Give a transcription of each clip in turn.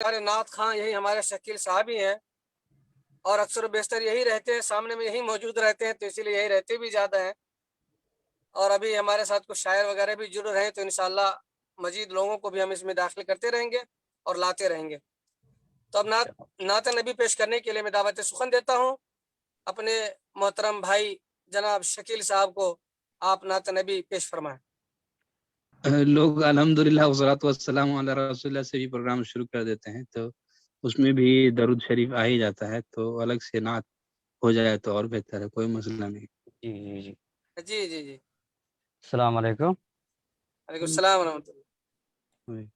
ہمارے نعت خاں یہی ہمارے شکیل صاحب ہی ہیں، اور اکثر و بیشتر یہی رہتے ہیں، سامنے میں یہی موجود رہتے ہیں، تو اسی لیے یہی رہتے بھی زیادہ ہیں۔ اور ابھی ہمارے ساتھ کچھ شاعر وغیرہ بھی جڑ رہے ہیں، تو انشاءاللہ مزید لوگوں کو بھی ہم اس میں داخل کرتے رہیں گے اور لاتے رہیں گے۔ تو اب نعت نبی پیش کرنے کے لیے میں دعوت سخن دیتا ہوں اپنے محترم بھائی جناب شکیل صاحب کو۔ آپ نعت نبی پیش فرمائیں۔ لوگ الحمدللہ والصلاۃ والسلام علی رسول اللہ سے بھی پروگرام شروع کر دیتے ہیں، تو اس میں بھی درود شریف آ ہی جاتا ہے، تو الگ سے نعت ہو جائے تو اور بہتر ہے، کوئی مسئلہ نہیں۔ جی جی جی جی جی جی السلام علیکم۔ وعلیکم السلام ورحمۃ اللہ۔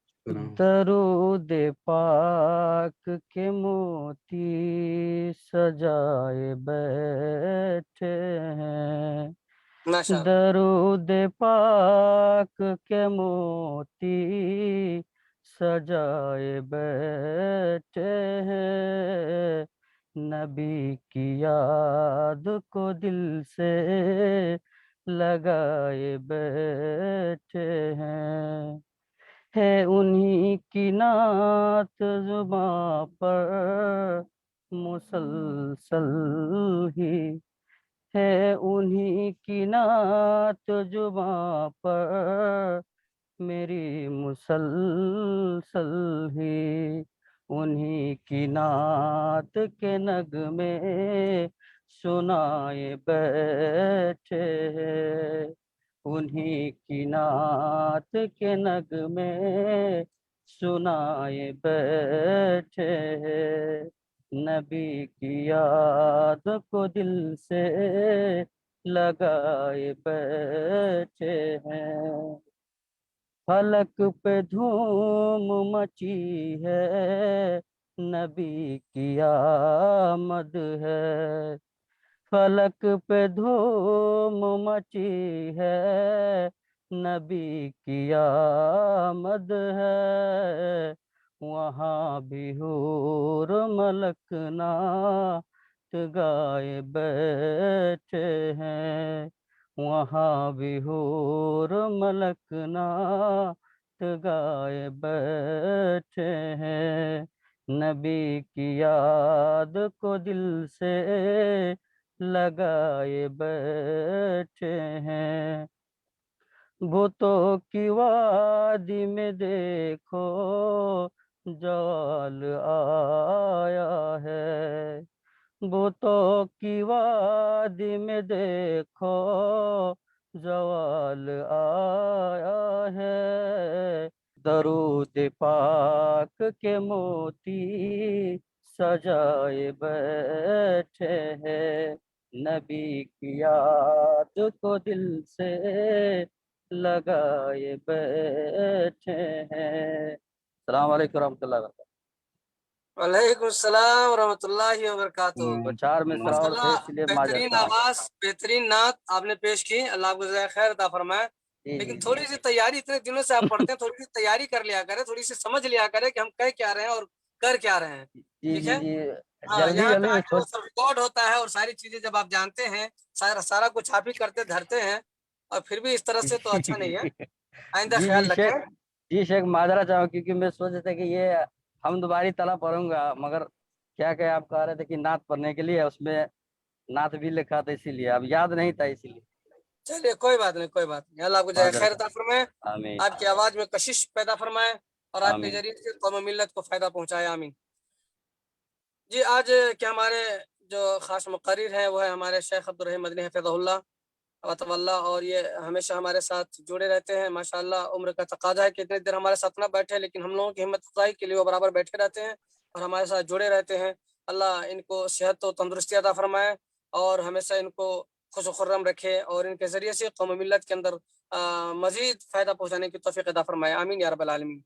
درود پاک کے موتی سجائے بیٹھے ہیں، ماشاء اللہ۔ درود پاک کے موتی سجائے بیٹھے ہیں، نبی کی یاد کو دل سے لگائے بیٹھے ہیں، ہے انہی کی نعت زباں پر مسلسل ہی، ہے انہی کی نعت زباں پر میری مسلسل ہی، انہی کی نعت کے نغمے سنائے بیٹھے ہیں، انہی کی نعت کے نغمے سنائے بیٹھے ہیں، نبی کی یاد کو دل سے لگائے بیٹھے ہیں، فلک پہ دھوم مچی ہے نبی کی آمد ہے، فلک پہ دھوم مچی ہے نبی کی آمد ہے، وہاں بھی حور ملک نعت گائے بیٹھے ہیں، وہاں بھی حور ملک نعت گائے بیٹھے ہیں، نبی کی یاد کو دل سے لگائے بیٹھے ہیں، بتوں کی وادی میں دیکھو جوال آیا ہے، بتوں کی وادی میں دیکھو زوال آیا ہے، درود پاک کے موتی سجائے بیٹھے ہیں، نبی کی یاد کو دل سے لگائے بیٹھے ہیں۔ السلام علیکم ورحمۃ اللہ وبرکاتہ۔ وعلیکم السلام ورحمۃ اللہ وبرکاتہ۔ چار میں سر اور تھے، اس لیے بہترین معذرت۔ آواز، بہترین نعت آپ نے پیش کی، اللہ آپ کو جزائے خیر عطا فرمائے۔ لیکن تھوڑی سی تیاری، اتنے دنوں سے آپ پڑھتے ہیں، تھوڑی سی تیاری کر لیا کریں، تھوڑی سی سمجھ لیا کریں کہ ہم کہہ کیا رہے ہیں اور کر کیا رہے ہیں، ٹھیک ہے؟ ہاں، یہاں پہ آگے وہ سب ریکارڈ ہوتا ہے، اور ساری چیزیں جب آپ جانتے ہیں، سارا کچھ آپ ہی کرتے دھرتے ہیں، اور پھر بھی اس طرح سے تو اچھا نہیں ہے، آئندہ خیال رکھیں۔ جی شیخ معذرت چاہوں، کیونکہ میں سوچ رہا تھا کہ یہ ہم دوباری طلب پڑھوں گا، مگر کیا کہ آپ کہہ رہے تھے کہ نعت پڑھنے کے لیے، اس میں نعت بھی لکھا تھا، اسی لیے اب یاد نہیں تھا، اسی لیے۔ چلیے کوئی بات نہیں، کوئی بات نہیں، اللہ آپ کو جزائے خیر عطا فرمائے، آمین آپ کی آواز میں کشش پیدا فرمائے، اور آپ کے آمین۔ ذریعے سے قوم و ملت کو فائدہ پہنچائے، آمین۔ جی، آج کے ہمارے جو خاص مقرر ہیں وہ ہے ہمارے شیخ عبدالرحیم مدنی حفظہ اللہ وتولہ، اور یہ ہمیشہ ہمارے ساتھ جڑے رہتے ہیں، ماشاءاللہ عمر کا تقاضا ہے کہ اتنے دیر ہمارے ساتھ نہ بیٹھے، لیکن ہم لوگوں کی ہمت افزائی کے لیے وہ برابر بیٹھے رہتے ہیں اور ہمارے ساتھ جڑے رہتے ہیں۔ اللہ ان کو صحت و تندرستی عطا فرمائے، اور ہمیشہ ان کو خوش و خرم رکھے، اور ان کے ذریعے سے قوم و ملت کے اندر مزید فائدہ پہنچانے کی توفیق عطا فرمائے، آمین یا رب العالمین۔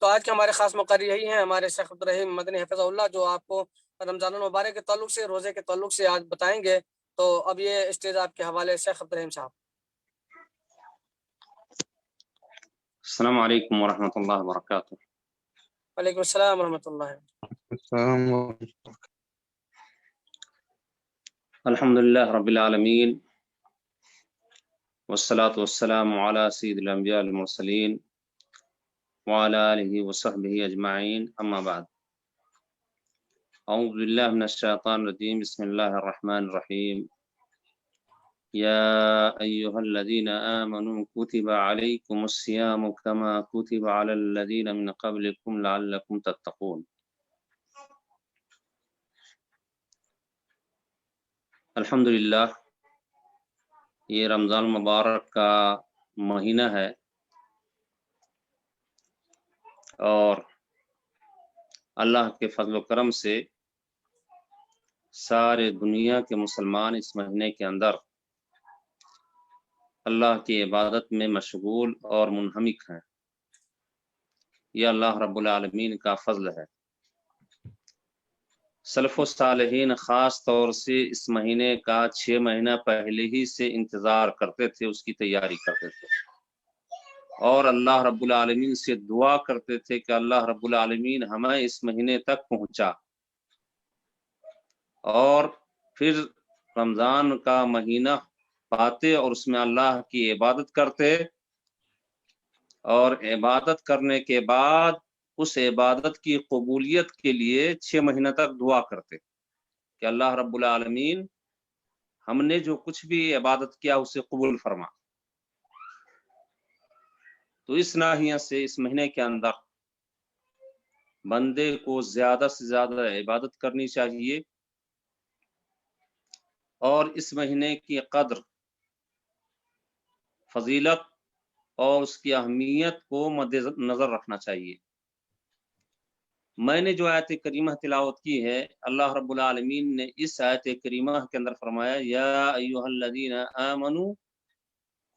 تو آج کے ہمارے خاص مقرر یہی ہیں، ہمارے شیخ عبدالرحیم مدنی حفظہ اللہ، جو آپ کو رمضان المبارک کے تعلق سے، روزے کے تعلق سے آج بتائیں گے۔ تو اب یہ اسٹیج آپ کے حوالے شیخ عبدالرحیم صاحب۔ السلام علیکم ورحمۃ اللہ وبرکاتہ۔ وعلیکم السلام ورحمۃ اللہ۔ الحمد للہ رب العالمین، والصلاة والسلام علی سید الانبیاء المرسلین وعلی آلہ وصحبہ اجمعین، اما بعد۔ أعوذ بالله من الشيطان الرجيم بسم الله الرحمن الرحيم يا أيها الذين آمنوا كتب عليكم الصيام كما كتب على الذين من قبلكم لعلكم تتقون. الحمدللہ یہ رمضان مبارک کا مہینہ ہے اور اللہ کے فضل و کرم سے سارے دنیا کے مسلمان اس مہینے کے اندر اللہ کی عبادت میں مشغول اور منہمک ہیں. یہ اللہ رب العالمین کا فضل ہے. سلف و صالحین خاص طور سے اس مہینے کا 6 مہینہ پہلے ہی سے انتظار کرتے تھے، اس کی تیاری کرتے تھے اور اللہ رب العالمین سے دعا کرتے تھے کہ اللہ رب العالمین ہمیں اس مہینے تک پہنچا. اور پھر رمضان کا مہینہ پاتے اور اس میں اللہ کی عبادت کرتے اور عبادت کرنے کے بعد اس عبادت کی قبولیت کے لیے 6 مہینہ تک دعا کرتے کہ اللہ رب العالمین ہم نے جو کچھ بھی عبادت کیا اسے قبول فرما. تو اس ناحیہ سے اس مہینے کے اندر بندے کو زیادہ سے زیادہ عبادت کرنی چاہیے اور اس مہینے کی قدر، فضیلت اور اس کی اہمیت کو مد نظر رکھنا چاہیے. میں نے جو آیت کریمہ تلاوت کی ہے، اللہ رب العالمین نے اس آیت کریمہ کے اندر فرمایا یا ایھا الذین آمنوا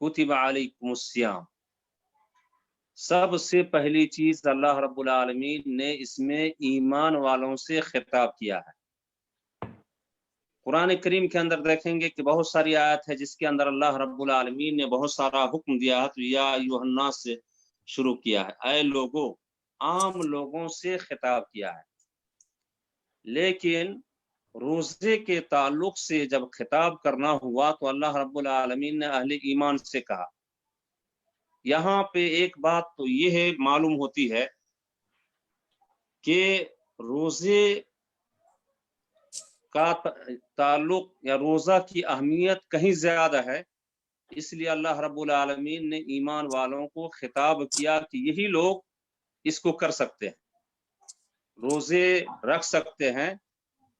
کتب علیکم الصیام. سب سے پہلی چیز اللہ رب العالمین نے اس میں ایمان والوں سے خطاب کیا ہے. قرآن کریم کے اندر دیکھیں گے کہ بہت ساری آیت ہے جس کے اندر اللہ رب العالمین نے بہت سارا حکم دیا ہے. تو یا ایھا الناس سے شروع کیا ہے، اے لوگوں، عام لوگوں سے خطاب کیا ہے. لیکن روزے کے تعلق سے جب خطاب کرنا ہوا تو اللہ رب العالمین نے اہل ایمان سے کہا. یہاں پہ ایک بات تو یہ ہے معلوم ہوتی ہے کہ روزے کا تعلق یا روزہ کی اہمیت کہیں زیادہ ہے، اس لیے اللہ رب العالمین نے ایمان والوں کو خطاب کیا کہ یہی لوگ اس کو کر سکتے ہیں، روزے رکھ سکتے ہیں،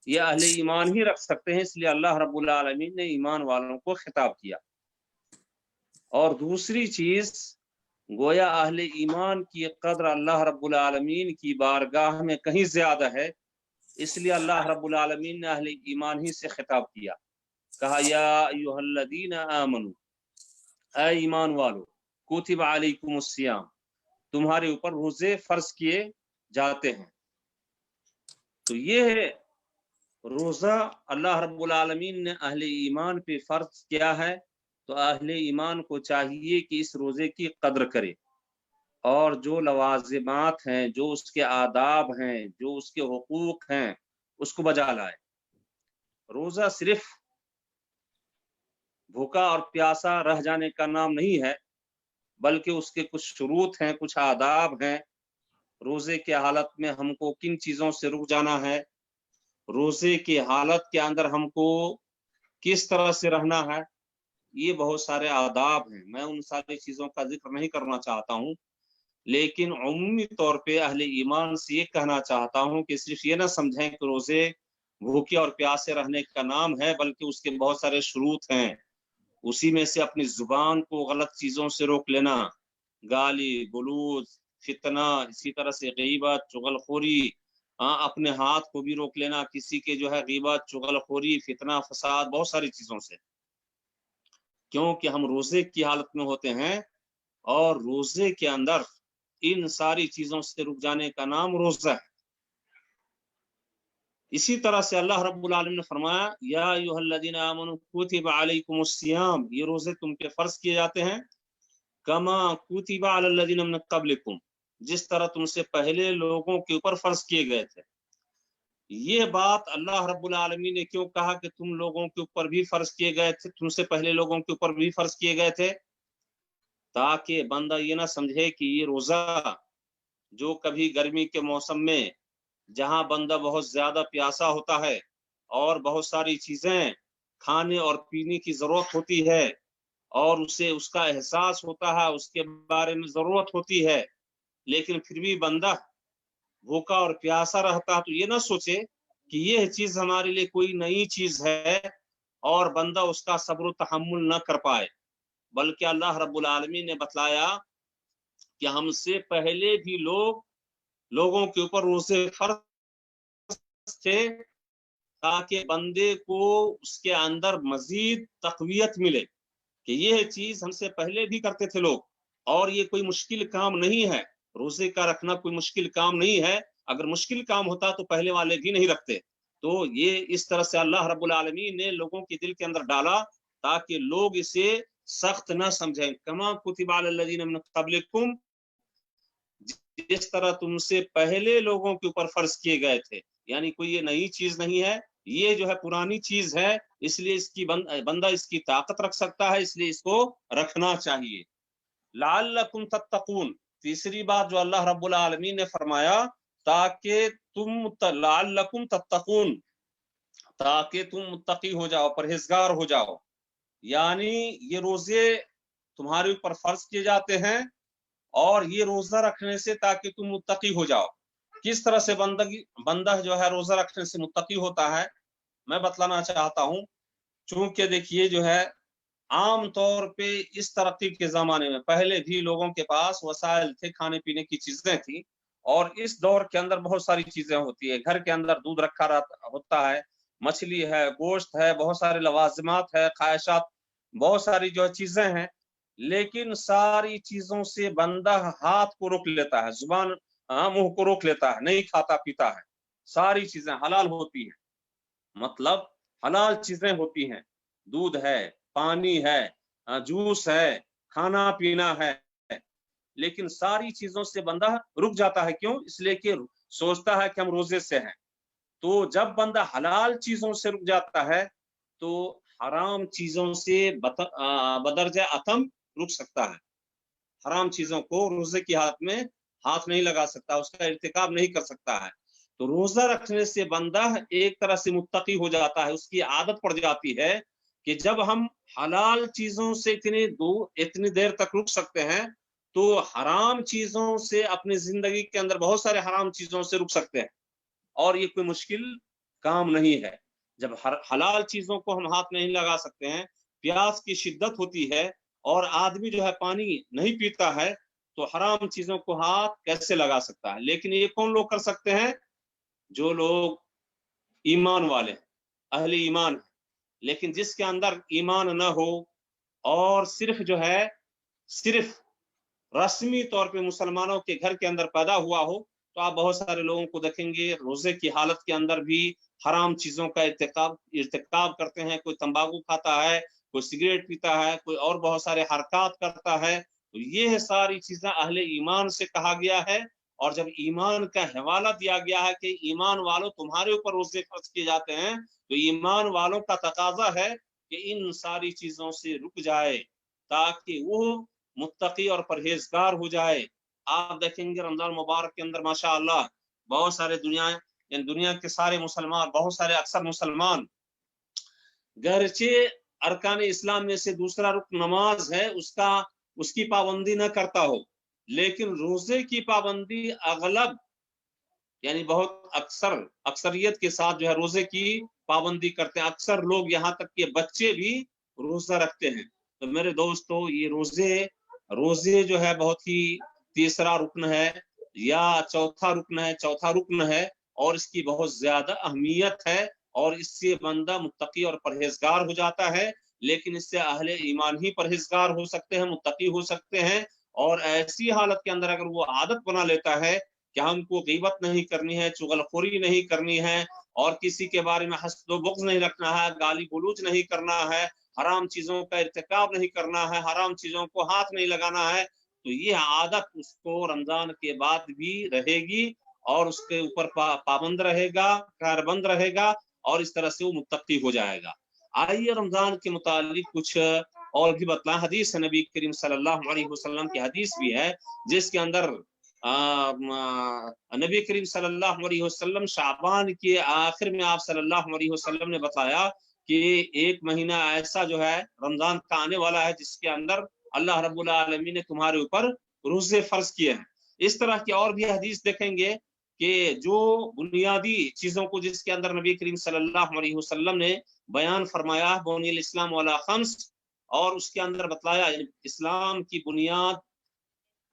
یہ اہل ایمان ہی رکھ سکتے ہیں. اس لیے اللہ رب العالمین نے ایمان والوں کو خطاب کیا. اور دوسری چیز، گویا اہل ایمان کی قدر اللہ رب العالمین کی بارگاہ میں کہیں زیادہ ہے، اس لیے اللہ رب العالمین نے اہل ایمان ہی سے خطاب کیا. کہا یا ایھا الذین آمنوا، اے ایمان والو، کتب علیکم الصیام، تمہارے اوپر روزے فرض کیے جاتے ہیں. تو یہ روزہ اللہ رب العالمین نے اہل ایمان پہ فرض کیا ہے، تو اہل ایمان کو چاہیے کہ اس روزے کی قدر کرے اور جو لوازمات ہیں، جو اس کے آداب ہیں، جو اس کے حقوق ہیں، اس کو بجا لائے. روزہ صرف بھوکا اور پیاسا رہ جانے کا نام نہیں ہے، بلکہ اس کے کچھ شروط ہیں، کچھ آداب ہیں. روزے کے حالت میں ہم کو کن چیزوں سے رک جانا ہے، روزے کی حالت کے اندر ہم کو کس طرح سے رہنا ہے، یہ بہت سارے آداب ہیں. میں ان ساری چیزوں کا ذکر نہیں کرنا چاہتا ہوں، لیکن عمومی طور پہ اہل ایمان سے یہ کہنا چاہتا ہوں کہ صرف یہ نہ سمجھیں کہ روزے بھوکے اور پیاسے رہنے کا نام ہے، بلکہ اس کے بہت سارے شروط ہیں. اسی میں سے اپنی زبان کو غلط چیزوں سے روک لینا، گالی گلوچ، فتنہ، اسی طرح سے غیبت، چغل خوری، اپنے ہاتھ کو بھی روک لینا کسی کے جو ہے غیبت، چغل خوری، فتنہ، فساد، بہت ساری چیزوں سے، کیونکہ ہم روزے کی حالت میں ہوتے ہیں اور روزے کے اندر ان ساری چیزوں سے رک جانے کا نام روزہ ہے. اسی طرح سے اللہ رب العالمین نے فرمایا یا ایھا الذین آمنوا کتب علیکم الصیام، یہ روزے تم پہ فرض کیے جاتے ہیں، کما کتب علی الذین من قبلکم، جس طرح تم سے پہلے لوگوں کے اوپر فرض کیے گئے تھے. یہ بات اللہ رب العالمین نے کیوں کہا کہ تم لوگوں کے اوپر بھی فرض کیے گئے تھے، تم سے پہلے لوگوں کے اوپر بھی فرض کیے گئے تھے؟ تاکہ بندہ یہ نہ سمجھے کہ یہ روزہ جو کبھی گرمی کے موسم میں جہاں بندہ بہت زیادہ پیاسا ہوتا ہے اور بہت ساری چیزیں کھانے اور پینے کی ضرورت ہوتی ہے اور اسے اس کا احساس ہوتا ہے، اس کے بارے میں ضرورت ہوتی ہے، لیکن پھر بھی بندہ بھوکا اور پیاسا رہتا ہے، تو یہ نہ سوچے کہ یہ چیز ہمارے لیے کوئی نئی چیز ہے اور بندہ اس کا صبر و تحمل نہ کر پائے، بلکہ اللہ رب العالمین نے بتلایا کہ ہم سے پہلے بھی لوگوں کے اوپر روزے فرض تھے تاکہ بندے کو اس کے اندر مزید تقویت ملے کہ یہ چیز ہم سے پہلے بھی کرتے تھے لوگ، اور یہ کوئی مشکل کام نہیں ہے، روزے کا رکھنا کوئی مشکل کام نہیں ہے، اگر مشکل کام ہوتا تو پہلے والے بھی نہیں رکھتے۔ تو یہ اس طرح سے اللہ رب العالمین نے لوگوں کے دل کے اندر ڈالا تاکہ لوگ اسے سخت نہ سمجھیں، کما کتب علی الذین من قبلکم، جس طرح تم سے پہلے لوگوں کے اوپر فرض کیے گئے تھے، یعنی کوئی یہ نئی چیز نہیں ہے، یہ جو ہے پرانی چیز ہے، اس لیے اس کی بندہ اس کی طاقت رکھ سکتا ہے، اس لیے اس کو رکھنا چاہیے۔ لعلکم تتقون، تیسری بات جو اللہ رب العالمین نے فرمایا تاکہ لعلکم تتقون، تاکہ تم متقی ہو جاؤ، پرہیزگار ہو جاؤ، یعنی یہ روزے تمہارے اوپر فرض کیے جاتے ہیں اور یہ روزہ رکھنے سے تاکہ تم متقی ہو جاؤ۔ کس طرح سے بندہ جو ہے روزہ رکھنے سے متقی ہوتا ہے، میں بتلانا چاہتا ہوں۔ چونکہ دیکھیے جو ہے عام طور پہ اس ترقی کے زمانے میں پہلے بھی لوگوں کے پاس وسائل تھے، کھانے پینے کی چیزیں تھیں، اور اس دور کے اندر بہت ساری چیزیں ہوتی ہے، گھر کے اندر دودھ رکھا ہوتا ہے، مچھلی ہے، گوشت ہے، بہت سارے لوازمات ہے، خواہشات، بہت ساری جو چیزیں ہیں، لیکن ساری چیزوں سے بندہ ہاتھ کو روک لیتا ہے، زبان منہ کو روک لیتا ہے، نہیں کھاتا پیتا ہے، ساری چیزیں حلال ہوتی ہیں، مطلب حلال چیزیں ہوتی ہیں، دودھ ہے، پانی ہے، جوس ہے، کھانا پینا ہے، لیکن ساری چیزوں سے بندہ رک جاتا ہے، کیوں؟ اس لیے کہ سوچتا ہے کہ ہم روزے سے ہیں۔ تو جب بندہ حلال چیزوں سے رک جاتا ہے تو حرام چیزوں سے بدرجہ اتم رک سکتا ہے، حرام چیزوں کو روزے کی حالت میں ہاتھ نہیں لگا سکتا، اس کا ارتکاب نہیں کر سکتا ہے۔ تو روزہ رکھنے سے بندہ ایک طرح سے متقی ہو جاتا ہے، اس کی عادت پڑ جاتی ہے کہ جب ہم حلال چیزوں سے اتنی دیر تک رک سکتے ہیں تو حرام چیزوں سے اپنی زندگی کے اندر بہت سارے حرام چیزوں سے رک سکتے ہیں، اور یہ کوئی مشکل کام نہیں ہے۔ جب حلال چیزوں کو ہم ہاتھ نہیں لگا سکتے ہیں، پیاس کی شدت ہوتی ہے اور آدمی جو ہے پانی نہیں پیتا ہے، تو حرام چیزوں کو ہاتھ کیسے لگا سکتا ہے؟ لیکن یہ کون لوگ کر سکتے ہیں؟ جو لوگ ایمان والے، اہل ایمان، لیکن جس کے اندر ایمان نہ ہو اور صرف رسمی طور پہ مسلمانوں کے گھر کے اندر پیدا ہوا ہو، تو آپ بہت سارے لوگوں کو دیکھیں گے روزے کی حالت کے اندر بھی حرام چیزوں کا ارتکاب کرتے ہیں، کوئی تمباکو کھاتا ہے، کوئی سگریٹ پیتا ہے، کوئی اور بہت سارے حرکات کرتا ہے۔ تو یہ ساری چیزیں اہل ایمان سے کہا گیا ہے، اور جب ایمان کا حوالہ دیا گیا ہے کہ ایمان والوں تمہارے اوپر روزے فرض کیے جاتے ہیں، تو ایمان والوں کا تقاضا ہے کہ ان ساری چیزوں سے رک جائے تاکہ وہ متقی اور پرہیزگار ہو جائے۔ آپ دیکھیں گے رمضان مبارک کے اندر ماشاءاللہ بہت سارے دنیا کے سارے مسلمان، بہت سارے اکثر مسلمان گرچہ ارکان اسلام میں سے دوسرا رکن نماز ہے، اس کی پابندی نہ کرتا ہو، لیکن روزے کی پابندی اغلب یعنی بہت اکثریت کے ساتھ جو ہے روزے کی پابندی کرتے ہیں، اکثر لوگ یہاں تک کہ بچے بھی روزہ رکھتے ہیں۔ تو میرے دوستو، یہ روزے جو ہے بہت ہی تیسرا رکن ہے یا چوتھا رکن ہے، اور اس کی بہت زیادہ اہمیت ہے، اور اس سے بندہ متقی اور پرہیزگار ہو جاتا ہے۔ لیکن اس سے اہل ایمان ہی پرہیزگار ہو سکتے ہیں، متقی ہو سکتے ہیں، اور ایسی حالت کے اندر اگر وہ عادت بنا لیتا ہے کہ ہم کو غیبت نہیں کرنی ہے، چغلخوری نہیں کرنی ہے، اور کسی کے بارے میں حسد و بغض نہیں رکھنا ہے، گالی گلوچ نہیں کرنا ہے، حرام چیزوں کا ارتکاب نہیں کرنا ہے، حرام چیزوں کو ہاتھ نہیں لگانا ہے، تو یہ عادت اس کو رمضان کے بعد بھی رہے گی، اور اس کے اوپر پابند رہے گا، کاربند رہے گا، اور اس طرح سے وہ متقی ہو جائے گا۔ آئیے رمضان کے متعلق کچھ اور بھی بتلائیں۔ حدیث ہے نبی کریم صلی اللہ علیہ وسلم کی حدیث بھی ہے، جس کے اندر नबी करीम सल्लल्लाहु अलैहि वसल्लम शाबान के आखिर में आप सल्लल्लाहु अलैहि वसल्लम ने बताया कि एक महीना ऐसा जो है रमजान का आने वाला है जिसके अंदर अल्लाह रब्बुल आलमीन ने तुम्हारे ऊपर रोजे फर्ज किए हैं। इस तरह की और भी हदीस देखेंगे कि जो बुनियादी चीजों को जिसके अंदर नबी करीम सल्लल्लाहु अलैहि वसल्लम ने बयान फरमाया बुनियल इस्लाम वाला खम्स, और उसके अंदर बतलाया इस्लाम की बुनियाद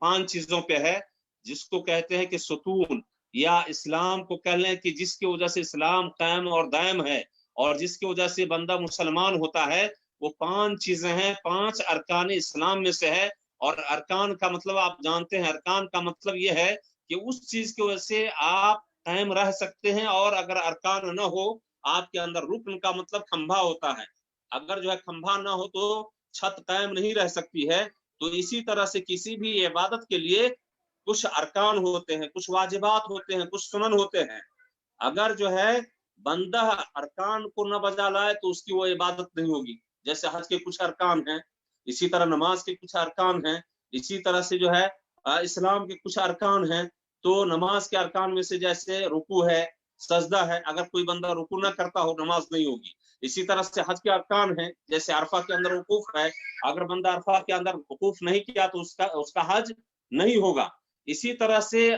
5 चीजों पे है, जिसको कहते हैं कि सुतून, या इस्लाम को कह लें कि जिसकी वजह से इस्लाम कायम और दायम है और जिसकी वजह से बंदा मुसलमान होता है, वो 5 चीजें हैं, 5 अरकान इस्लाम में से है। और अरकान का मतलब आप जानते हैं, अरकान का मतलब ये है कि उस चीज की वजह से आप कायम रह सकते हैं, और अगर अरकान न हो आपके अंदर, रुकन का मतलब खंभा होता है, अगर जो है खंभा ना हो तो छत कायम नहीं रह सकती है। तो इसी तरह से किसी भी इबादत के लिए कुछ अरकान होते हैं, कुछ वाजिबात होते हैं, कुछ सुनन होते हैं। अगर जो है बंदा अरकान को न बजा लाए तो उसकी वो इबादत नहीं होगी। जैसे हज के कुछ अरकान हैं, इसी तरह नमाज के कुछ अरकान हैं, इसी तरह से जो है इस्लाम के कुछ अरकान हैं। तो नमाज के अरकान में से जैसे रुकू है, सजदा है, अगर कोई बंदा रुकू ना करता हो नमाज नहीं होगी। इसी तरह से हज के अरकान हैं, जैसे अरफा के अंदर वकूफ है, अगर बंदा अरफा के अंदर वकूफ नहीं किया तो उसका हज नहीं होगा। इसी तरह से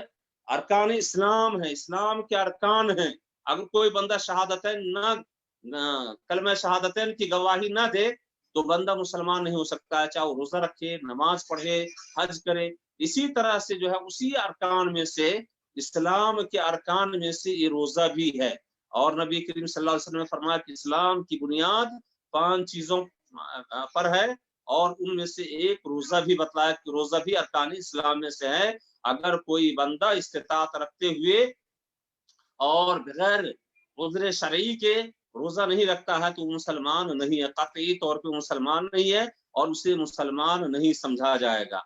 अरकान इस्लाम है, इस्लाम के अरकान हैं, अगर कोई बंदा शहादतैन कलमा शहादतैन की गवाही ना दे तो बंदा मुसलमान नहीं हो सकता है, चाहे वो रोजा रखे, नमाज पढ़े, हज करे। इसी तरह से जो है उसी अरकान में से, इस्लाम के अरकान में से ये रोजा भी है। और नबी करीम सल्लल्लाहु अलैहि वसल्लम ने फरमाया कि इस्लाम की बुनियाद 5 चीजों पर है, और उनमें से एक रोजा भी बतलाया कि रोजा भी अरकान इस्लाम में से है। अगर कोई बंदा इस्तिताअत रखते हुए और बगैर उज़्र शरई के रोजा नहीं रखता है तो मुसलमान नहीं है, कतई तौर पे मुसलमान नहीं है, और उसे मुसलमान नहीं समझा जाएगा।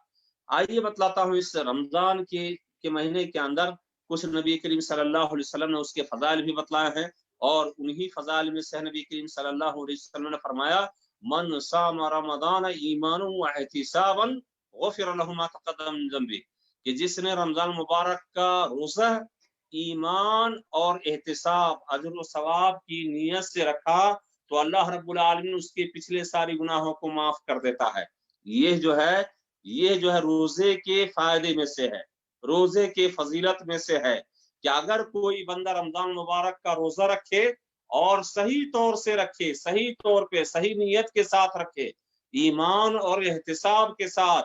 आइए बतलाता हूँ, इस रमजान के महीने के अंदर कुछ नबी करीम सल्लल्लाहु अलैहि वसल्लम ने उसके फजाइल भी बतलाए हैं, और उन्हीं फजाइल में से नबी करीम सल्लल्लाहु अलैहि वसल्लम ने फरमाया, मन साम रमदान ईमानन व एहतिसाबन गुफिर लहु मा तक़द्दम मिन ज़ंबी, कि जिसने रमजान मुबारक का रोजा ईमान और एहतिसाब, अजर व सवाब की नीयत से रखा तो अल्लाह रब्बुल आलमीन उसके पिछले सारे गुनाहों को माफ कर देता है। ये जो है रोजे के फायदे में से है, रोजे के फजीलत में से है कि अगर कोई बंदा रमजान मुबारक का रोजा रखे और सही तौर से रखे, सही तौर पे सही नीयत के साथ रखे, ईमान और एहतिसाब के साथ,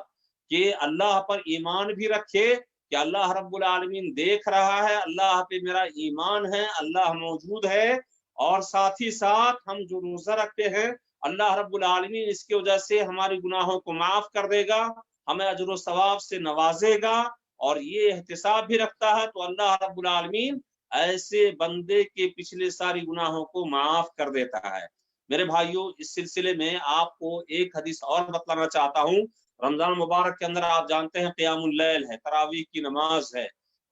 कि अल्लाह पर ईमान भी रखे कि अल्लाह रब्बुल आलमीन देख रहा है, अल्लाह पे मेरा ईमान है, अल्लाह मौजूद है, और साथ ही साथ हम जो रोजा रखते हैं अल्लाह रब्बुल आलमीन इसकी वजह से हमारे गुनाहों को माफ कर देगा, हमें अजर व सवाब से नवाजेगा, और ये एहतिसाब भी रखता है तो अल्लाह रब्बुल आलमीन ऐसे बंदे के पिछले सारी गुनाहों को माफ कर देता है। मेरे भाइयों, इस सिलसिले में आपको एक हदीस और बतलाना चाहता हूँ। रमजान मुबारक के अंदर आप जानते हैं क़ियामुल लैल है, तरावीह की नमाज है,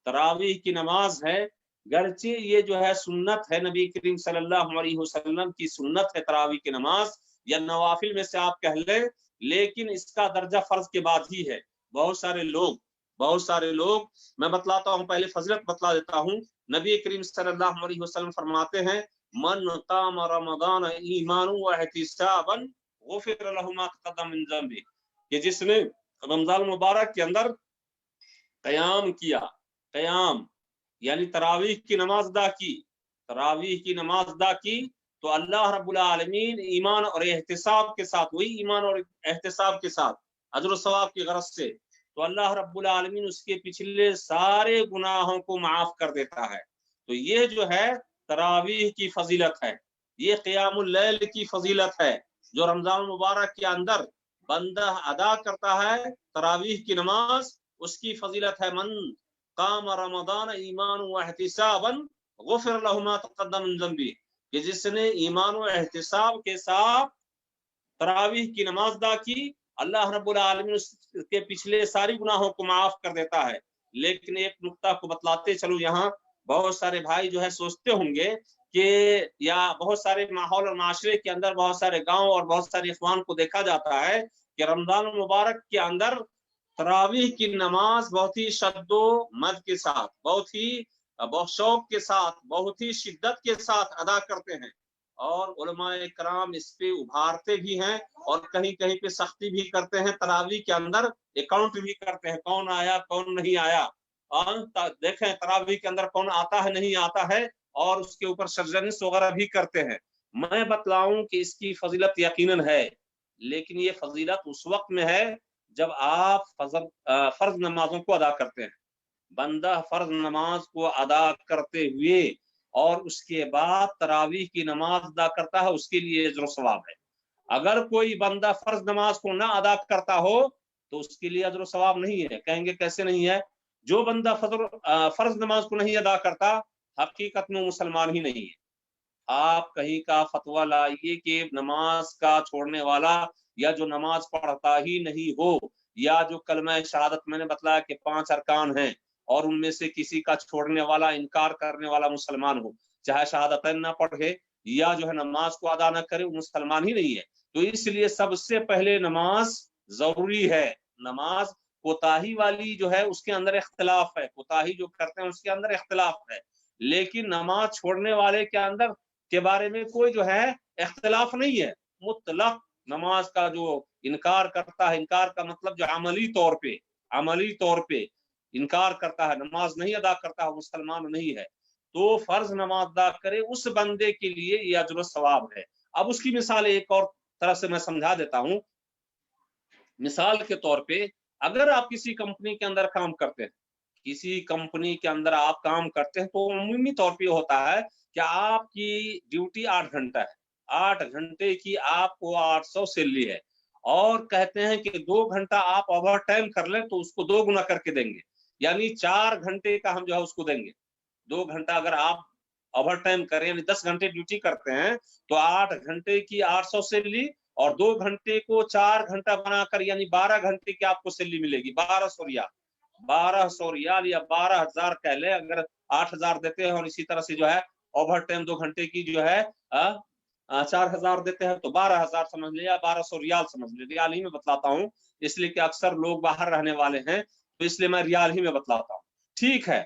तरावीह की नमाज है। गर्चे ये जो है सुन्नत है, नबी करीम सल्लल्लाहु अलैहि वसल्लम की सुन्नत है तरावीह की नमाज, या नवाफिल में से आप कह लें, लेकिन इसका दर्जा फर्ज के बाद ही है। बहुत सारे लोग मैं बतलाता हूँ, पहले फजीलत बतला देता हूँ। नबी करीम सल्लल्लाहु अलैहि वसल्लम फरमाते हैं, मन क़ाम रमज़ान ईमानन व एहतिसाबन गुफ़िर लहु मा तक़द्दम मिन ज़ंबी, कि जिसने रमजान मुबारक के अंदर क़याम किया, क़याम यानी तरावीह की नमाज अदा की, तरावीह की नमाज अदा की, तो अल्लाह रब्बुल आलमीन ईमान और एहतिसाब के साथ, वही ईमान और एहतिसाब के साथ अजर सवाब की गरज से, तो अल्लाह रब्बुल आलमीन उसके पिछले सारे गुनाहों को माफ कर देता है। तो ये जो है तरावीह की फजीलत है, ये क़ियामुल लैल की फजीलत है, जो रमजान मुबारक के अंदर बंदा अदा करता है तरावीह की नमाज, उसकी फजीलत है, मन क़ाम रमज़ान ईमान व एहतिसाबन गुफ़िर लहु मा तक़द्दम मिन ज़ंबी, कि जिसने ईमान व एहतिसाब के साथ तरावीह की नमाज अदा की, अल्लाह रब्बुल आलमीन उसके पिछले सारी गुनाहों को माफ कर देता है। लेकिन एक नुक्ता को बतलाते चलो, यहाँ बहुत सारे भाई जो है सोचते होंगे कि, या बहुत सारे माहौल और माशरे के अंदर बहुत सारे गांव और बहुत सारे इख्वान को देखा जाता है कि रमजान मुबारक के अंदर तरावीह की नमाज बहुत ही शद्दो मद के साथ, बहुत शौक के साथ, बहुत ही शिद्दत के साथ अदा करते हैं और उलमाए कराम इस पे उभारते भी हैं और कहीं कहीं पे सख्ती भी करते हैं। तरावीह के अंदर अकाउंट भी करते हैं, कौन आया कौन नहीं आया, देखें तरावीह के अंदर कौन आता है नहीं आता है, और उसके ऊपर सर्जनिस वगैरह भी करते हैं। मैं बतलाऊं कि इसकी फजीलत यकीनन है, लेकिन ये फजीलत उस वक्त में है जब आप फर्ज नमाजों को अदा करते हैं। बंदा फर्ज नमाज को अदा करते हुए और उसके बाद तरावीह की नमाज अदा करता है, उसके लिए अजर सवाब है। अगर कोई बंदा फर्ज नमाज को ना अदा करता हो तो उसके लिए अजर सवाब नहीं है। कहेंगे कैसे नहीं है? जो बंदा फर्ज नमाज को नहीं अदा करता हकीकत में मुसलमान ही नहीं है। आप कहीं का फतवा लाइए कि नमाज का छोड़ने वाला या जो नमाज पढ़ता ही नहीं हो, या जो कलमा शहादत मैंने बतलाया कि 5 अरकान हैं और उनमें से किसी का छोड़ने वाला, इनकार करने वाला मुसलमान हो, चाहे शहादतैन ना पढ़े या जो है नमाज को अदा ना करे, वो मुसलमान ही नहीं है। तो इसलिए सबसे पहले नमाज जरूरी है। नमाज कोताही वाली जो है उसके अंदर इख्तिलाफ है, कोताही जो करते हैं उसके अंदर इख्तिलाफ है, लेकिन नमाज छोड़ने वाले के अंदर के बारे में कोई जो है इख्तिलाफ नहीं है। मुतलक नमाज का जो इनकार करता है, इनकार का मतलब जो अमली तौर पे इनकार करता है, नमाज नहीं अदा करता है, मुसलमान नहीं है। तो फर्ज नमाज अदा करे उस बंदे के लिए ये अजर सवाब है। अब उसकी मिसाल एक और तरह से मैं समझा देता हूं। मिसाल के तौर पे अगर आप किसी कंपनी के अंदर काम करते हैं, किसी कंपनी के अंदर आप काम करते हैं, तो उम्मीदी तौर पे होता है कि आपकी ड्यूटी 8 घंटा है, 8 घंटे की आपको 800 सैलरी है, और कहते हैं कि 2 घंटा आप ओवर टाइम कर लें तो उसको 2 गुना करके देंगे, यानी 4 घंटे का हम जो है उसको देंगे। 2 घंटा अगर आप ओवर टाइम करें यानी 10 घंटे ड्यूटी करते हैं तो 8 घंटे की 800 सैलरी और 2 घंटे को 4 घंटा बनाकर यानी 12 घंटे की आपको सैलरी मिलेगी, 1200 रियाल। 1200 रियाल या 12,000 कह ले, अगर 8,000 देते हैं और इसी तरह से जो है ओवर टाइम 2 घंटे की जो है 4,000 देते हैं तो 12,000 समझ ले या 1200 रियाल समझ ले। रियाल ही में बतलाता हूँ इसलिए कि अक्सर लोग बाहर रहने वाले हैं, तो इसलिए मैं रियाल ही में बतलाता हूँ। ठीक है,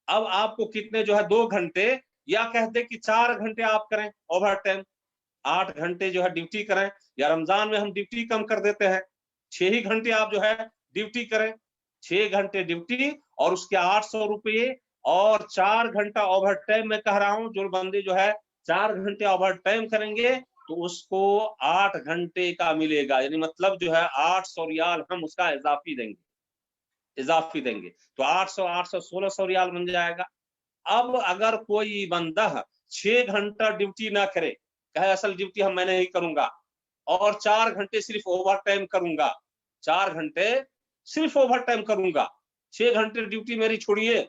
अब आपको कितने जो है 2 घंटे या कहते कि 4 घंटे आप करें ओवर टाइम, 8 घंटे जो है ड्यूटी करें, या रमजान में हम ड्यूटी कम कर देते हैं, 6 ही घंटे आप जो है ड्यूटी करें, 6 घंटे ड्यूटी और उसके 800 रुपये और 4 घंटा ओवर टाइम। मैं कह रहा हूं जो बंदे जो है 4 घंटे ओवर टाइम करेंगे तो उसको 8 घंटे का मिलेगा, यानी मतलब जो है 800 रियाल हम उसका इजाफी देंगे तो 800 1600 रियाल बन जाएगा। अब अगर कोई बंदा 6 घंटा ड्यूटी ना करे, कहे असल ड्यूटी मैं नहीं करूंगा और 4 घंटे सिर्फ ओवर टाइम करूंगा, 4 घंटे सिर्फ ओवर टाइम करूंगा, 6 घंटे ड्यूटी मेरी छोड़िए,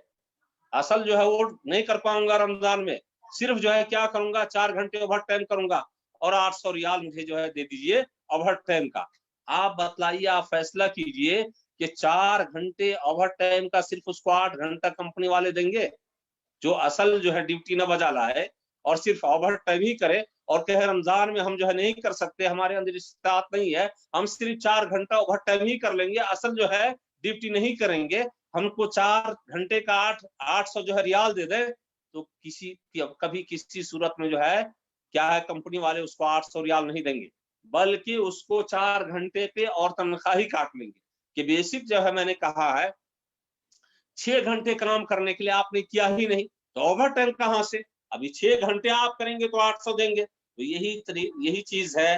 असल जो है वो नहीं कर पाऊंगा रमजान में, सिर्फ जो है क्या करूंगा 4 घंटे ओवर टाइम करूंगा और 800 रियाल मुझे जो है दे दीजिए ओवर टाइम का। आप बतलाइए, आप फैसला कीजिए कि 4 घंटे ओवर टाइम का सिर्फ उसको 8 घंटा कंपनी वाले देंगे जो असल जो है ड्यूटी न बजा लाए और सिर्फ ओवर टाइम ही करे और कहे रमजान में हम जो है नहीं कर सकते, हमारे अंदर इस्तात नहीं है, हम सिर्फ 4 घंटा ओवर टाइम ही कर लेंगे, असल जो है ड्यूटी नहीं करेंगे, हमको 4 घंटे का 800 जो है रियाल दे दे, तो कभी किसी सूरत में जो है क्या है कंपनी वाले उसको 800 रियाल नहीं देंगे, बल्कि उसको 4 घंटे पे और तनख्वाह ही काट लेंगे। कि बेसिक जो है मैंने कहा है 6 घंटे काम करने के लिए आपने किया ही नहीं तो ओवर टाइम कहां से, अभी 6 घंटे आप करेंगे तो 800 देंगे। तो यही चीज है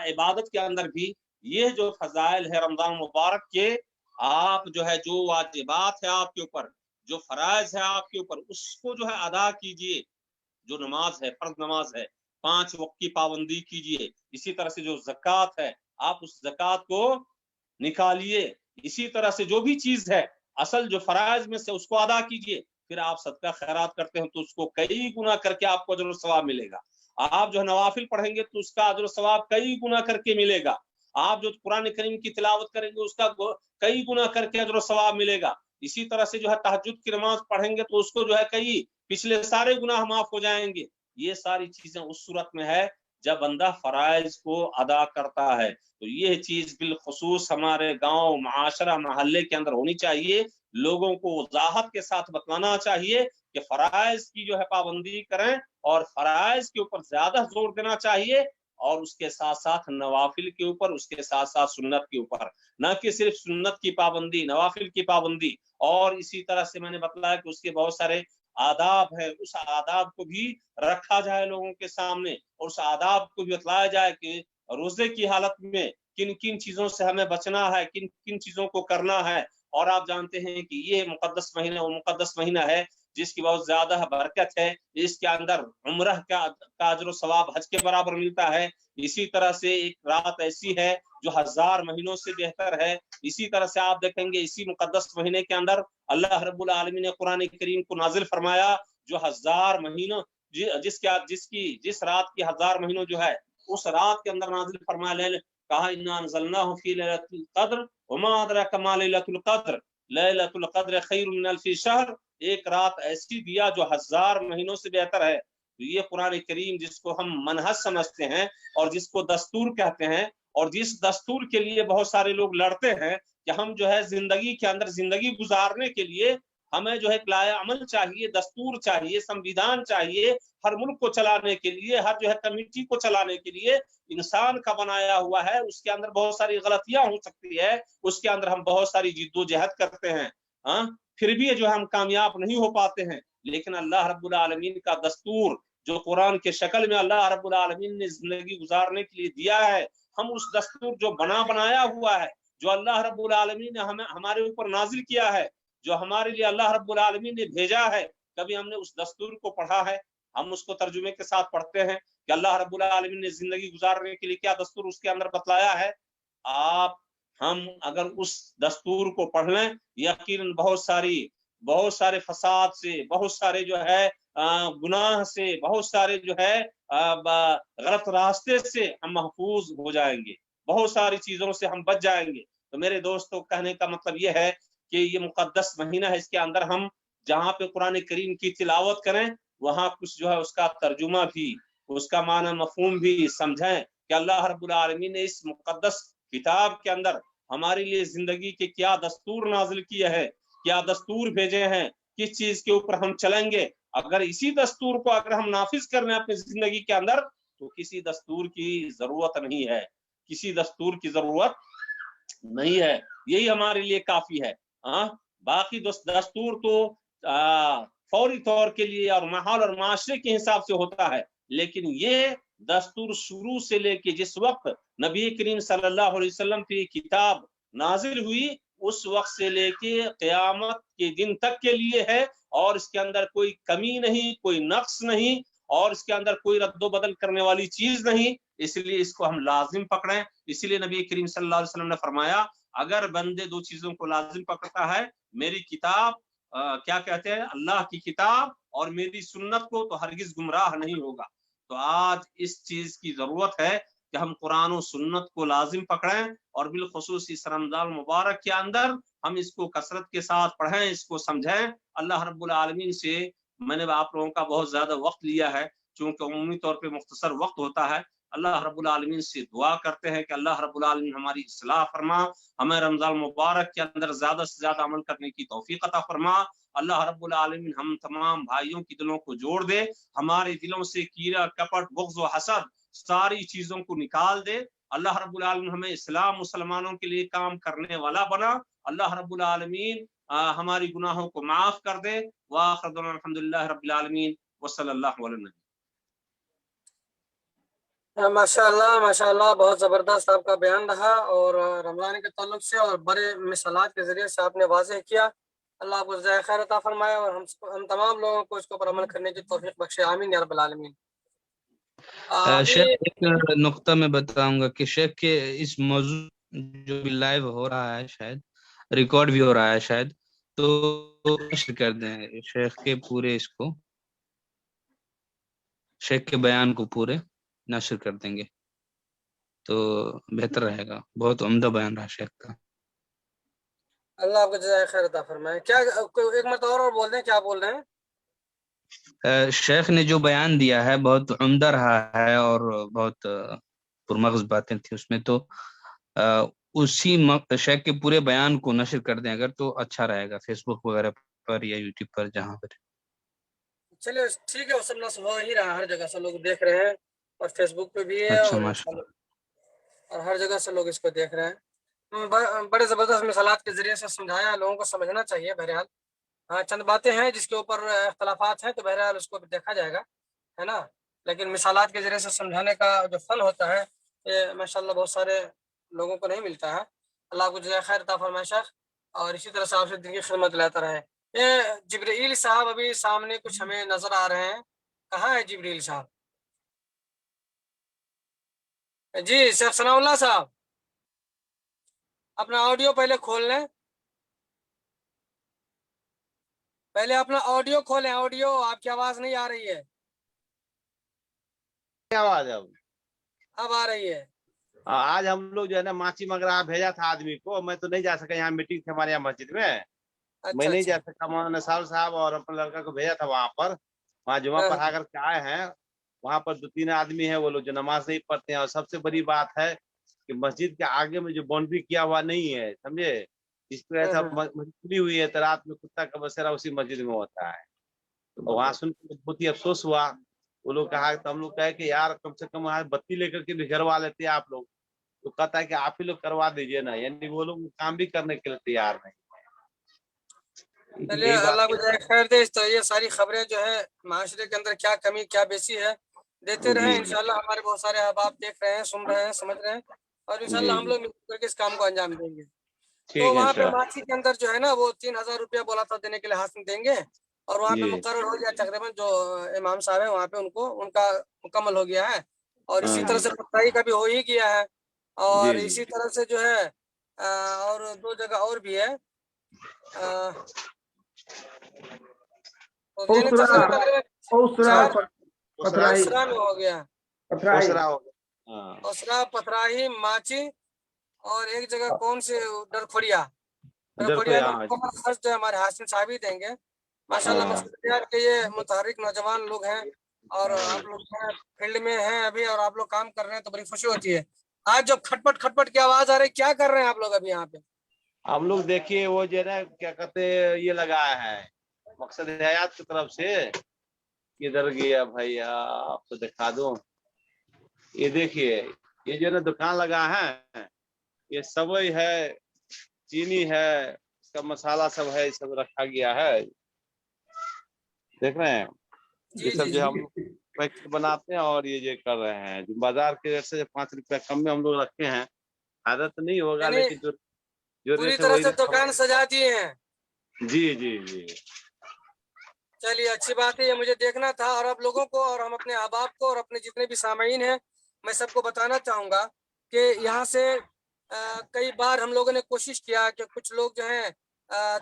इबादत के अंदर भी, ये जो फजाइल है रमजान मुबारक के, आप जो है जो वाजिबात है आपके ऊपर, जो फराइज है आपके ऊपर, उसको जो है अदा कीजिए। जो नमाज है, फर्ज नमाज है, 5 वक्त की पाबंदी कीजिए। इसी तरह से जो ज़कात है आप उस ज़कात को निकालिए। इसी तरह से जो भी चीज है असल जो फराइज में से उसको अदा कीजिए। फिर आप सदका खैरात करते हैं तो उसको कई गुना करके आपको अजर सवाब मिलेगा। आप जो नवाफिल पढ़ेंगे तो उसका अजर सवाब कई गुना करके मिलेगा। आप जो कुरान करीम की तिलावत करेंगे उसका कई गुना करके अजर सवाब मिलेगा। इसी तरह से जो है तहज्जुद की नमाज पढ़ेंगे तो उसको जो है कई पिछले सारे गुनाह माफ हो जाएंगे। ये सारी चीजें उस सूरत में है جب بندہ فرائض کو ادا کرتا ہے. تو یہ چیز بالخصوص ہمارے گاؤں معاشرہ محلے کے اندر ہونی چاہیے. لوگوں کو وضاحت کے ساتھ بتلانا چاہیے کہ فرائض کی جو ہے پابندی کریں اور فرائض کے اوپر زیادہ زور دینا چاہیے, اور اس کے ساتھ ساتھ نوافل کے اوپر, اس کے ساتھ ساتھ سنت کے اوپر, نہ کہ صرف سنت کی پابندی, نوافل کی پابندی. اور اسی طرح سے میں نے بتلایا کہ اس کے بہت سارے آداب ہے, اس آداب کو بھی رکھا جائے لوگوں کے سامنے, اور اس آداب کو بھی بتلایا جائے کہ روزے کی حالت میں کن کن چیزوں سے ہمیں بچنا ہے, کن کن چیزوں کو کرنا ہے. اور آپ جانتے ہیں کہ یہ مقدس مہینہ وہ مقدس مہینہ ہے جس کی بہت زیادہ برکت ہے. اس کے اندر عمرہ کا اجر و ثواب حج کے برابر ملتا ہے. اسی طرح سے ایک رات ایسی ہے جو 1000 مہینوں سے بہتر ہے. اسی طرح سے آپ دیکھیں گے اسی مقدس مہینے کے اندر اللہ رب العالمین نے قرآن کریم کو نازل فرمایا جو 1000 مہینوں جس رات کی 1000 مہینوں جو ہے اس رات کے اندر نازل فرمایا. کہا انا انزلناہ فی لیلۃ القدر وما ادراک ما لیلۃ القدر لیلۃ القدر خیر من الف شہر. ایک رات ایسی دیا جو 1000 مہینوں سے بہتر ہے. تو یہ قرآن کریم جس کو ہم منہج سمجھتے ہیں اور جس کو دستور کہتے ہیں, اور جس دستور کے لیے بہت سارے لوگ لڑتے ہیں کہ ہم جو ہے زندگی کے اندر زندگی گزارنے کے لیے ہمیں جو ہے لائحہ عمل چاہیے, دستور چاہیے, سنویدھان چاہیے, ہر ملک کو چلانے کے لیے, ہر جو ہے کمیٹی کو چلانے کے لیے انسان کا بنایا ہوا ہے. اس کے اندر بہت ساری غلطیاں ہو سکتی ہے, اس کے اندر ہم بہت ساری جد و جہد کرتے ہیں, پھر بھی جو ہے ہم کامیاب نہیں ہو پاتے ہیں. لیکن اللہ رب العالمین کا دستور جو قرآن کے شکل میں اللہ رب العالمین نے زندگی گزارنے کے لیے دیا ہے, ہم اس دستور جو بنایا ہوا ہے, جو اللہ رب العالمین نے ہمارے اوپر نازل کیا ہے, جو ہمارے لیے اللہ رب العالمین نے بھیجا ہے, کبھی ہم نے اس دستور کو پڑھا ہے؟ ہم اس کو ترجمے کے ساتھ پڑھتے ہیں کہ اللہ رب العالمین نے زندگی گزارنے کے لیے کیا دستور اس کے اندر بتلایا ہے. ہم اگر اس دستور کو پڑھ لیں, یقیناً بہت سارے فساد سے, بہت سارے جو ہے گناہ سے, بہت سارے جو ہے غلط راستے سے ہم محفوظ ہو جائیں گے, بہت ساری چیزوں سے ہم بچ جائیں گے. تو میرے دوستوں کہنے کا مطلب یہ ہے کہ یہ مقدس مہینہ ہے, اس کے اندر ہم جہاں پہ قرآن کریم کی تلاوت کریں وہاں کچھ جو ہے اس کا ترجمہ بھی, اس کا معنی مفہوم بھی سمجھیں کہ اللہ رب العالمین نے اس مقدس کتاب کے اندر ہمارے لیے زندگی کے کیا دستور نازل کیے ہیں, کیا دستور بھیجے ہیں, کس چیز کے اوپر ہم چلیں گے. اگر اسی دستور کو اگر ہم نافذ کرنے اپنی زندگی کے اندر تو کسی دستور کی ضرورت نہیں ہے, کسی دستور کی ضرورت نہیں ہے, یہی ہمارے لیے کافی ہے. باقی دستور تو فوری طور کے لیے اور ماحول اور معاشرے کے حساب سے ہوتا ہے, لیکن یہ دستور شروع سے لے کے جس وقت نبی کریم صلی اللہ علیہ وسلم کی کتاب نازل ہوئی اس وقت سے لے کے قیامت کے دن تک کے لیے ہے, اور اس کے اندر کوئی کمی نہیں, کوئی نقص نہیں, اور اس کے اندر کوئی رد و بدل کرنے والی چیز نہیں. اس لیے اس کو ہم لازم پکڑیں. اسی لیے نبی کریم صلی اللہ علیہ وسلم نے فرمایا اگر بندے 2 چیزوں کو لازم پکڑتا ہے, میری کتاب کیا کہتے ہیں, اللہ کی کتاب اور میری سنت کو, تو ہرگز گمراہ نہیں ہوگا. تو آج اس چیز کی ضرورت ہے کہ ہم قرآن و سنت کو لازم پکڑیں, اور بالخصوص اس رمضان مبارک کے اندر ہم اس کو کثرت کے ساتھ پڑھیں, اس کو سمجھیں. اللہ رب العالمین سے میں نے آپ لوگوں کا بہت زیادہ وقت لیا ہے چونکہ عمومی طور پہ مختصر وقت ہوتا ہے. اللہ رب العالمین سے دعا کرتے ہیں کہ اللہ رب العالمین ہماری اصلاح فرما, ہمیں رمضان مبارک کے اندر زیادہ سے زیادہ عمل کرنے کی توفیق عطا فرما. اللہ رب العالمین ہم تمام بھائیوں کی دلوں کو جوڑ دے, ہمارے دلوں سے کیڑا کپٹ بغض و حسد ساری چیزوں کو نکال دے. اللہ رب العالمین ہمیں اسلام مسلمانوں کے لیے کام کرنے والا بنا. اللہ رب العالمین ہماری گناہوں کو معاف کر دے. وآخر دعوانا الحمدللہ رب العالمین وصلی اللہ علیہ وسلم. ماشاءاللہ بہت زبردست آپ کا بیان رہا, اور رمضان کے تعلق سے اور بڑے مثالات کے ذریعے سے آپ نے واضح کیا. اللہ آپ کو جزائے خیر عطا فرمائے, اور ہم تمام لوگوں کو اس کے اوپر عمل کرنے کی توفیق بخشے. آمین یا رب العالمین. شیخ ایک نقطہ میں بتاؤں گا کہ شیخ کے اس موضوع جو بھی لائیو ہو رہا ہے, شاید ریکارڈ بھی ہو رہا ہے شاید, تو نشر کر دیں شیخ کے پورے, اس کو شیخ کے بیان کو پورے نشر کر دیں گے تو بہتر رہے گا. بہت عمدہ بیان رہا شیخ کا. اللہ آپ کو جزائے خیر عطا فرمائے. کیا ایک مرتبہ اور بول دیں, کیا بول رہے ہیں؟ شیخ نے جو بیان دیا ہے بہت عمدہ رہا ہے اور بہت پرمغز باتیں تھیں اس میں، تو اسی شیخ کے پورے بیان کو نشر کر دیں اگر تو اچھا رہے گا، فیس بک وغیرہ پر یا یوٹیوب پر جہاں پر۔ چلیے ٹھیک ہے، سب نصب ہو ہی رہا ہے، ہر جگہ سے لوگ دیکھ رہے ہیں اور فیس بک پہ بھی ہے اچھا اور ماشاء اللہ۔ اور ہر جگہ سے لوگ اس کو دیکھ رہے ہیں۔ بڑے زبردست مثالات کے ذریعے سے سمجھایا، لوگوں کو سمجھنا چاہیے۔ بہرحال ہاں چند باتیں ہیں جس کے اوپر اختلافات ہیں، تو بہرحال اس کو دیکھا جائے گا، ہے نا، لیکن مثالات کے ذریعے سے سمجھانے کا جو فن ہوتا ہے یہ ماشاءاللہ بہت سارے لوگوں کو نہیں ملتا ہے۔ اللہ کو جزائے خیر عطا فرمائے شیخ، اور اسی طرح سے آپ سے دین کی خدمت لیتا رہے۔ یہ جبرائیل صاحب ابھی سامنے کچھ ہمیں نظر آ رہے ہیں، کہاں ہے جبرائیل صاحب؟ جی شیخ ثناء اللہ صاحب، اپنا آڈیو پہلے کھول لیں، پہلے اپنا آڈیو کھولیں، آڈیو، آپ کی آواز نہیں آ رہی ہے۔ آواز اب آ رہی ہے۔ آج ہم لوگ جو ہے نا ماچی مگرا بھیجا تھا آدمی کو، میں تو نہیں جا سکا، یہاں میٹنگ تھی ہمارے یہاں مسجد میں، میں اچھا نہیں اچھا، جا سکا۔ مولانا نثار صاحب اور اپنے لڑکا کو بھیجا تھا وہاں پر، وہاں جمعہ ہاں، پڑھا کر کے آئے ہیں۔ وہاں پر 2-3 آدمی ہیں وہ لوگ جو نماز نہیں پڑھتے ہیں، اور سب سے بڑی بات ہے کہ مسجد کے آگے میں جو باؤنڈری کیا ہوا نہیں ہے، سمجھے، جس کو ایسا مسجد کھلی ہوئی ہے تو رات میں کتا کا بسیرا اسی مسجد میں ہوتا ہے۔ تو وہاں سن کے بہت ہی افسوس ہوا۔ وہ لوگ کہا تو ہم لوگ کہے کہ یار کم سے کم وہاں بتی لے کر کے بھی گھروا لیتے آپ لوگ، تو کہتا ہے کہ آپ ہی لوگ کروا دیجئے نا، یعنی وہ لوگ کام بھی کرنے کے لیے تیار نہیں۔ چلیے یہی بات اللہ کو جزائے خیر دے۔ تو یہ ساری خبریں جو ہے معاشرے کے اندر کیا کمی کیا بیسی ہے دیتے رہیں، جی انشاءاللہ ہمارے بہت سارے احباب دیکھ رہے ہیں، سن رہے ہیں، سمجھ رہے ہیں، اور انشاءاللہ جی ہم جی لوگ مل کر کے اس کام کو انجام دیں گے۔ تو ٹھیک ہے وہاں پہ انشاءاللہ۔ ماچی کے اندر جو ہے نا وہ 3000 روپیہ بولا تھا دینے کے لیے، حاصل دیں گے، اور وہاں پہ جی مقرر ہو گیا تقریباً، جو امام صاحب ہیں وہاں پہ ان کا مکمل ہو گیا ہے، اور ہاں اسی طرح جی سے پتائی کا بھی ہو ہی گیا ہے، اور جی اسی جی طرح سے جو ہے اور 2 جگہ اور بھی ہے، تو یعنی تقریباً اسرا میں ہو گیا، دوسرا ہو گیا۔ ہاں اسرا، پتراہی، ماچی، اور ایک جگہ کون سے ڈرکھوڑیا ڈرکھوڑیا، میں ہاں جی۔ مکمل خرچ جو ہے ہمارے حاصل صاحب ہی دیں گے ماشاءاللہ۔ ہاں مقصد کے یہ متحرک نوجوان لوگ ہیں، اور آپ لوگ فیلڈ میں ہیں ابھی، اور آپ لوگ کام کر رہے ہیں تو بڑی خوشی ہوتی ہے۔ آج جو کھٹپٹ کی آواز آ رہی ہے، کیا کر رہے ہیں آپ لوگ ابھی یہاں پہ؟ ہم لوگ دیکھیے وہ جو ہے نا کیا کہتے ہیں، یہ لگایا ہے مقصد حیات کی طرف سے، ادھر گیا بھائی آپ کو دکھا دوں، یہ دیکھیے یہ جو ہے نا دکان لگا ہے، یہ سوئی ہے، چینی ہے، اس کا مسالہ سب ہے، سب رکھا گیا ہے، دیکھ رہے ہیں، یہ جی سب جی جو جی، ہم لوگ پیکٹ بناتے ہیں، اور یہ جو کر رہے ہیں جو بازار کے ریٹ سے 5 روپیہ کم میں ہم لوگ رکھے ہیں، عادت نہیں ہوگا یعنی لیکن جو پوری ریٹ ہے طرح وہی سے ریٹ۔ دکان سجا دیے ہیں۔ جی جی جی چلیے اچھی بات ہے، یہ مجھے دیکھنا تھا، اور آپ لوگوں کو اور ہم اپنے احباب کو اور اپنے جتنے بھی سامعین ہیں میں سب کو بتانا چاہوں گا کہ یہاں سے کئی بار ہم لوگوں نے کوشش کیا کہ کچھ لوگ جو ہیں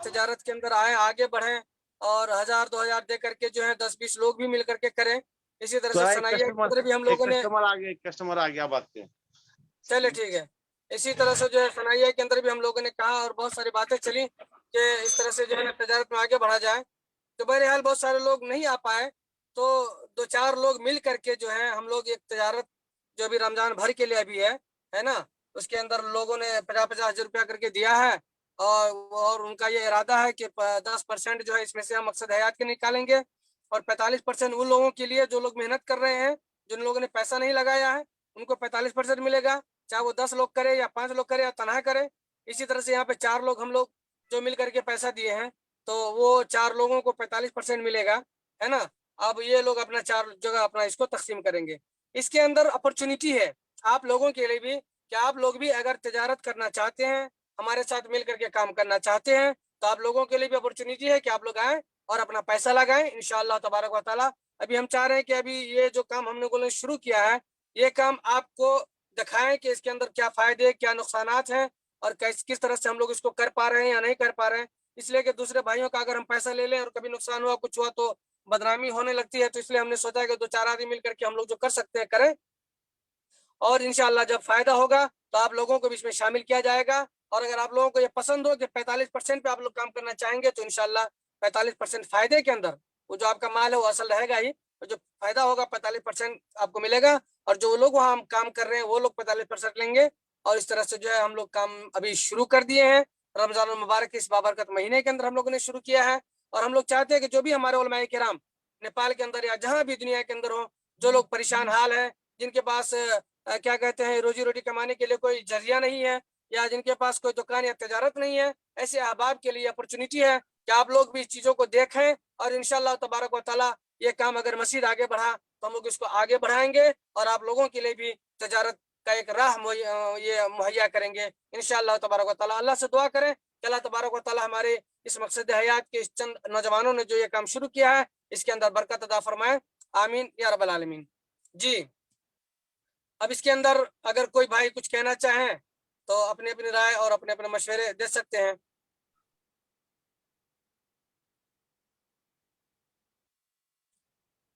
تجارت کے اندر آئیں، آگے بڑھیں، اور 1000-2000 دے کر کے جو ہے 10-20 لوگ بھی مل کر کے کریں۔ اسی طرح سے ایک صنعیہ کے کسٹمر اندر بھی ہم ایک لوگوں نے، کسٹمر آ گیا، ایک کسٹمر آ گیا بات کے۔ چلے ٹھیک ہے، اسی طرح سے جو ہے صنعیہ کے اندر بھی ہم لوگوں نے کہا، اور بہت ساری باتیں چلی کہ اس طرح سے جو ہے تجارت میں آگے بڑھا جائے، تو بہرحال بہت سارے لوگ نہیں آ پائے، تو 2-4 لوگ مل کر کے جو ہے ہم لوگ ایک تجارت جو بھی رمضان بھر کے لیے ابھی ہے نا، اس کے اندر لوگوں نے 50-50 ہزار روپیہ کر کے دیا ہے، اور ان کا یہ ارادہ ہے کہ 10% جو ہے اس میں سے ہم مقصد حیات کے نکالیں گے، اور 45% ان لوگوں کے لیے جو لوگ محنت کر رہے ہیں، جن لوگوں نے پیسہ نہیں لگایا ہے، ان کو 45% ملے گا، چاہے وہ 10 لوگ کرے یا 5 لوگ کرے یا تنہا کرے۔ اسی طرح سے یہاں پہ 4 لوگ ہم لوگ جو مل کر کے پیسہ دیے ہیں، تو وہ 4 لوگوں کو 45% ملے گا، ہے نا۔ اب یہ لوگ اپنا 4 جگہ اپنا اس کو تقسیم کریں گے۔ اس کے اندر اپرچونٹی ہے آپ لوگوں کے لیے بھی، کہ آپ لوگ بھی اگر تجارت کرنا چاہتے ہیں، ہمارے ساتھ مل کر کے کام کرنا چاہتے ہیں، تو آپ لوگوں کے لیے بھی اپرچونٹی ہے کہ آپ لوگ آئیں اور اپنا پیسہ لگائیں انشاءاللہ تبارک و تعالیٰ۔ ابھی ہم چاہ رہے ہیں کہ ابھی یہ جو کام ہم لوگوں نے شروع کیا ہے، یہ کام آپ کو دکھائیں کہ اس کے اندر کیا فائدے کیا نقصانات ہیں، اور کس طرح سے ہم لوگ اس کو کر پا رہے ہیں یا نہیں کر پا رہے ہیں۔ اس لیے کہ دوسرے بھائیوں کا اگر ہم پیسہ لے لیں اور کبھی نقصان ہوا کچھ ہوا تو بدنامی ہونے لگتی ہے، تو اس لیے ہم نے سوچا کہ 2-4 آدمی مل کر کے ہم لوگ جو کر سکتے ہیں کریں، اور انشاءاللہ جب فائدہ ہوگا تو آپ لوگوں کو بھی اس میں شامل کیا جائے گا۔ اور اگر آپ لوگوں کو یہ پسند ہو کہ 45% پہ آپ لوگ کام کرنا چاہیں گے، تو انشاءاللہ 45% فائدے کے اندر وہ جو آپ کا مال ہے وہ اصل رہے گا ہی, اور جو فائدہ ہوگا 45% آپ کو ملے گا, اور جو لوگ وہاں کام کر رہے ہیں وہ لوگ 45% لیں گے. اور اس طرح سے جو ہے ہم لوگ کام ابھی شروع کر دیے ہیں. رمضان المبارک کے اس بابرکت مہینے کے اندر ہم لوگوں نے شروع کیا ہے, اور ہم لوگ چاہتے ہیں کہ جو بھی ہمارے علماء کرام نیپال کے اندر یا جہاں بھی دنیا کے اندر ہو, جو لوگ پریشان حال ہیں, جن کے پاس کیا کہتے ہیں روزی روٹی کمانے کے لیے کوئی ذریعہ نہیں ہے, یا جن کے پاس کوئی دکان یا تجارت نہیں ہے, ایسے احباب کے لیے اپرچونٹی ہے کہ آپ لوگ بھی اس چیزوں کو دیکھیں, اور انشاءاللہ تبارک و تعالیٰ یہ کام اگر مزید آگے بڑھا تو ہم لوگ اس کو آگے بڑھائیں گے, اور آپ لوگوں کے لیے بھی تجارت کا ایک راہ یہ مہیا کریں گے انشاءاللہ تبارک و تعالیٰ. اللہ سے دعا کریں کہ اللہ تبارک و تعالیٰ ہمارے اس مقصد حیات کے اس چند نوجوانوں نے جو یہ کام شروع کیا ہے اس کے اندر برکت عطا فرمائے, آمین یا رب العالمین. جی اب اس کے اندر اگر کوئی بھائی کچھ کہنا چاہیں تو اپنی اپنی رائے اور اپنے اپنے مشورے دے سکتے ہیں.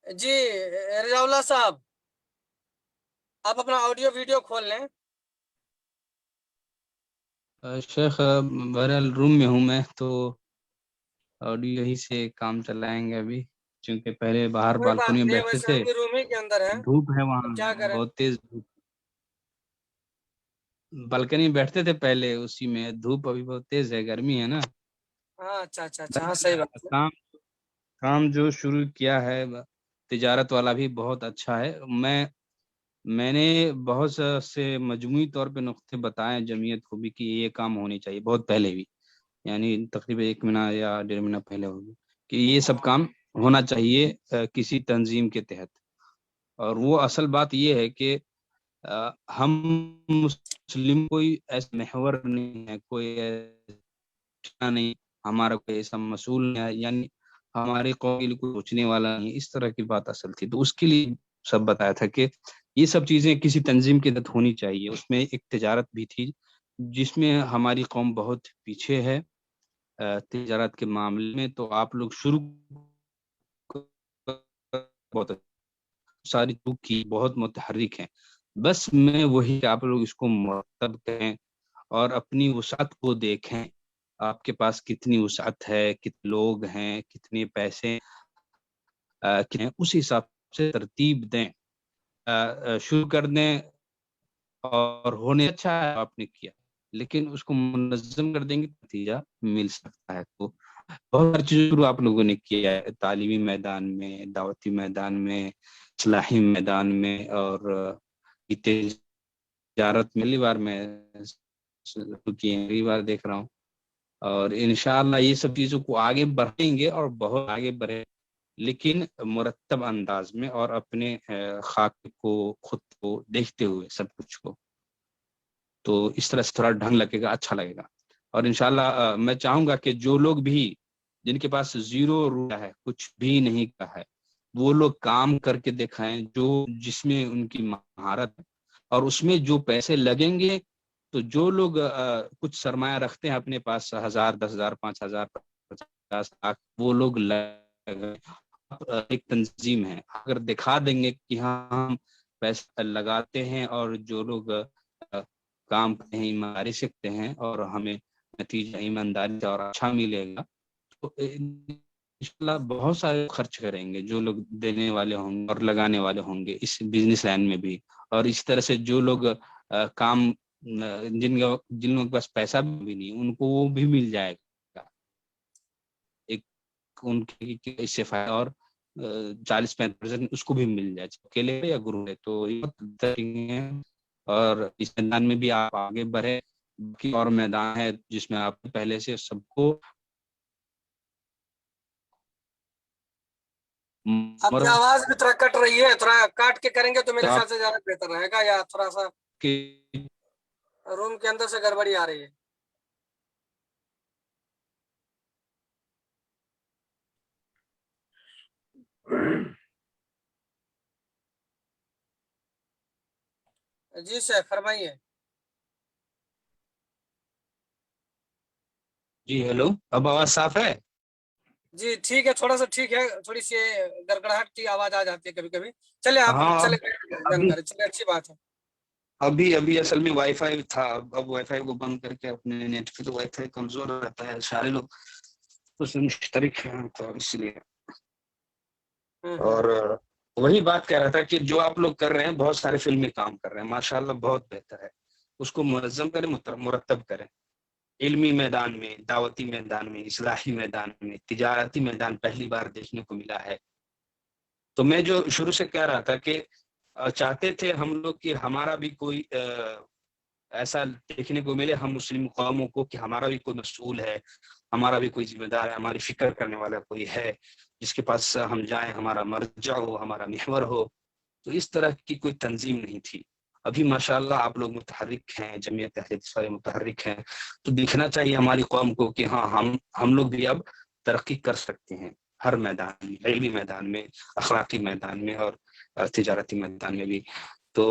جی رضا اللہ صاحب, آپ اپنا آڈیو ویڈیو کھول لیں. شیخ بہرحال روم میں ہوں میں, تو آڈیو یہی سے کام چلائیں گے ابھی, چونکہ پہلے باہر کوئی بات بالکنی میں نہیں, بیٹھتے ویسے تھے, ہم بھی روم ہی کے اندر ہیں, دھوپ ہے اب وہاں کیا کریں. بہت تیز دھوپ, بالکنی میں بیٹھتے تھے پہلے, اسی میں دھوپ ابھی بہت تیز ہے, گرمی ہے نا. ہاں اچھا اچھا اچھا, ہاں صحیح بات ہے. کام جو شروع کیا ہے تجارت والا بھی بہت اچھا ہے. میں نے بہت سے مجموعی طور پہ نقطے بتائے جمعیت کو بھی کہ یہ کام ہونی چاہیے, بہت پہلے بھی, یعنی تقریباً 1 مہینہ یا 1.5 مہینہ پہلے ہوگی, کہ یہ سب کام ہونا چاہیے کسی تنظیم کے تحت. اور وہ اصل بات یہ ہے کہ ہم مسلم کوئی ایسا محور نہیں ہے, کوئی ایسا نہیں, ہمارا کوئی ایسا مسئول نہیں ہے, یعنی ہمارے قوم کے لیے کوئی سوچنے والا نہیں, اس طرح کی بات اصل تھی. تو اس کے لیے سب بتایا تھا کہ یہ سب چیزیں کسی تنظیم کے تحت ہونی چاہیے. اس میں ایک تجارت بھی تھی جس میں ہماری قوم بہت پیچھے ہے تجارت کے معاملے میں, تو آپ لوگ شروع بہت ساری کی بہت متحرک ہیں. بس میں وہی کہ آپ لوگ اس کو مرتب کریں اور اپنی وسعت کو دیکھیں, آپ کے پاس کتنی وسعت ہے, کتنے لوگ ہیں, کتنے پیسے, اس حساب سے ترتیب دیں, شروع کر دیں. اور ہونے اچھا ہے آپ نے کیا, لیکن اس کو منظم کر دیں گے نتیجہ مل سکتا ہے. تو بہت ساری چیزوں آپ لوگوں نے کیا ہے, تعلیمی میدان میں, دعوتی میدان میں, اصلاحی میدان میں, اور تجارت میں بار میں بار دیکھ رہا ہوں. اور انشاءاللہ یہ سب چیزوں کو آگے بڑھیں گے اور بہت آگے بڑھے, لیکن مرتب انداز میں اور اپنے خاک کو خود کو دیکھتے ہوئے سب کچھ کو. تو اس طرح سے تھوڑا ڈھنگ لگے گا, اچھا لگے گا. اور انشاءاللہ میں چاہوں گا کہ جو لوگ بھی جن کے پاس 0 روپیہ ہے, کچھ بھی نہیں کا ہے, وہ لوگ کام کر کے دکھائیں جو جس میں ان کی مہارت ہے, اور اس میں جو پیسے لگیں گے, تو جو لوگ کچھ سرمایہ رکھتے ہیں اپنے پاس 1000 10,000 5,000 50 لاکھ, وہ لوگ ایک تنظیم ہے, اگر دکھا دیں گے کہ ہاں ہم پیسہ لگاتے ہیں, اور جو لوگ کام کرتے ہیں ایمانداری سیکھتے ہیں, اور ہمیں نتیجہ ایمانداری اور اچھا ملے گا, تو انشاءاللہ بہت سارے خرچ کریں گے جو لوگ دینے والے ہوں گے اور لگانے والے ہوں گے اس بزنس لائن میں بھی. اور اس طرح سے جو لوگ کام جن لوگوں کے پاس پیسہ بھی نہیں, ان کو وہ بھی مل جائے گا, ایک ان کے اس سے فائدہ, اور 40-45% اس کو بھی مل جائے, اکیلے یا گروپ ہے. تو اور اس میدان میں بھی آپ آگے بڑھے, باقی اور میدان ہے جس میں آپ پہلے سے سب کو آپ کی آواز بھی تھوڑا کٹ رہی ہے, تھوڑا کاٹ کے کریں گے تو میرے خیال سے زیادہ بہتر رہے گا, یا تھوڑا سا روم کے اندر سے گڑبڑی آ رہی ہے. جی شیخ فرمائیے. جی ہیلو, اب آواز صاف ہے؟ جی ٹھیک ہے, تھوڑا سا ٹھیک ہے, تھوڑی سی گڑگڑاہٹ کی آواز آ جاتی ہے کبھی کبھی. چلے آپ چلے جانکاری, چلے اچھی بات ہے. ابھی اصل میں وائی فائی تھا, اب وائی فائی کو بند کر کے اپنے نیٹ پہ, تو وائی فائی کمزور رہتا ہے, سارے لوگ اس میں مشترک ہیں, تو اس لیے اور وہی بات کہہ رہا تھا کہ جو آپ لوگ کر رہے ہیں بہت سارے فلمی کام کر رہے ہیں ماشاءاللہ بہت بہتر ہے، اس کو منظم کریں مرتب کریں، علمی میدان میں، دعوتی میدان میں، اصلاحی میدان میں، تجارتی میدان پہلی بار دیکھنے کو ملا ہے۔ تو میں جو شروع سے کہہ رہا تھا کہ چاہتے تھے ہم لوگ کہ ہمارا بھی کوئی ایسا دیکھنے کو ملے ہم مسلم قوموں کو کہ ہمارا بھی کوئی مسئول ہے، ہمارا بھی کوئی ذمہ دار ہے، ہماری فکر کرنے والا کوئی ہے جس کے پاس ہم جائیں، ہمارا مرجع ہو، ہمارا محور ہو۔ تو اس طرح کی کوئی تنظیم نہیں تھی۔ ابھی ماشاءاللہ آپ لوگ متحرک ہیں، جمعیت اہل حدیث والے متحرک ہیں، تو دیکھنا چاہیے ہماری قوم کو کہ ہاں ہم لوگ بھی اب ترقی کر سکتے ہیں ہر میدان میں، علمی میدان میں، اخلاقی میدان میں اور تجارتی میدان میں بھی۔ تو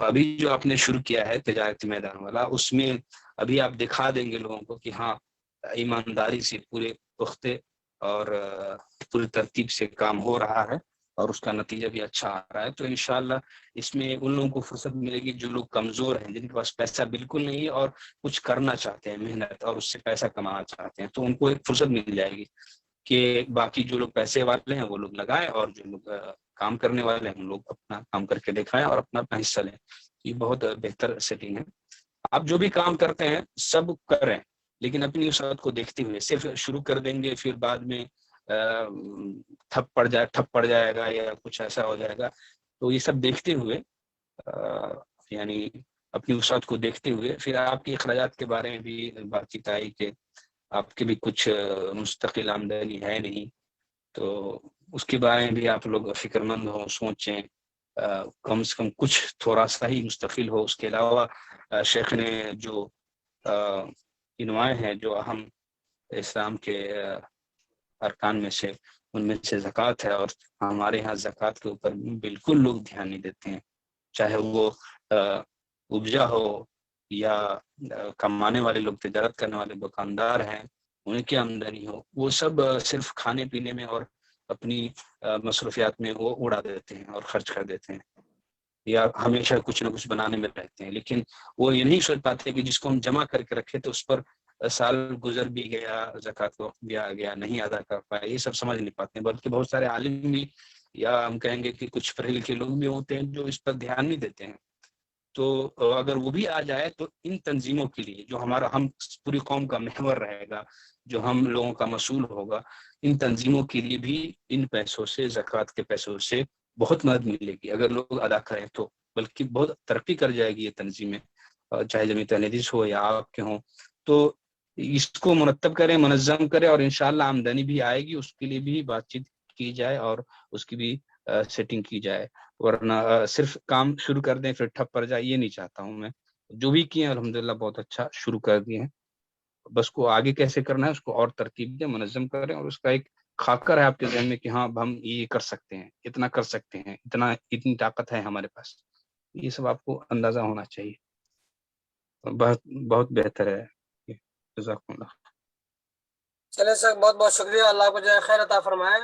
ابھی جو آپ نے شروع کیا ہے تجارتی میدان والا، اس میں ابھی آپ دکھا دیں گے لوگوں کو کہ ہاں ایمانداری سے پورے پختے اور پوری ترتیب سے کام ہو رہا ہے اور اس کا نتیجہ بھی اچھا آ رہا ہے۔ تو انشاءاللہ اس میں ان لوگوں کو فرصت ملے گی جو لوگ کمزور ہیں، جن کے پاس پیسہ بالکل نہیں ہے اور کچھ کرنا چاہتے ہیں محنت اور اس سے پیسہ کمانا چاہتے ہیں، تو ان کو ایک فرصت مل جائے گی کہ باقی جو لوگ پیسے والے ہیں وہ لوگ لگائیں اور جو لوگ کام کرنے والے ہیں ہم لوگ اپنا کام کر کے دکھائیں اور اپنا حصہ لیں۔ یہ بہت بہتر سیٹنگ ہے۔ آپ جو بھی کام کرتے ہیں سب کریں، لیکن اپنی وسعت کو دیکھتے ہوئے۔ صرف شروع کر دیں گے پھر بعد میں ٹھپ پڑ جائے گا یا کچھ ایسا ہو جائے گا، تو یہ سب دیکھتے ہوئے یعنی اپنی وسعت کو دیکھتے ہوئے پھر آپ کے اخراجات کے بارے میں بھی بات چیت آئی کہ آپ کے بھی کچھ مستقل آمدنی ہے نہیں، تو اس کے بارے میں بھی آپ لوگ فکر مند ہو، سوچیں، کم سے کم کچھ تھوڑا سا ہی مستقل ہو۔ اس کے علاوہ شیخ نے جو گنوائے ہیں جو اہم اسلام کے ارکان میں سے، ان میں سے زکوٰۃ ہے، اور ہمارے ہاں زکوٰۃ کے اوپر بالکل لوگ دھیان نہیں دیتے ہیں، چاہے وہ اپجا ہو یا کمانے والے لوگ، تجارت کرنے والے دکاندار ہیں، ان کی آمدنی ہو، وہ سب صرف کھانے پینے میں اور اپنی مصروفیات میں وہ اڑا دیتے ہیں اور خرچ کر دیتے ہیں، یا ہمیشہ کچھ نہ کچھ بنانے میں رہتے ہیں، لیکن وہ یہ نہیں سوچ پاتے کہ جس کو ہم جمع کر کے رکھے تو اس پر سال گزر بھی گیا، زکوٰۃ کو بھی آ گیا، نہیں ادا کر پائے، یہ سب سمجھ نہیں پاتے ہیں۔ بلکہ بہت سارے عالم بھی یا ہم کہیں گے کہ کچھ پڑھے لکھے لوگ بھی ہوتے ہیں جو اس پر دھیان نہیں دیتے ہیں۔ تو اگر وہ بھی آ جائے تو ان تنظیموں کے لیے جو ہم پوری قوم کا محور رہے گا، جو ہم لوگوں کا مسئول ہوگا، ان تنظیموں کے لیے بھی ان پیسوں سے، زکوٰۃ کے پیسوں سے بہت مدد ملے گی اگر لوگ ادا کریں تو، بلکہ بہت ترقی کر جائے گی یہ تنظیمیں، چاہے جمعیت اہل حدیث ہو یا آپ کے ہوں۔ تو اس کو مرتب کریں، منظم کریں، اور انشاءاللہ آمدنی بھی آئے گی، اس کے لیے بھی بات چیت کی جائے اور اس کی بھی سیٹنگ کی جائے، ورنہ صرف کام شروع کر دیں پھر ٹھپ پڑ جائے، یہ نہیں چاہتا ہوں میں۔ جو بھی کیے ہیں الحمدللہ بہت اچھا شروع کر دیے ہیں، بس کو آگے کیسے کرنا ہے اس کو اور ترتیب دیں، منظم کریں، اور اس کا ایک خاکہ ہے آپ کے ذہن میں کہ ہاں ہم یہ کر سکتے ہیں، اتنا کر سکتے ہیں، اتنی طاقت ہے ہمارے پاس، یہ سب آپ کو اندازہ ہونا چاہیے۔ بہت بہت بہتر ہے، جزاکم اللہ۔ چلے سر، بہت بہت شکریہ، اللہ کو جو ہے خیر عطا فرمائے۔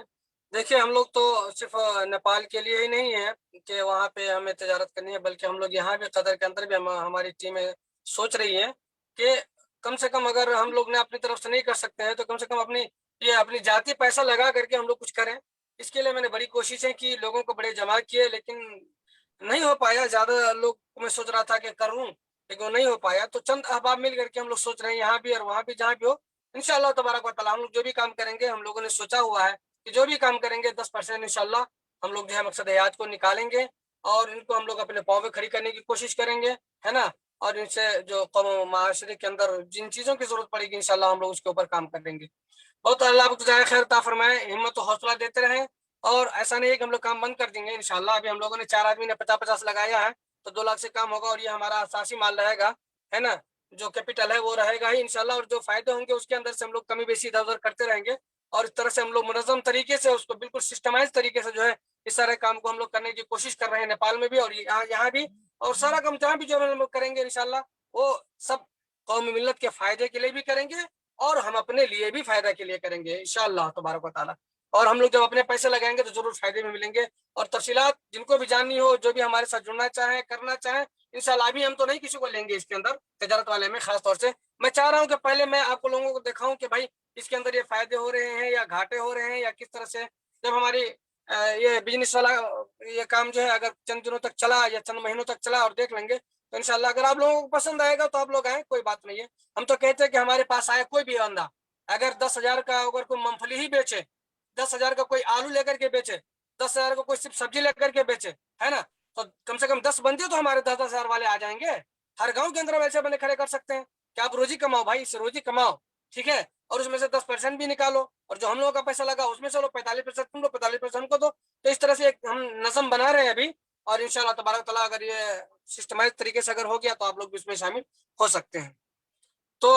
دیکھیے ہم لوگ تو صرف نیپال کے لیے ہی نہیں ہے کہ وہاں پہ ہمیں تجارت کرنی ہے، بلکہ ہم لوگ یہاں بھی قطر کے اندر بھی ہماری ٹیمیں سوچ رہی ہے کہ کم سے کم اگر ہم لوگ نے اپنی طرف سے نہیں کر سکتے ہیں تو کم سے کم اپنی ذاتی پیسہ لگا کر کے ہم لوگ کچھ کریں۔ اس کے لیے میں نے بڑی کوششیں کی، لوگوں کو بڑے جمع کیے، لیکن نہیں ہو پایا۔ زیادہ لوگ میں سوچ رہا تھا کہ کروں، لیکن وہ نہیں ہو پایا۔ تو چند احباب مل کر کے ہم لوگ سوچ رہے ہیں یہاں بھی اور وہاں بھی، جہاں بھی ہو انشاءاللہ تبارک و تعالیٰ ہم لوگ جو بھی کام کریں گے، ہم لوگوں نے سوچا ہوا ہے کہ جو بھی کام کریں گے 10% انشاءاللہ ہم لوگ جو ہے مقصد حیات کو نکالیں گے، اور ان کو ہم لوگ اپنے پاؤں پہ کھڑی کرنے کی کوشش کریں گے، ہے نا، اور ان سے جو قوم و معاشرے کے اندر جن چیزوں کی ضرورت پڑے گی انشاءاللہ ہم لوگ اس کے اوپر کام کر دیں گے۔ بہت اللہ آپ کو جزائے خیر عطا فرمائے، ہمت و حوصلہ دیتے رہیں، اور ایسا نہیں ہے کہ ہم لوگ کام بند کر دیں گے انشاءاللہ۔ ابھی ہم لوگوں نے 4 آدمی نے 50-50 لگایا ہے، تو 2 لاکھ سے کام ہوگا، اور یہ ہمارا اساسی مال رہے گا، ہے نا، جو کیپٹل ہے وہ رہے گا ہی انشاءاللہ، اور جو فائدے ہوں گے اس کے اندر سے ہم لوگ کمی بیشی ادھر ادھر کرتے رہیں گے، اور اس طرح سے ہم لوگ منظم طریقے سے اس کو بالکل سسٹمائز طریقے سے جو ہے اس سارے کام کو ہم لوگ کرنے کی کوشش کر رہے ہیں، نیپال میں بھی اور یہاں بھی، اور سارا کام جہاں بھی جو ہم لوگ کریں گے انشاءاللہ وہ سب قوم ملت کے فائدے کے لیے بھی کریں گے، اور ہم اپنے لیے بھی فائدہ کے لیے کریں گے انشاءاللہ تبارک و تعالیٰ۔ اور ہم لوگ جب اپنے پیسے لگائیں گے تو ضرور فائدے میں ملیں گے، اور تفصیلات جن کو بھی جاننی ہو، جو بھی ہمارے ساتھ جڑنا چاہیں، کرنا چاہیں انشاءاللہ، ابھی ہم تو نہیں کسی کو لیں گے اس کے اندر تجارت والے میں، خاص طور سے میں چاہ رہا ہوں کہ پہلے میں آپ کو لوگوں کو دکھاؤں کہ بھائی اس کے اندر یہ فائدے ہو رہے ہیں یا گھاٹے ہو رہے ہیں یا کس طرح سے۔ جب ہماری ये बिजनेस वाला ये काम जो है अगर चंद दिनों तक चला या चंद महीनों तक चला और देख लेंगे तो इंशाल्लाह अगर आप लोगों को पसंद आएगा तो आप लोग आए, कोई बात नहीं है। हम तो कहते हैं कि हमारे पास आए कोई भी बंदा, अगर 10,000 का अगर कोई मूंगफली ही बेचे, 10,000 का कोई आलू लेकर के बेचे, 10,000 का कोई सिर्फ सब्जी लेकर के बेचे, है ना, तो कम से कम 10 बंदे तो हमारे 10,000 वाले आ जाएंगे। हर गांव के अंदर वैसे बंदे खड़े कर सकते हैं कि आप रोजी कमाओ भाई, इससे रोजी कमाओ, ठीक है, और उसमें से 10% भी निकालो, और जो हम लोगों का पैसा लगा उसमें से लो 45% तुम लो, 45% हमको दो। तो इस तरह से एक हम नज़म बना रहे हैं अभी, और इंशाल्लाह तबारक तआला अगर ये सिस्टमैटिक तरीके से अगर हो गया तो आप लोग भी इसमें शामिल हो सकते हैं। तो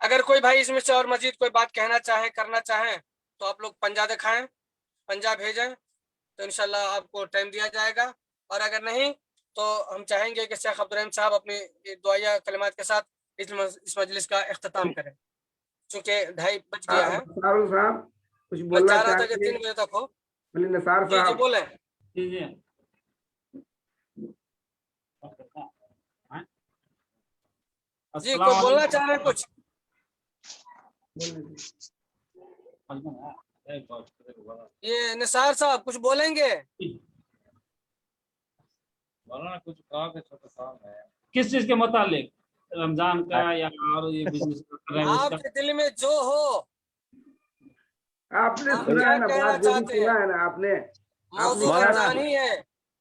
अगर कोई भाई इसमें से और मजीद कोई बात कहना चाहे, करना चाहे, तो आप लोग पंजा दिखाएं, पंजा भेजें, तो इंशाल्लाह आपको टाइम दिया जाएगा। और अगर नहीं तो हम चाहेंगे कि शेख अब्दुल रहीम साहब अपनी दुआया कलिमात के साथ इस मजलिस का इख्तिताम करें, चूँकि 2:30 बज गया है। नसारुल साहब कुछ मैं बोलना चाह रहा था कि चाहते 3 बजे तक हो। हैं? नसार जी जी साहब बोले। जी कोई बोलना चाह रहे हैं कुछ? ये निसार साहब कुछ बोलेंगे? कुछ कहा कि छोटा सा है किस चीज के मुतालिक, रमजान का या और ये बिजनेस कर रहे हैं उसका? आपके दिल में जो हो, आपने आप सुना क्या है ना, कहना बात जो भी चाहते सुना हैं? है ना आपने। मौजूद मौलाना- रमजान ही है,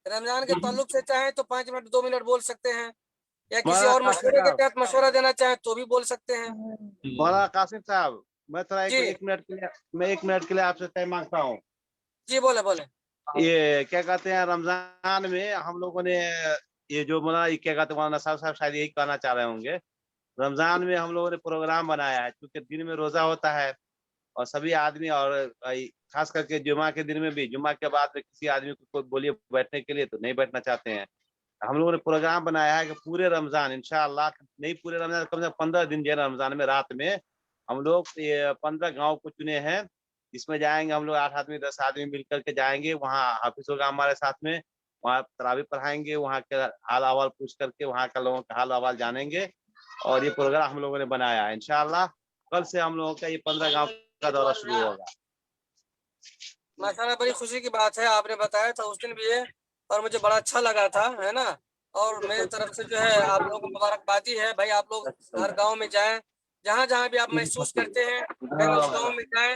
रमजान के ताल्लुक से चाहे तो 5 मिनट 2 मिनट बोल सकते हैं, या किसी मौलाना और कासिम मशवरे के साहब। तहत मशवरा देना चाहे तो भी बोल सकते हैं। मौलाना कासिम साहब, मैं थोड़ा जी। एक मिनट के लिए आपसे टाइम मांगता हूँ। जी बोले बोले। ये क्या कहते हैं, रमजान में हम लोगों ने ये जो मौलाना ये क्या कहते हैं, मौलाना साहब शायद यही कहना चाह रहे होंगे, रमजान में हम लोगों ने प्रोग्राम बनाया है, क्योंकि दिन में रोजा होता है और सभी आदमी, और खास करके जुमा के दिन में भी, जुमा के बाद में किसी आदमी को बोलिए बैठने के लिए तो नहीं बैठना चाहते हैं। हम लोगों ने प्रोग्राम बनाया है कि पूरे रमजान इंशाअल्लाह, नहीं पूरे रमजान, कम से कम 15 दिन जो है रमजान में रात में हम लोग ये 15 गांव को चुने हैं, इसमें जाएंगे हम लोग 8 आदमी 10 आदमी मिल करके जाएंगे, वहाँ हाफिज होगा हमारे साथ में, वहाँ तरावी पढ़ाएंगे, वहाँ के हाल अहवाल पूछ करके वहाँ के लोगों का हाल अहवाल जानेंगे, और ये प्रोग्राम हम लोगों ने बनाया है। इंशाअल्लाह कल से हम लोगों का ये 15 गाँव का दौरा शुरू होगा। माशाल्लाह बड़ी खुशी की बात है, आपने बताया था उस दिन भी है और मुझे बड़ा अच्छा लगा था, है ना, और मेरी तरफ से जो है आप लोगों को मुबारकबादी है भाई। आप लोग हर गांव में जाएं, जहाँ जहाँ भी आप महसूस करते हैं कहीं उस गांव में जाएं,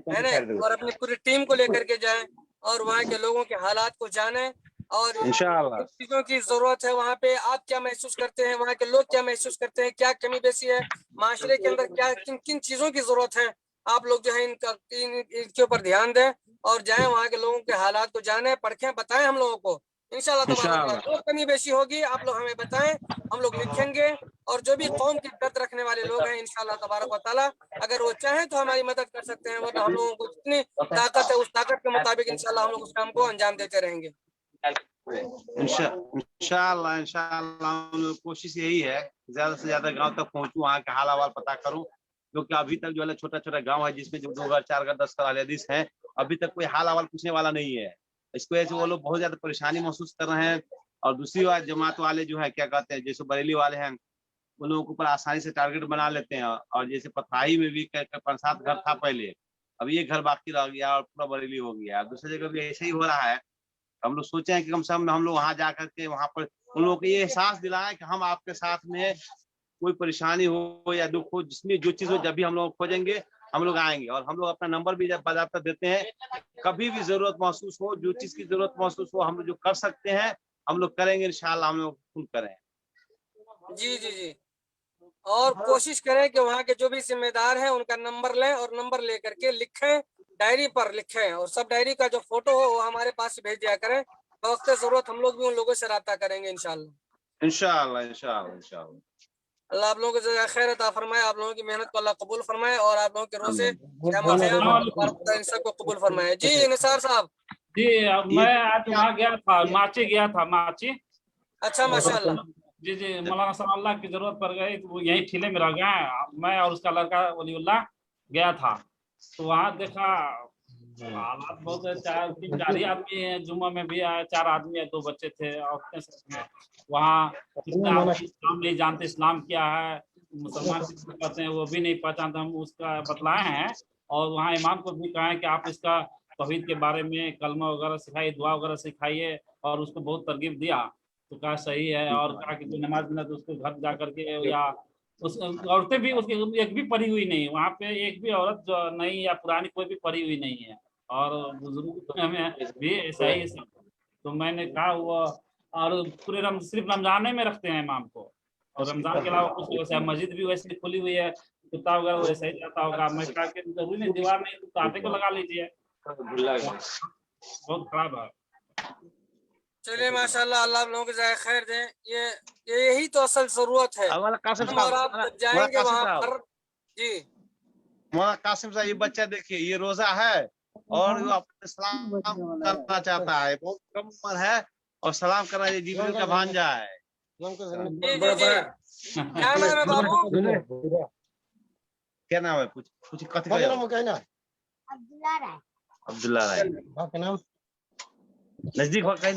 है ना, और अपनी पूरी टीम को लेकर के जाएं और वहाँ के लोगों के हालात को जानें, और इंशाअल्लाह किन चीजों की जरूरत है वहाँ पे, आप क्या महसूस करते हैं, वहाँ के लोग क्या महसूस करते हैं, क्या कमी बेसी है माशरे के अंदर, क्या किन किन चीजों की जरूरत है, आप लोग जो है इनके ऊपर ध्यान दें और जाएं, वहाँ के लोगों के हालात को जाने, परखें, बताएं हम लोगों को। इंशाल्लाह तबारक जो कमी बेशी होगी आप लोग हमें बताएं, हम लोग लिखेंगे, और जो भी कौम की दर्द रखने वाले लोग हैं इंशाल्लाह तबारक व तआला अगर वो चाहें तो हमारी मदद कर सकते हैं, वरना हम लोगों को जितनी ताकत है उस ताकत के मुताबिक इंशाल्लाह हम लोग उस काम को अंजाम देते रहेंगे। इंशाअल्लाह हम लोग कोशिश यही है ज्यादा से ज्यादा गांव तक पहुंचूं, वहाँ के हाल अहवाल पता करूं, क्योंकि अभी तक जो है छोटा छोटा गांव है जिसमें जो 2 घर 4 घर 10 घर लेडीज हैं, अभी तक कोई हाल अहवाल पूछने वाला नहीं है। इसकी वजह से वो लोग बहुत ज्यादा परेशानी महसूस कर रहे हैं। और दूसरी बात, जमात वाले जो है क्या कहते हैं, जैसे बरेली वाले हैं, उन लोगों के ऊपर आसानी से टारगेट बना लेते हैं, और जैसे पथराई में भी 5-7 घर था पहले, अब ये घर बाकी रह गया और पूरा बरेली हो गया, दूसरी जगह भी ऐसे ही हो रहा है। हम लोग सोचे हैं कि कम से कम हम लोग वहाँ जा करके वहाँ पर उन लोगों को ये एहसास दिलाएं कि हम आपके साथ में, कोई परेशानी हो या दुख हो, जिसमें जो चीज हो, जब भी हम लोग खोजेंगे हम लोग आएंगे, और हम लोग अपना नंबर भी जब बाज़ाब्ता देते हैं, कभी भी जरूरत महसूस हो, जो चीज की जरूरत महसूस हो, हम लोग जो कर सकते हैं हम लोग करेंगे, इंशाअल्लाह हम लोग खुद करें। जी जी जी, और कोशिश करें कि वहाँ के जो भी जिम्मेदार हैं उनका नंबर लें, और नंबर लेकर के लिखें, डायरी पर लिखें, और सब डायरी का जो फोटो हो वो हमारे पास भेज दिया करें, वक्त जरूरत हम लोग भी उन लोगों से राब्ता करेंगे इंशाल्लाह। इंशाअल्लाह इंशाअल्लाह इंशाअल्लाह। अल्लाह आप लोगों को जज़ाए खैर अता फरमाए, आप लोगों की मेहनत को अल्लाह कबूल फरमाए, और आप लोगों के रोज़े इन सबको कबूल फरमाए। जी निसार साहब। जी मैं आज वहाँ गया था, माची गया था, माची। अच्छा माशाल्लाह। जी जी, मौलाना साहब अल्लाह की जरूरत पड़ गई तो वो यहीं ठेले में रह गए, मैं और उसका लड़का वलीउल्लाह गया था, तो वहाँ देखा हालात बहुत है, 4 आदमी है, जुम्मा में भी आए 4 आदमी है, 2 बच्चे थे, औरतें। वहाँ कितने आदमी इस्लाम नहीं जानते, इस्लाम क्या है, मुसलमान किसको कहते हैं वो भी नहीं पहचानते, हम उसका बतलाए हैं, और वहाँ इमाम को भी कहा है कि आप इसका तौहीद के बारे में कलमा वगैरह सिखाई, दुआ वगैरह सिखाइए, और उसको बहुत तरगीब दिया। तो कहा सही है, और कहा कि जो नमाज बिना तो उसको घर जा करके, या उस औरतें भी उसकी एक भी पढ़ी हुई नहीं, वहाँ पे एक भी औरत जो नई या पुरानी कोई भी पढ़ी हुई नहीं है, और बुजुर्ग में भी ऐसा ही सब। तो मैंने कहा वो, और पूरे सिर्फ रमजान में रखते हैं इमाम को, और रमजान के अलावा कुछ वैसा, मस्जिद भी वैसे खुली हुई है, कुत्ता वगैरह वैसे ही जाता होगा। मैं कहा कि जरूरी नहीं, दीवार नहीं तो ताटे को लगा लीजिए, बहुत खराब है। चलिए माशाल्लाह, अल्लाह आप लोगों को जाए खैर दे। ये यही तो असल जरूरत है। मौलाना कासिम हम और आप साहब, जब जाएंगे कासिम वहाँ साहब, पर। जी मौलाना कासिम साहब, ये बच्चा देखिए, ये रोजा है और वो अपने सलाम करना चाहता है, बहुत कम उम्र है और सलाम करना, ये जिब्रील का भांजा है। जी जी जी, क्या नाम है बाबू? क्या नाम है? कुछ कथी का? अब्दुल्ला राय। नजदीक हो कहीं,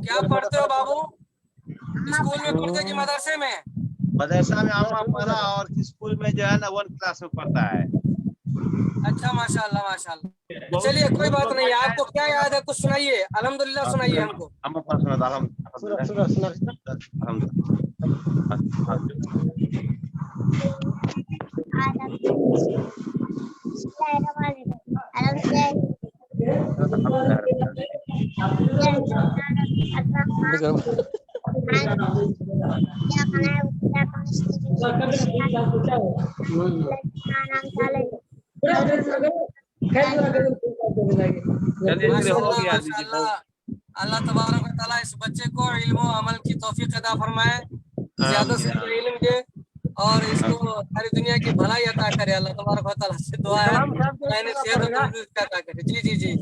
क्या पढ़ते हो बाबू? स्कूल में पढ़ते कि मदरसे में? मदरसा में आमा पढ़ा और स्कूल में जो है ना 1 क्लास में पढ़ता है। अच्छा माशाल्लाह माशाल्लाह। चलिए कोई बात नहीं, आपको क्या याद है कुछ सुनाइए, अल्हम्दुलिल्लाह सुनाइए हमको। अम्मा पास में माशाल्लाह, अल्लाह तबारक व तआला इस बच्चे को इल्म और अमल की तौफीक अता फरमाए, ज्यादा से ज्यादा इल्म दे और इसको सारी दुनिया की भलाई अता करे। अल्लाह तबारक व तआला से दुआ है, मैंने सेहत और तंदुरुस्ती अता करे। जी जी जी,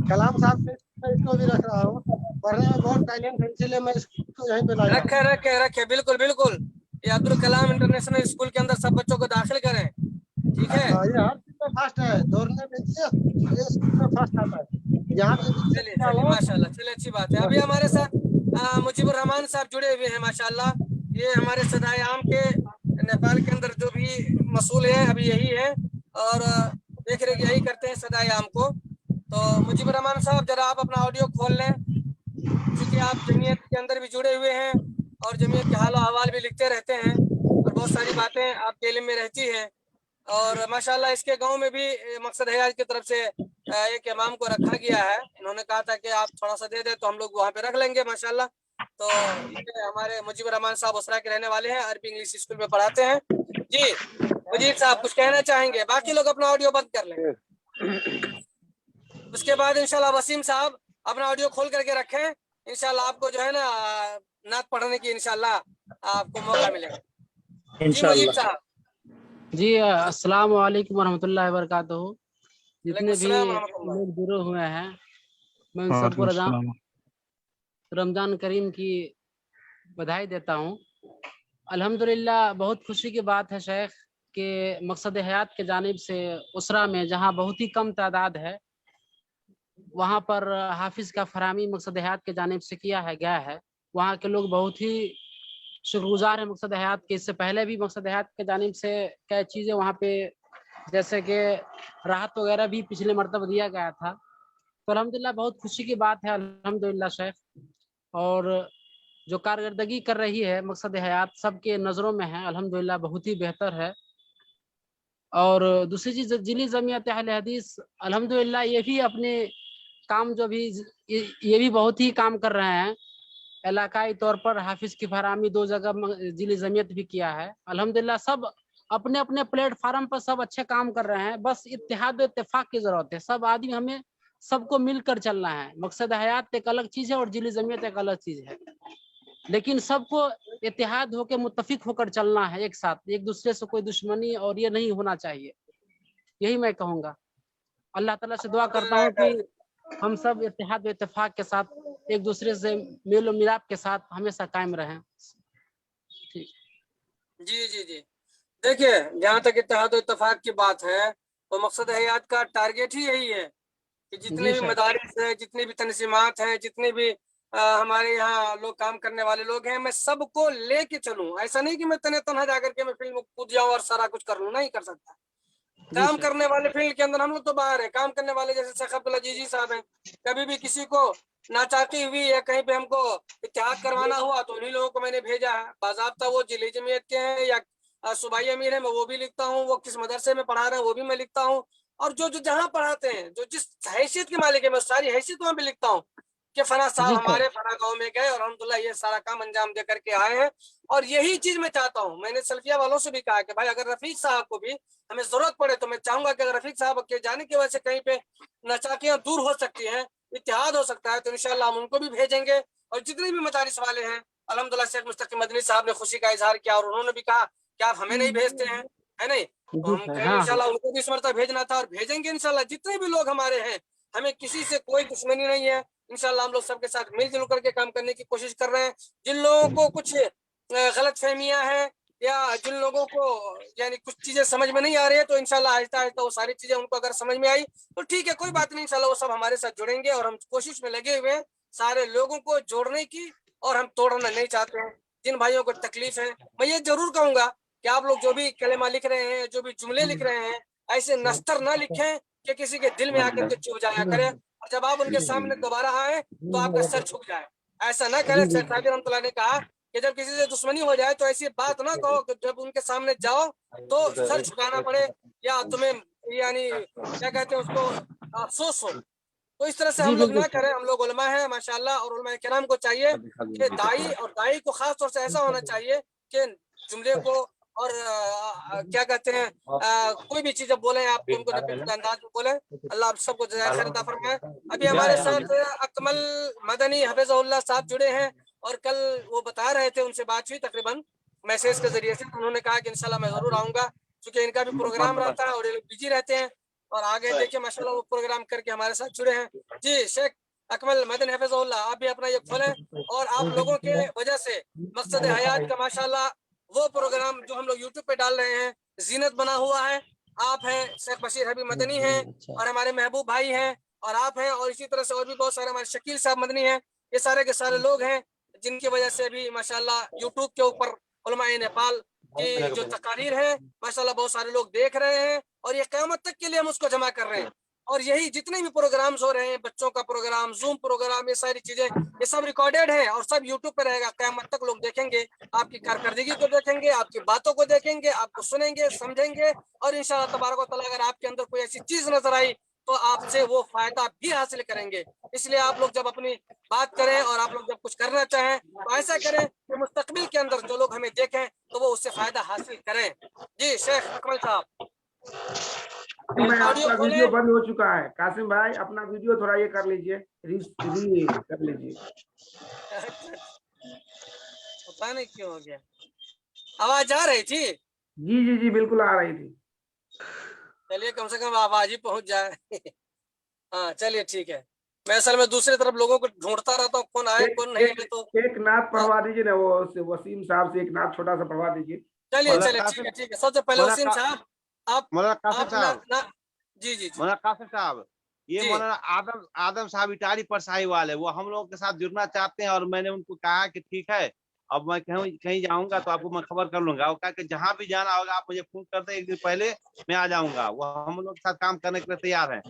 कलाम साहब से इसको भी रख रहा हूँ, पढ़ने में बहुत टैलेंट है, इसलिए मैं इसको यहीं पे लाया हूँ। रखे रखे रखे, बिल्कुल बिल्कुल। ये अब्दुल कलाम इंटरनेशनल स्कूल के अंदर सब बच्चों को दाखिल करें, ठीक है? ये हर चीज में फास्ट है, दौड़ने में ये स्कूल में फास्ट आता है। यहाँ पे चलिए चलिए माशाल्लाह, चलिए अच्छी बात है। अभी हमारे साथ मुजीबुर रहमान साहब जुड़े हुए हैं माशाल्लाह। ये हमारे सदाए आम के नेपाल के अंदर जो भी मसूल है अभी यही है, और देख रेख यही करते हैं सदाए आम को। तो मुजीबुर रहमान साहब जरा आप अपना ऑडियो खोल लें, क्योंकि आप जमीयत के अंदर भी जुड़े हुए हैं और जमीयत के हाल अहवाल भी लिखते रहते हैं और बहुत सारी बातें आपके इल्म में रहती हैं। और माशाल्लाह इसके गांव में भी मकसद हयात की तरफ से एक इमाम को रखा गया है। इन्होंने कहा था कि आप थोड़ा सा दे दे तो हम लोग वहाँ पे रख लेंगे माशाल्लाह। तो ये हमारे मुजीबुर रहमान साहब उसरा के रहने वाले हैं, अरबी इंग्लिश स्कूल में पढ़ाते हैं। जी मुजीब साहब कुछ कहना चाहेंगे? बाकी लोग अपना ऑडियो बंद कर लें। उसके बाद इंशाल्लाह वसीम साहब अपना ऑडियो खोल करके रखें, इंशाल्लाह आपको जो है ना नात पढ़ने की इंशाल्लाह आपको मौका मिलेगा। जी मुजीब साहब। जी अस्सलाम वालेकुम वरहमतुल्लाहि वबरकातुहू। जितने भी वालेकुम लोग जुड़े हुए हैं मैं उन सबको रमजान करीम की बधाई देता हूँ। अल्हम्दुलिल्लाह बहुत खुशी की बात है शेख के मकसद हयात के जानिब से उसरा में जहाँ बहुत ही कम तादाद है वहाँ पर हाफिज का फरामी मकसद हयात के जानिब से किया है गया है। वहाँ के लोग बहुत ही शुक्रगुजार है मकसद हयात के। इससे पहले भी मकसद हयात के जानिब से क्या चीज़ें वहाँ पे जैसे कि राहत वगैरह भी पिछले मरतबा दिया गया था। तो अल्हम्दुलिल्लाह बहुत खुशी की बात है अल्हम्दुलिल्लाह शेख। और जो कारकर्दगी कर रही है मकसद हयात सबके नज़रों में है अल्हम्दुलिल्लाह बहुत ही बेहतर है। और दूसरी चीज़ जिली जमीयत अहले हदीस अल्हम्दुलिल्लाह ये भी अपने काम जो भी ये भी बहुत ही काम कर रहे हैं। इलाकाई तौर पर हाफिज की फरामी 2 जगह जिली जमीयत भी किया है अल्हम्दुलिल्लाह। सब अपने अपने प्लेटफार्म पर सब अच्छे काम कर रहे हैं, बस इत्तेहाद इत्तेफाक की जरूरत है। सब आदमी हमें सबको मिलकर चलना है। मकसद हयात एक अलग चीज़ है और जिली जमीयत एक अलग चीज़ है, लेकिन सबको इत्तेहाद होकर मुत्तफिक होकर चलना है एक साथ, एक दूसरे से कोई दुश्मनी और ये नहीं होना चाहिए। यही मैं कहूँगा। अल्लाह ताला से दुआ करता हूँ कि हम सब इत्तेहाद व इत्तेफाक के साथ एक दूसरे से मेल मिलाप के साथ हमेशा कायम रहें। ठीक। जी जी जी, देखिए जहाँ तक इत्तेहाद और इत्तेफाक की बात है तो मकसद हयात का टारगेट ही यही है कि जितने भी मदारिस है, जितनी भी तंजीमात हैं, जितने भी हमारे यहाँ लोग काम करने वाले लोग हैं, मैं सबको लेके चलूं। ऐसा नहीं कि मैं तने तनहा जाकर के मैं फील्ड में कूद जाऊं और सारा कुछ कर लूं, नहीं कर सकता। काम करने वाले फील्ड के अंदर हम लोग तो बाहर है, काम करने वाले जैसे शेख अब्दुल अजीज जी साहब हैं, कभी भी किसी को नाचाकी हुई या कहीं पे हमको इत्तेहाद करवाना हुआ तो उन्हीं लोगों को मैंने भेजा है। बाज़ाब्ता वो जिले जमीयत के हैं या सूबाई अमीर है, मैं वो भी लिखता हूँ, वो किस मदरसे में पढ़ा रहे हैं वो भी मैं लिखता हूँ, और जो जो जहाँ पढ़ाते हैं, जो जिस हैसियत के मालिक है, मैं सारी हैसियत वहाँ पे लिखता हूँ कि फना साहब हमारे फना गांव में गए और अल्हम्दुलिल्लाह ये सारा काम अंजाम दे करके आए हैं। और यही चीज मैं चाहता हूँ। मैंने सल्फिया वालों से भी कहा कि भाई अगर रफीक साहब को भी हमें जरूरत पड़े तो मैं चाहूंगा कि अगर रफीक साहब के जाने की वजह से कहीं पे नाचाकियां दूर हो सकती हैं, इत्तेहाद हो सकता है, तो इंशाल्लाह हम उनको भी भेजेंगे। और जितने भी मदारिस वाले हैं, अल्हम्दुलिल्लाह शेख मुस्तकीम मदनी साहब ने खुशी का इजहार किया और उन्होंने भी कहा कि आप हमें नहीं भेजते हैं, है नहीं, तो हम कहें इंशाल्लाह उनको भी इस मरतबा भेजना था और भेजेंगे इंशाल्लाह। जितने भी लोग हमारे हैं, हमें किसी से कोई दुश्मनी नहीं है, इंशाल्लाह हम लोग सबके साथ मिलजुल करके काम करने की कोशिश कर रहे हैं। जिन लोगों को कुछ गलत फहमियां हैं या जिन लोगों को यानी कुछ चीजें समझ में नहीं आ रही है, तो इंशाल्लाह आहिस्ता आहिस्ता वो सारी चीजें उनको अगर समझ में आई तो ठीक है, कोई बात नहीं, इंशाल्लाह वो सब हमारे साथ जुड़ेंगे। और हम कोशिश में लगे हुए हैं सारे लोगों को जोड़ने की, और हम तोड़ना नहीं चाहते हैं। जिन भाइयों को तकलीफ है, मैं ये जरूर कहूंगा कि आप लोग जो भी कलेमा लिख रहे हैं, जो भी जुमले लिख रहे हैं, ऐसे नस्तर ना लिखें कि किसी के दिल में आकर के चुभ जाया करे, और जब आप उनके सामने दोबारा आए तो आपका सर झुक जाए। ऐसा ना करें। शेख साहब रहमतुल्लाह ने कहा कि जब किसी से दुश्मनी हो जाए तो ऐसी बात ना कहो कि जब उनके सामने जाओ तो सर झुकाना पड़े या तुम्हें यानी क्या कहते हैं उसको अफसोस हो। तो इस तरह से हम लोग ना करें। हम लोग उलमा हैं माशाल्लाह, और उलमा किराम को चाहिए कि दाई को खास तौर से ऐसा होना चाहिए कि जुमले को और क्या कहते हैं कोई भी चीज जब बोले आप उनको नबी अंदाज में बोले। अल्लाह आप सबको जज़ाए खैर अता फरमाए। अभी हमारे साथ अकमल मदनी हफिज़हुल्लाह साहब जुड़े हैं, और कल वो बता रहे थे, उनसे बात हुई तकरीबन मैसेज के जरिए से, उन्होंने कहा कि इंशाल्लाह मैं जरूर आऊंगा, क्योंकि इनका भी प्रोग्राम रहता है और ये लोग बिजी रहते हैं। और आगे देखिए माशाल्लाह वो प्रोग्राम करके हमारे साथ जुड़े हैं। जी शेख अकमल मदनी हफिज़हुल्लाह, आप भी अपना ये खोलें, और आप लोगों के वजह से मकसद हयात का माशाल्लाह वो प्रोग्राम जो हम लोग यूट्यूब पे डाल रहे हैं, जीनत बना हुआ है। आप हैं, शेख बशीर हबीब मदनी हैं, और हमारे महबूब भाई हैं, और आप हैं, और इसी तरह से और भी बहुत सारे हमारे शकील साहब मदनी हैं। ये सारे के सारे लोग हैं जिनकी वजह से भी माशाल्लाह यूट्यूब के ऊपर उलमाए नेपाल की जो तकारीर है माशाल्लाह बहुत सारे लोग देख रहे हैं, और ये क़यामत तक के लिए हम उसको जमा कर रहे हैं। और यही जितने भी प्रोग्राम्स हो रहे हैं, बच्चों का प्रोग्राम, जूम प्रोग्राम, ये सारी चीजें, ये सब रिकॉर्डेड है और सब यूट्यूब पे रहेगा। क़यामत तक लोग देखेंगे, आपकी कारकर्दगी को देखेंगे, आपकी बातों को देखेंगे, आपको सुनेंगे, समझेंगे, और इंशाल्लाह तबारक व तआला अगर आपके अंदर कोई ऐसी चीज नजर आई तो आपसे वो फायदा भी हासिल करेंगे। इसलिए आप लोग जब अपनी बात करें और आप लोग जब कुछ करना चाहें तो ऐसा करें कि मुस्तकबिल के अंदर जो लोग हमें देखें तो वो उससे फायदा हासिल करें। जी शेख अकमल साहब, आपका वीडियो बंद हो चुका है। कासिम भाई अपना वीडियो थोड़ा ये कर लीजिए, री कर लीजिए। पता नहीं क्यों हो गया, आवाज आ रही थी? जी जी जी बिल्कुल आ रही थी। चलिए कम से कम आवाज ही पहुंच जाए। हाँ चलिए ठीक है। मैं असल में दूसरी तरफ लोगों को ढूंढता रहता हूँ, कौन आए कौन नहीं आए। तो एक नात पढ़वा दीजिए ना, वो वसीम साहब से एक नात छोटा सा पढ़वा दीजिए। चलिए चलिए ठीक है ठीक है। सबसे पहले वसीम साहब आप जी जी मौलाना कासिम साहब, ये मौलाना आदम साहब इटारी परसाही वाले, वो हम लोगों के साथ जुड़ना चाहते हैं, और मैंने उनको कहा कि ठीक है, अब मैं कहीं जाऊंगा तो आपको मैं खबर कर लूंगा। वो कहा कि जहां भी जाना होगा आप मुझे फोन कर दे, एक दिन पहले मैं आ जाऊंगा। वो हम लोग के साथ काम करने के लिए तैयार है।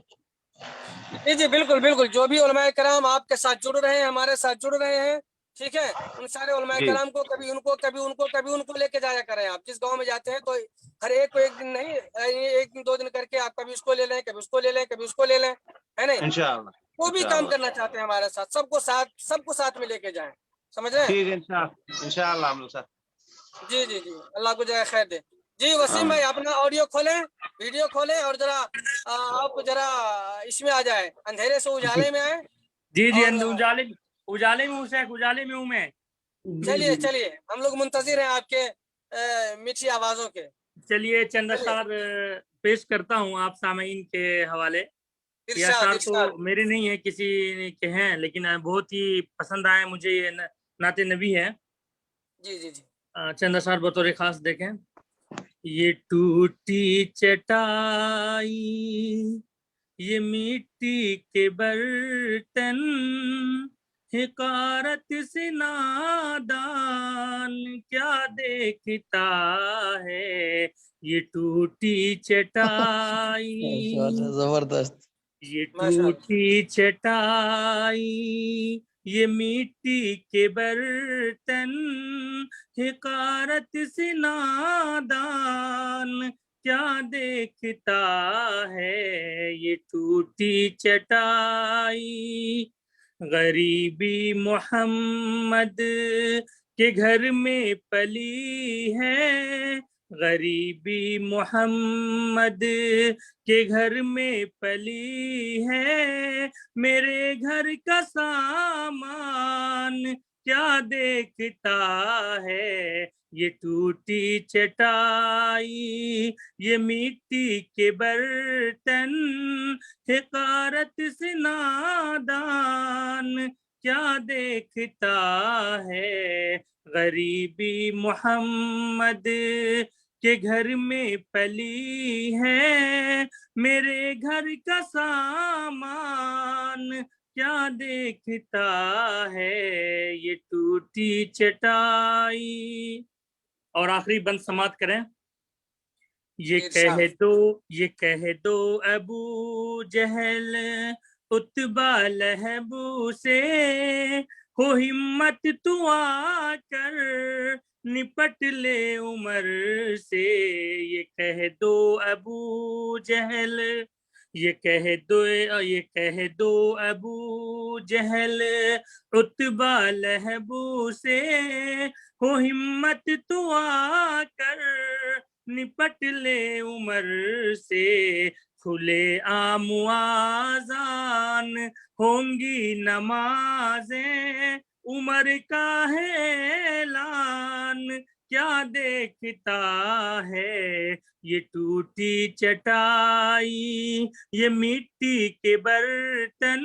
जी जी बिल्कुल बिल्कुल। जो भी उलमाए कराम आपके साथ जुड़ रहे हैं, हमारे साथ जुड़ रहे हैं, ठीक है, उन सारे उलमाए कराम को कभी उनको कभी उनको कभी उनको लेके जाया करें। आप जिस गांव में जाते हैं तो हर एक को एक दिन नहीं, एक दिन दो दिन करके आप कभी उसको ले लें, कभी उसको ले लें, कभी उसको ले लें, है नहीं। इंशाअल्लाह वो भी काम करना चाहते हैं हमारे साथ, सबको साथ में लेके जाएं, समझ रहे हैं? ठीक है इंशाअल्लाह हम लोग साथ। जी जी जी, अल्लाह को जाए खैर दे। जी वसीम भाई अपना ऑडियो खोलें, वीडियो खोलें, और जरा आप जरा इसमें आ जाए, अंधेरे से उजाले में आए। जी जी उजाले में हूँ शेख, उजाले में हूँ मैं। चलिए चलिए, हम लोग मुंतजिर हैं आपके मीठी आवाजों के। चलिए चंद अशार पेश करता हूँ आप सामीन के हवाले। ये अशार तो मेरे नहीं है, किसी के हैं, लेकिन बहुत ही पसंद आए मुझे। ये नाते नबी है। जी जी जी। चंद अशार बतौर खास देखें। ये टूटी चटाई, ये मिट्टी के बर्तन, حقارت سے نادان کیا دیکھتا ہے یہ ٹوٹی چٹائی زبردست. یہ ماشاء اللہ. ٹوٹی چٹائی یہ مٹی کے برتن حقارت سے نادان کیا دیکھتا ہے یہ ٹوٹی چٹائی غریبی محمد کے گھر میں پلی ہے غریبی محمد کے گھر میں پلی ہے میرے گھر کا سامان کیا دیکھتا ہے یہ ٹوٹی چٹائی یہ مٹی کے برتن حقارت سے نادان کیا دیکھتا ہے غریبی محمد کے گھر میں پلی ہے میرے گھر کا سامان کیا دیکھتا ہے یہ ٹوٹی چٹائی. اور آخری بند سماعت کریں. یہ کہہ دو ابو جہل اتبا لہب سے ہو ہمت تو آ کر نپٹ لے عمر سے. یہ کہہ دو ابو جہل یہ کہہ دو ابو جہل اتبا لہب سے ہو ہمت تو آ کر نپٹ لے عمر سے. کھلے عام آذان ہوں گی نمازیں عمر کا ہے اعلان کیا دیکھتا ہے یہ ٹوٹی چٹائی یہ مٹی کے برتن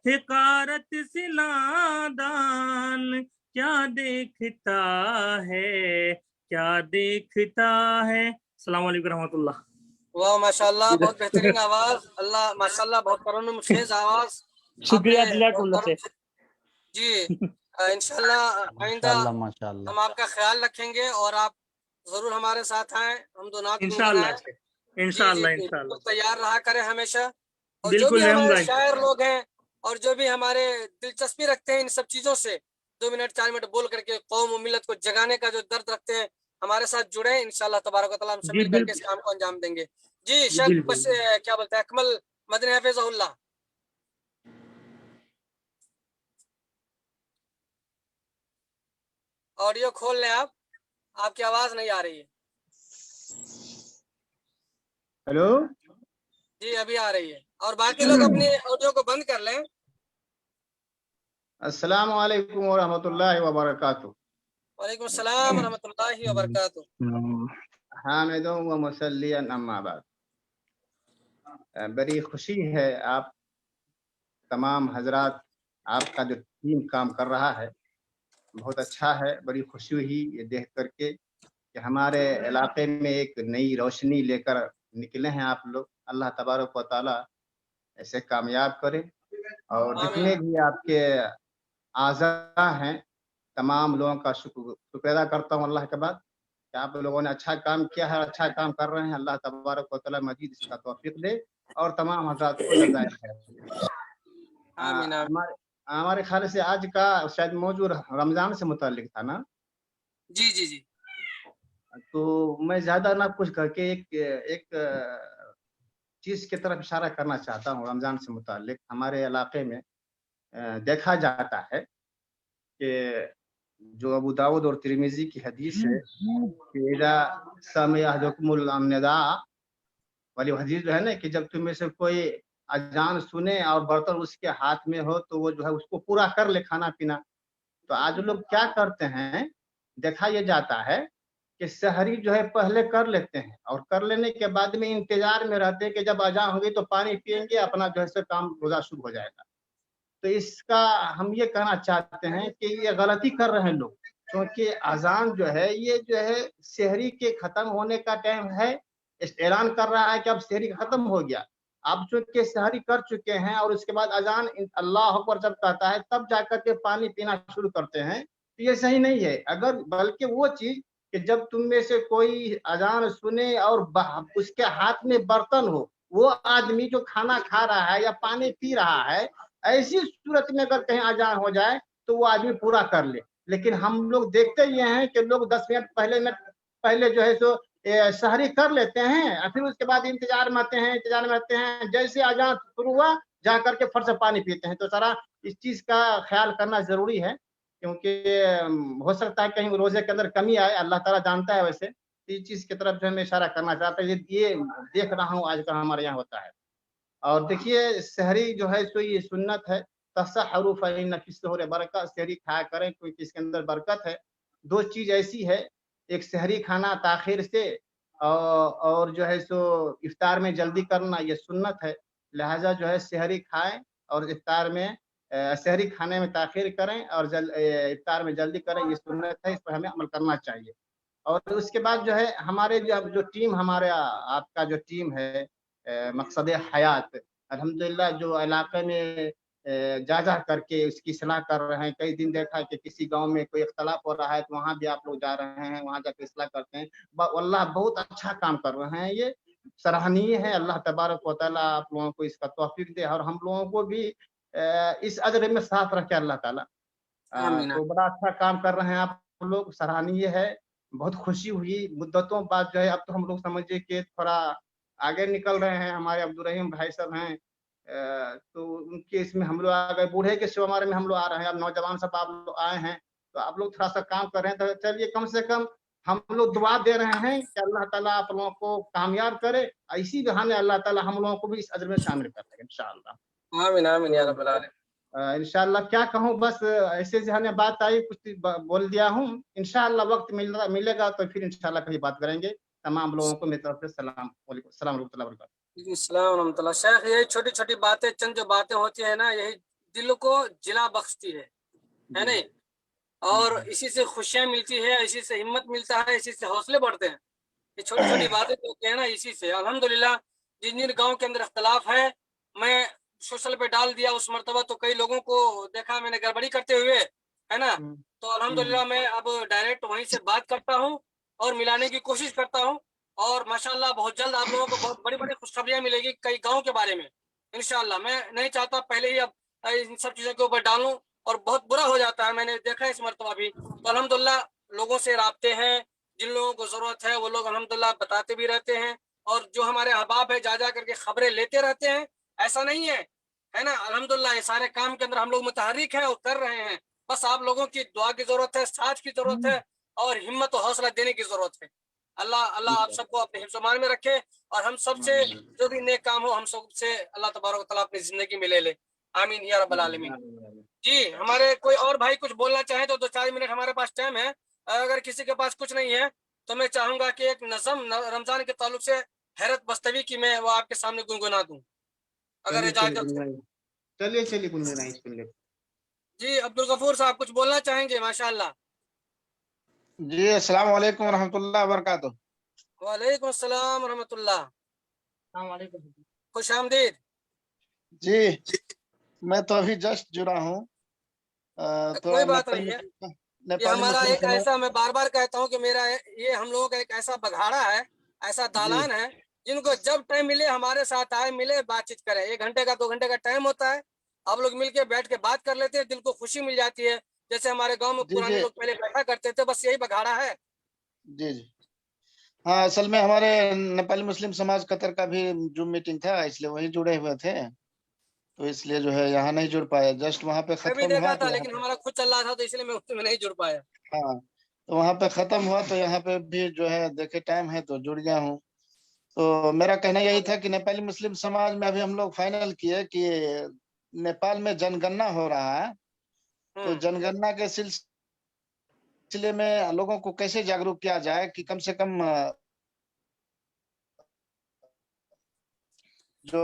حقارت سے نادان کیا دیکھتا ہے کیا دیکھتا ہے. السلام علیکم ورحمۃ اللہ. واہ ماشاء اللہ بہت بہترین آواز. اللہ ماشاء اللہ بہت ترنم خیز آواز. شکریہ آپ نے دلا ٹولہ سے. جی انشاءاللہ آئندہ ماشاءاللہ. ہم آپ کا خیال رکھیں گے اور آپ ضرور ہمارے ساتھ آئیں ہم دو نعت انشاءاللہ انشاءاللہ بالکل انشاءاللہ تیار رہا کریں ہمیشہ. اور جو بالکل بھی رہوں ہمارے گا. شاعر لوگ ہیں اور جو بھی ہمارے دلچسپی رکھتے ہیں ان سب چیزوں سے 2 منٹ 4 منٹ بول کر کے قوم و ملت کو جگانے کا جو درد رکھتے ہیں ہمارے ساتھ جڑے ہیں انشاءاللہ تبارک و تعالیٰ ہم سب جی مل کر کے اس بالکل کام کو انجام دیں گے. جی شیخ بالکل. بس کیا بولتے ہیں اکمل مدنی حفظہ اللہ. آڈیو کھول لیں آپ کی آواز نہیں آ رہی ہے. ہیلو جی ابھی آ رہی ہے اور باقی لوگ اپنی آڈیو کو بند کر لیں. السلام علیکم ورحمۃ اللہ وبرکاتہ. وعلیکم السلام ورحمۃ اللہ وبرکاتہ. حامد و مسلیاً اما بعد. بڑی خوشی ہے آپ تمام حضرات آپ کا جو ٹیم کام کر رہا ہے بہت اچھا ہے. بڑی خوشی ہوئی یہ دیکھ کر کے کہ ہمارے علاقے میں ایک نئی روشنی لے کر نکلے ہیں آپ لوگ. اللہ تبارک و تعالیٰ ایسے کامیاب کرے اور جتنے بھی آپ کے اعضاء ہیں تمام لوگوں کا شکر ادا کرتا ہوں اللہ کے بعد کہ آپ لوگوں نے اچھا کام کیا ہے اچھا کام کر رہے ہیں. اللہ تبارک و تعالیٰ مزید اس کا توفیق دے اور تمام حضرات کو جزائے خیر. ہمارے خیال سے آج کا شاید موضوع رمضان سے متعلق تھا نا. جی جی جی. تو میں زیادہ نہ کچھ کر کے ایک چیز کی طرف اشارہ کرنا چاہتا ہوں. رمضان سے متعلق ہمارے علاقے میں دیکھا جاتا ہے کہ جو ابو داؤد اور ترمذی کی حدیث ہے کہ اذا سمع احدکم النداء والی حدیث جو ہے نا کہ جب تم میں سے کوئی اذان سنے اور برتن اس کے ہاتھ میں ہو تو وہ جو ہے اس کو پورا کر لے کھانا پینا. تو آج لوگ کیا کرتے ہیں دیکھا یہ جاتا ہے کہ سحری جو ہے پہلے کر لیتے ہیں اور کر لینے کے بعد میں انتظار میں رہتے ہیں کہ جب اذان ہوگی تو پانی پئیں گے اپنا جو ہے کام روزہ شروع ہو جائے گا. تو اس کا ہم یہ کہنا چاہتے ہیں کہ یہ غلطی کر رہے ہیں لوگ کیونکہ اذان جو ہے یہ جو ہے سحری کے ختم ہونے کا ٹائم ہے. اعلان کر رہا ہے کہ اب سحری ختم ہو گیا. आप चूंकि सहरी कर चुके हैं और उसके बाद अजान अल्लाह अकबर जब कहता है तब जाकर के पानी पीना शुरू करते हैं, तो ये सही नहीं है। अगर बल्कि वो चीज कि जब तुम में से कोई अजान सुने और उसके हाथ में बर्तन हो, वो आदमी जो खाना खा रहा है या पानी पी रहा है, ऐसी सूरत में अगर कहीं अजान हो जाए तो वो आदमी पूरा कर ले। लेकिन हम लोग देखते ये हैं कि लोग 10 मिनट पहले जो है सो सहरी कर लेते हैं और फिर उसके बाद इंतजार में रहते हैं, जैसे अजान शुरू हुआ जा करके फट से पानी पीते हैं। तो सारा इस चीज का ख्याल करना जरूरी है, क्योंकि हो सकता है कहीं रोजे के अंदर कमी आए, अल्लाह ताला जानता है। वैसे इस चीज की तरफ जो है मैं इशारा करना चाहता हूँ, ये देख रहा हूँ आजकल हमारे यहाँ होता है। और देखिए सहरी जो है सो ये सुन्नत है, तसहरु फइन्न फिस्सुहुरि बरकत, सहरी खाया करें क्योंकि इसके अंदर बरकत है। दो चीज ऐसी है, एक सहरी खाना ताखिर से और जो है सो इफ्तार में जल्दी करना, ये सुन्नत है। लिहाजा जो है सहरी खाएं और इफ्तार में सहरी खाने में ताखिर करें और इफ्तार में जल्दी करें, ये सुन्नत है, इस पर हमें अमल करना चाहिए। और उसके बाद जो है हमारे जो टीम, हमारे आपका जो टीम है मकसद हयात, अल्हम्दुलिल्लाह जो इलाके में जा करके उसकी सलाह कर रहे हैं। कई दिन देखा कि किसी गांव में कोई इख्तलाफ हो रहा है तो वहां भी आप लोग जा रहे हैं, वहां जाकर इस्लाह करते हैं। अल्लाह बहुत अच्छा काम कर रहे हैं, ये सराहनीय है। अल्लाह तबारक व तआला आप लोगों को इसका तौफीक दे और हम लोगों को भी इस अजर में साथ रखे अल्लाह ताला। तो बड़ा अच्छा काम कर रहे हैं आप लोग, सराहनीय है। बहुत खुशी हुई मुद्दतों बाद जो है अब तो हम लोग समझिए कि थोड़ा आगे निकल रहे हैं। हमारे अब्दुल रहीम भाई साहब हैं, तो उनके इसमें हम लोग आ गए, बूढ़े के शुमारे में हम लोग आ रहे हैं। अब नौजवान सब आप लोग आए हैं तो आप लोग थोड़ा सा काम कर रहे हैं, तो चलिए कम से कम हम लोग दुआ दे रहे हैं कि अल्लाह ताला आप लोगों को कामयाब करे। इसी बहाने अल्लाह ताला हम लोगों को भी इस अजर में शामिल कर लेगा इंशाअल्लाह। आमीन आमीन या रब्बल आलमीन। इंशाअल्लाह क्या कहूँ, बस ऐसे जहन में बात आई, कुछ बोल दिया हूँ। इंशाअल्लाह वक्त मिलेगा तो फिर इंशाअल्लाह कहीं बात करेंगे। तमाम लोगों को मेरी तरफ से सलाम रहमतुल्लाहि व बरकातहू। अस्सलाम रहमतुल्लाह। शेख यही छोटी छोटी बातें, चंद जो बातें होती है ना, यही दिल को जिला बख्शती है नहीं? और इसी से खुशियां मिलती है, इसी से हिम्मत मिलता है, इसी से हौसले बढ़ते हैं। ये छोटी छोटी बातें जो होती है ना, इसी से अल्हम्दुलिल्लाह। जिन जिन गाँव के अंदर इख्तलाफ है, मैं सोशल पे डाल दिया उस मर्तबा, तो कई लोगों को देखा मैंने गड़बड़ी करते हुए, है ना। तो अल्हम्दुलिल्लाह मैं अब डायरेक्ट वहीं से बात करता हूँ और मिलाने की कोशिश करता हूँ। और माशाल्लाह बहुत जल्द आप लोगों को बहुत बड़ी बड़ी खुशखबरियां मिलेगी कई गाँव के बारे में इंशाल्लाह। मैं नहीं चाहता पहले ही अब इन सब चीजों के ऊपर डालूं, और बहुत बुरा हो जाता है, मैंने देखा है इस मर्तबा भी। तो अल्हम्दुलिल्लाह लोगों से राब्ते हैं, जिन लोगों को जरूरत है वो लोग अल्हम्दुलिल्लाह बताते भी रहते हैं, और जो हमारे अहबाब है जा करके खबरें लेते रहते हैं। ऐसा नहीं है ना। अल्हम्दुलिल्लाह ये सारे काम के अंदर हम लोग मुतहर्रिक हैं और कर रहे हैं। बस आप लोगों की दुआ की जरूरत है, साथ की जरूरत है, और हिम्मत और हौसला देने की जरूरत है। अल्लाह आप सबको अपने हिफ्ज़-ओ-मान में रखे, और हम सबसे जो भी नेक काम हो हम सबसे अल्लाह तबारक व तआला अपनी जिंदगी में ले। आमीन या रब्बल आलमीन। जी, हमारे कोई और भाई कुछ बोलना चाहे तो 2-4 मिनट हमारे पास टाइम है। अगर किसी के पास कुछ नहीं है तो मैं चाहूंगा कि एक नज़म रमजान के ताल्लुक से हैरत बस्तवी की मैं वो आपके सामने गुनगुना दूं, अगर इजाजत। चलिए गुनगुनाइए सुन ले। जी अब्दुल गफूर साहब कुछ बोलना चाहेंगे? माशाअल्लाह। जी अस्सलाम वालेकुम रहमतुल्लाहि व बरकातहू। वालेकुम अस्सलाम व रहमतुल्लाह। खुश आमदीद। जी मैं तो अभी जस्ट जुड़ा हूँ। कोई बात नहीं है। ये हमारा एक ऐसा, मैं बार बार कहता हूँ कि मेरा ये हम लोगों का एक ऐसा बघाड़ा है, ऐसा दालान है, जिनको जब टाइम मिले हमारे साथ आए, मिले, बातचीत करें। 1 घंटे का 2 घंटे का टाइम होता है, आप लोग मिलके बैठ के बात कर लेते हैं, दिल को खुशी मिल जाती है। जैसे हमारे गांव में पुराने लोग पहले बैठा करते थे, बस यही बघाड़ा है। जी हाँ, असल में हमारे नेपाली मुस्लिम समाज कतर का भी जूम मीटिंग था, इसलिए वही जुड़े हुए थे, तो इसलिए जो है यहाँ नहीं जुड़ पाया। जस्ट वहाँ पे खत्म हुआ था, लेकिन हमारा खुद चल रहा था तो इसलिए मैं उसमें नहीं जुड़ पाया। हाँ, तो वहाँ पे खत्म हुआ, तो यहाँ पे भी जो है देखे टाइम है तो जुड़ गया हूँ। तो मेरा कहना यही था कि नेपाली मुस्लिम समाज में अभी हम लोग फाइनल किए कि नेपाल में जनगणना हो रहा है, तो जनगणना के सिलसिले में लोगों को कैसे जागरूक किया जाए कि कम से कम जो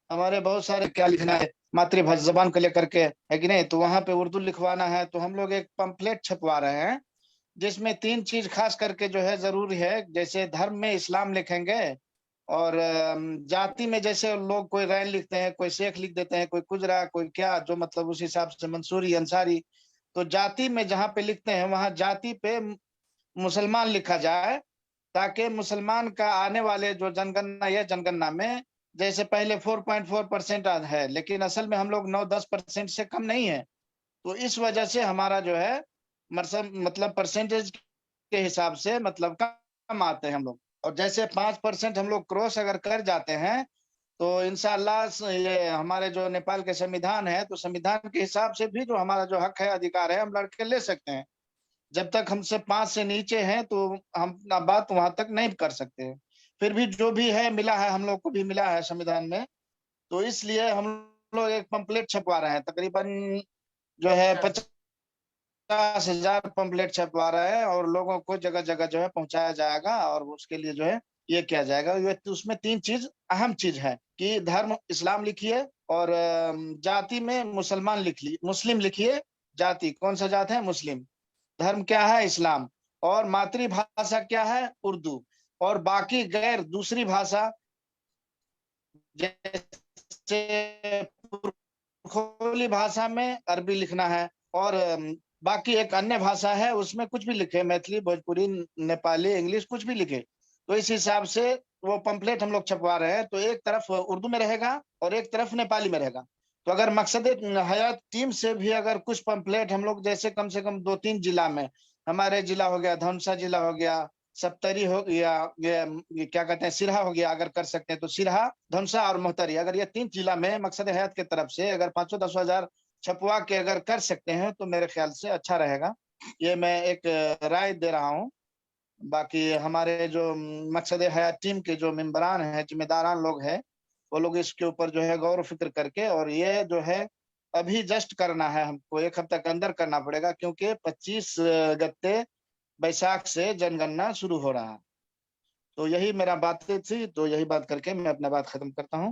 हमारे बहुत सारे क्या लिखना है मातृभाषा जबान को लेकर के, है कि नहीं, तो वहां पे उर्दू लिखवाना है। तो हम लोग एक पंपलेट छपवा रहे हैं जिसमें 3 चीज खास करके जो है जरूरी है। जैसे धर्म में इस्लाम लिखेंगे, और जाति में जैसे लोग कोई रैन लिखते हैं, कोई शेख लिख देते हैं, कोई कुजरा, कोई क्या, जो मतलब उस हिसाब से मंसूरी, अंसारी, तो जाति में जहाँ पे लिखते हैं वहां जाति पे मुसलमान लिखा जाए, ताकि मुसलमान का आने वाले जो जनगणना या जनगणना में जैसे पहले 4.4% है, लेकिन असल में हम लोग 9-10% से कम नहीं है, तो इस वजह से हमारा जो है मतलब परसेंटेज के हिसाब से मतलब कम आते हैं हम लोग। और जैसे 5% हम लोग क्रॉस अगर कर जाते हैं तो इंशाअल्लाह ये हमारे जो नेपाल के संविधान है, तो संविधान के हिसाब से भी जो हमारा जो हक है, अधिकार है, हम लड़के ले सकते हैं। जब तक हमसे 5 से नीचे हैं तो हम अपना बात वहां तक नहीं कर सकते। फिर भी जो भी है मिला है, हम लोग को भी मिला है संविधान में, तो इसलिए हम लोग एक पंपलेट छपवा रहे हैं, तकरीबन जो है 50,000 पंपलेट छपवा रहे हैं, और लोगों को जगह जगह जो है पहुंचाया जाएगा, और उसके लिए जो है ये किया जाएगा। ये उसमें 3 चीज अहम चीज है कि धर्म इस्लाम लिखिए, और जाति में मुसलमान मुस्लिम लिखिए। जाति कौन सा जात है? मुस्लिम। धर्म क्या है? इस्लाम। और मातृभाषा क्या है? उर्दू। और बाकी गैर दूसरी भाषा जैसे पुरखोली भाषा में अरबी लिखना है, और बाकी एक अन्य भाषा है उसमें कुछ भी लिखे, मैथिली, भोजपुरी, नेपाली, इंग्लिश, कुछ भी लिखे। तो इस हिसाब से वो पंपलेट हम लोग छपवा रहे हैं, तो एक तरफ उर्दू में रहेगा और एक तरफ नेपाली में रहेगा। तो अगर मकसद हयात टीम से भी अगर कुछ पंपलेट हम लोग जैसे कम से कम 2-3 जिला में, हमारे जिला हो गया, धनुषा जिला हो गया, सप्तरी हो गया, ये क्या कहते हैं, सिरहा हो गया, अगर कर सकते हैं तो सिरहा, धनुषा और मोहतरी, अगर ये 3 जिला में मकसद हयात की तरफ से अगर 500-10 हजार छपवा के अगर कर सकते हैं तो मेरे ख्याल से अच्छा रहेगा। ये मैं एक राय दे रहा हूँ। बाकी हमारे जो मकसद हयात टीम के जो मेंबरान हैं, जिम्मेदारान लोग हैं, वो लोग इसके ऊपर जो है गौर फिक्र करके, और ये जो है अभी जस्ट करना है, हमको 1 हफ्ते के अंदर करना पड़ेगा, क्योंकि 25 गते बैसाख से जनगणना शुरू हो रहा है। तो यही मेरा बातें थी, तो यही बात करके मैं अपना बात खत्म करता हूँ।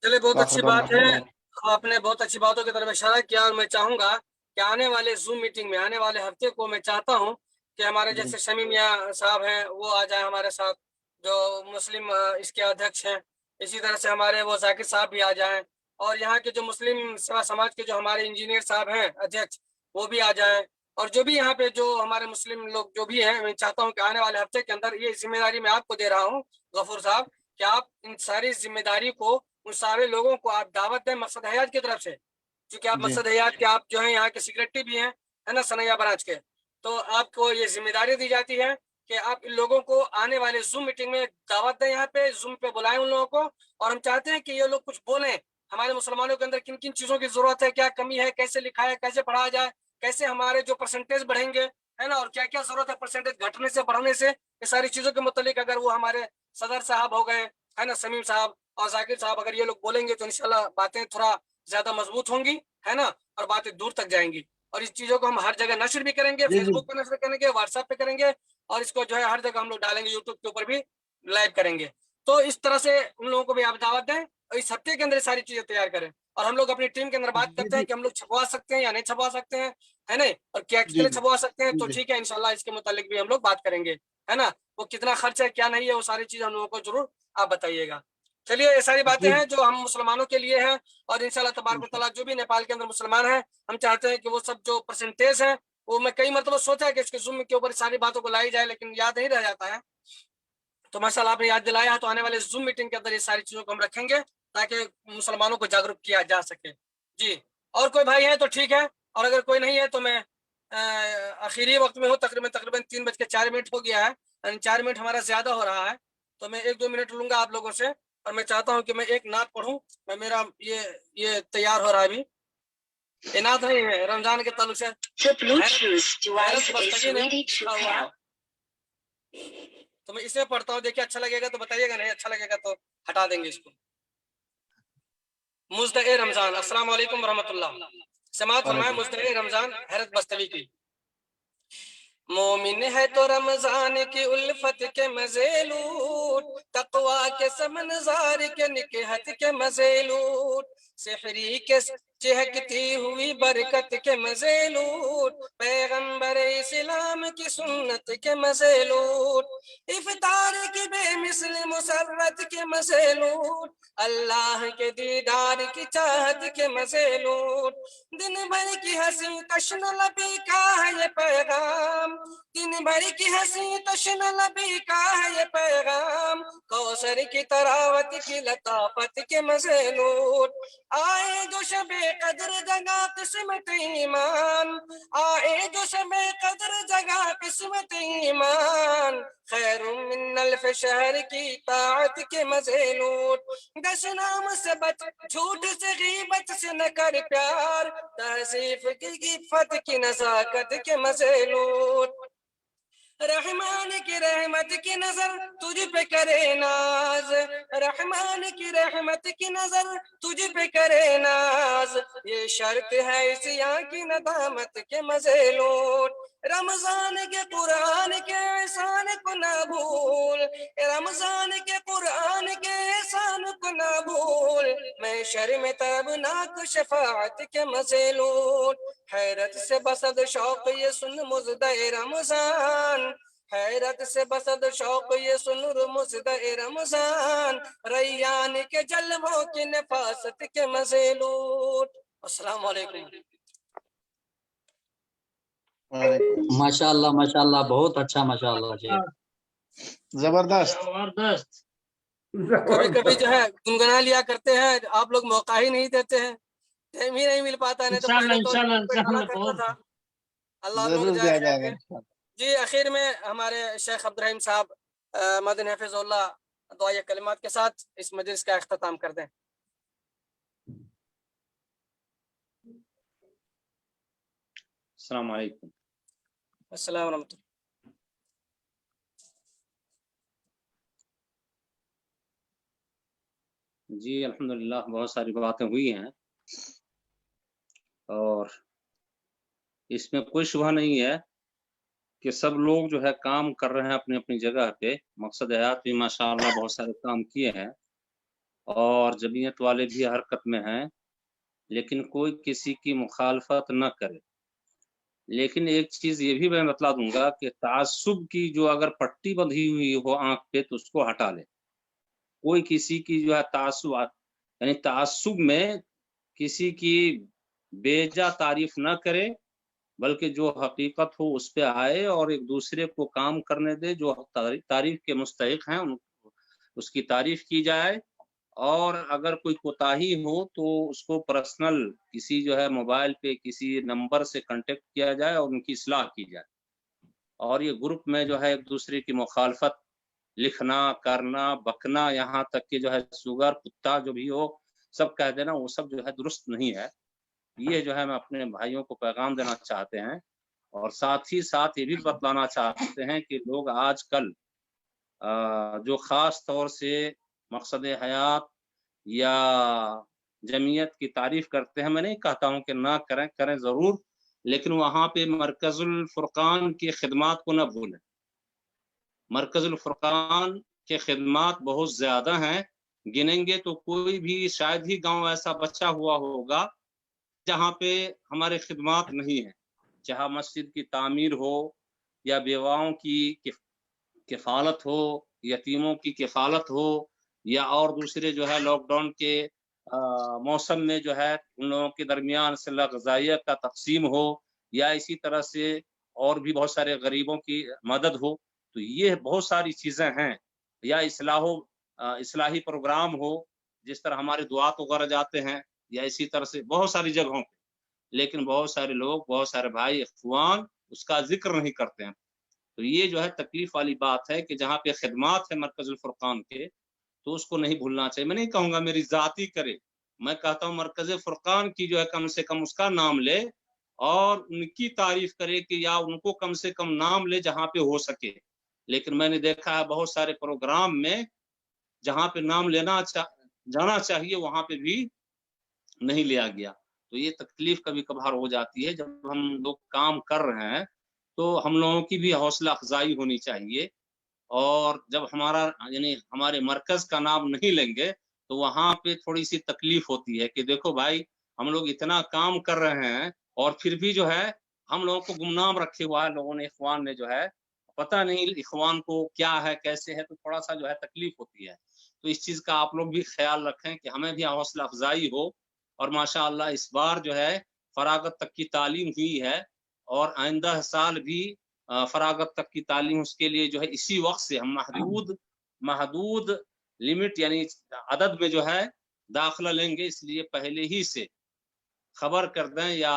चलिए, बहुत अच्छी बात है, आपने बहुत अच्छी बातों की तरफ इशारा किया, और मैं चाहूंगा कि आने वाले जूम मीटिंग में, आने वाले हफ्ते को मैं चाहता हूं कि हमारे जैसे शमी मियां साहब हैं वो आ जाए हमारे साथ, जो मुस्लिम इसके अध्यक्ष हैं। इसी तरह से हमारे वो जाकिर साहब भी आ जाएं, और यहाँ के जो मुस्लिम सेवा समाज के जो हमारे इंजीनियर साहब हैं अध्यक्ष, वो भी आ जाएं। और जो भी यहाँ पे जो हमारे मुस्लिम लोग जो भी हैं, मैं चाहता हूँ कि आने वाले हफ्ते के अंदर ये जिम्मेदारी मैं आपको दे रहा हूँ गफूर साहब, कि आप इन सारी जिम्मेदारी को, उन सारे लोगों को आप दावत दें मकसद हयात की तरफ से, क्योंकि आप मकसद हयात के आप जो है यहाँ के सेक्रेटरी भी हैं, है ना, सनैया ब्रांच के। तो आपको ये जिम्मेदारी दी जाती है कि आप इन लोगों को आने वाले जूम मीटिंग में दावत दें, यहाँ पे जूम पे बुलाएं उन लोगों को, और हम चाहते हैं कि ये लोग कुछ बोलें हमारे मुसलमानों के अंदर किन किन चीजों की जरूरत है, क्या कमी है, कैसे लिखा है, कैसे पढ़ाया जाए, कैसे हमारे जो परसेंटेज बढ़ेंगे, है ना, और क्या क्या जरूरत है परसेंटेज घटने से बढ़ने से, ये सारी चीजों के मुतालिक अगर वो हमारे सदर साहब हो गए, है ना, समीम साहब और जाकिर साहब, अगर ये लोग बोलेंगे तो इंशाल्लाह बातें थोड़ा ज्यादा मजबूत होंगी, है ना, और बातें दूर तक जाएंगी। और इस चीजों को हम हर जगह नशर भी करेंगे, फेसबुक पे नशर करेंगे, व्हाट्सएप पे करेंगे, और इसको जो है हर जगह हम लोग डालेंगे, यूट्यूब के ऊपर भी लाइव करेंगे। तो इस तरह से उन लोगों को भी आप दावत दें, और इस हफ्ते के अंदर सारी चीजें तैयार करें। और हम लोग अपनी टीम के अंदर बात करते हैं कि हम लोग छपवा सकते हैं या नहीं छपवा सकते हैं, है ना, और क्या कितने छपवा सकते हैं। तो ठीक है, इंशाल्लाह इसके मुतालिक भी हम लोग बात करेंगे, है ना, वो कितना खर्च है क्या नहीं है, वो सारी चीज हम लोगों को जरूर आप बताइएगा। चलिए, ये सारी बातें हैं जो हम मुसलमानों के लिए हैं, और इंशाल्लाह तबारक व तआला जो भी नेपाल के अंदर मुसलमान हैं, हम चाहते हैं कि वो सब जो परसेंटेज है, वो मैं कई मतलब सोचा है कि इसके जूम के ऊपर सारी बातों को लाई जाए, लेकिन याद नहीं रह जाता है। तो माशाल्लाह आपने याद दिलाया है, तो आने वाले जूम मीटिंग के अंदर ये सारी चीजों को हम रखेंगे ताकि मुसलमानों को जागरूक किया जा सके। जी, और कोई भाई है तो ठीक है, और अगर कोई नहीं है तो मैं आखिरी वक्त में हूँ, तकरीबन 3:04 हो गया है, 4 मिनट हमारा ज्यादा हो रहा है, तो मैं 1-2 मिनट लूंगा आप लोगों से, और मैं चाहता हूँ कि मैं एक नात पढ़ूं। मैं मेरा ये तैयार हो रहा है अभी, ये नात नहीं है, रमजान के ताल्लुक से, तो मैं इसे पढ़ता हूँ, देखिए अच्छा लगेगा तो बताइएगा, नहीं अच्छा लगेगा तो हटा देंगे इसको। मुज़्द-ए रमजान, अस्सलाम वालेकुम रहमतुल्लाह। समाअत फरमाएं मुज़्द-ए रमजान हैरत बस्तवी की। मोमिन है तो रमजान की उल्फत के मजे लूट, तकवा के समनजार के निकहत के मजे लूट, सेहरी के चहकती हुई बरकत के मजे लूट, पैगंबर इस्लाम की सुन्नत के मजे लूट, इफ्तार की बेमिसल मुसर्रत के मजे लूट, अल्लाह के दीदार की चाहत के मजे लूट, दिन भर की हंसी तश्न लबी का है ये पैगाम, दिन भर की हंसी तश्न लबी का है ये पैगाम, कौसर की तरावत की लताफत के मजे लूट, आए जो शबे कदर जगा किस्मत ईमान, आए जो शबे कदर जगा किस्मत ईमान, खैरुम मिन अल्फ शहर की ताअत के मजे लूट, दशनाम से बच झूठ से गीबत से न कर प्यार, तहसीफ की इफ़्फ़त की नज़ाकत के मजे लूट, रहमान की रहमत की नजर तुझ पे करे नाज, रहमान की रहमत की नजर तुझ पे करे नाज, ये शर्त है इस यहाँ की नदामत के मजे लूट, रमजान के कुरान के एहसान को ना भूल, रमजान के कुरान के एहसान को ना भूल, मैं शर्म तबनाक शफाअत के मजे लूट, हैरत से बसद शौक ये सुन मुज़दे रमजान, हैरत से बसद शौक ये सुन मुज़दे रमजान, रैयान के जलवों की नफासत के मजे लूट। अस्सलाम वालेकुम। माशाल्लाह माशाल्लाह, बहुत अच्छा माशाल्लाह जी, जबरदस्त जबरदस्त। कभी कभी जो है गुनगुना लिया करते हैं, आप लोग मौका ही नहीं देते हैं, टाइम ही नहीं मिल पाता, नहीं तो पहले तो डाला करता था। अल्लाह जरूर जायज़ दिया रखे। जाएगा। जी आखिर में हमारे शेख अब्दुर्रहीम साहब मदनी हफिज़ुल्लाह दुआ कलिमात के साथ इस मजलिस का इख्तिताम कर दें। अस्सलाम वालेकुम। अस्सलाम वालेकुम। जी अल्हम्दुलिल्लाह, बहुत सारी बातें हुई हैं और इसमें कोई शुबहा नहीं है कि सब लोग जो है काम कर रहे हैं अपनी अपनी जगह पे। मकसद हयात भी माशाअल्लाह बहुत सारे काम किए हैं और जमीयत वाले भी हरकत में हैं, लेकिन कोई किसी की मुखालफत न करे। लेकिन एक चीज़ ये भी मैं बतला दूंगा कि तासुब की जो अगर पट्टी बंधी हुई हो आंख पे तो उसको हटा ले। कोई किसी की जो है तासुब यानी तासुब में किसी की बेजा तारीफ न करे, बल्कि जो हकीकत हो उस पे आए और एक दूसरे को काम करने दे। जो तारीफ के मुस्तहिक हैं उसकी तारीफ की जाए, और अगर कोई कोताही हो तो उसको पर्सनल किसी जो है मोबाइल पे किसी नंबर से कांटेक्ट किया जाए और उनकी इस्लाह की जाए। और ये ग्रुप में जो है एक दूसरे की मुखालफत, लिखना, करना, बकना, यहाँ तक कि जो है सुगर कुत्ता जो भी हो सब कह देना, वो सब जो है दुरुस्त नहीं है। ये जो है मैं अपने भाइयों को पैगाम देना चाहते हैं, और साथ ही साथ ये भी बतलाना चाहते हैं कि लोग आजकल जो ख़ास तौर से मकसद हयात या जमीयत की तारीफ करते हैं, मैं नहीं कहता हूँ कि ना करें, करें ज़रूर, लेकिन वहाँ पे मरकज़ुल फुरक़ान की खिदमात को न भूलें। मरकज़ुल फुरक़ान के खिदमात बहुत ज़्यादा हैं, गिनेंगे तो कोई भी शायद ही गांव ऐसा बचा हुआ होगा जहाँ पे हमारे खिदमात नहीं है, चाहे मस्जिद की तामीर हो या बेवाओं की किफ़ालत हो, यतीमों की किफ़ालत हो, या और दूसरे जो है लॉकडाउन के मौसम में जो है उन लोगों के दरमियान सिला ग़ज़ाइया का तक़सीम हो, या इसी तरह से और भी बहुत सारे गरीबों की मदद हो। तो ये बहुत सारी चीज़ें हैं, या इस्लाही प्रोग्राम हो, जिस तरह हमारे दुआत वगैरह जाते हैं, या इसी तरह से बहुत सारी जगहों पे। लेकिन बहुत सारे लोग, बहुत सारे भाई इख्वान उसका जिक्र नहीं करते हैं। तो ये जो है तकलीफ वाली बात है कि जहाँ पे खिदमात है मरकज़ुल फुरक़ान के, तो उसको नहीं भूलना चाहिए। मैं नहीं कहूँगा मेरी ज़ाती करे, मैं कहता हूँ मरकज़ फुरक़ान की जो है कम से कम उसका नाम ले और उनकी तारीफ करे, कि या उनको कम से कम नाम ले जहाँ पे हो सके। लेकिन मैंने देखा है बहुत सारे प्रोग्राम में जहाँ पे नाम लेना जाना चाहिए वहाँ पे भी नहीं लिया गया। तो ये तकलीफ कभी कभार हो जाती है। जब हम लोग काम कर रहे हैं तो हम लोगों की भी हौसला अफजाई होनी चाहिए। और जब हमारा यानी हमारे मरकज का नाम नहीं लेंगे तो वहाँ पे थोड़ी सी तकलीफ होती है कि देखो भाई हम लोग इतना काम कर रहे हैं और फिर भी जो है हम लोगों को गुमनाम रखे हुआ है लोगों ने, इखवान ने जो है, पता नहीं इखवान को क्या है कैसे है, तो थोड़ा सा जो है तकलीफ होती है। तो इस चीज का आप लोग भी ख्याल रखें कि हमें भी हौसला अफजाई हो। और माशाअल्लाह इस बार जो है फरागत तक की तालीम हुई है और आइंदा साल भी फरागत तक की तालीम, उसके लिए जो है इसी वक्त से हम महदूद लिमिट यानी अदद में जो है दाखिला लेंगे। इसलिए पहले ही से खबर कर दें या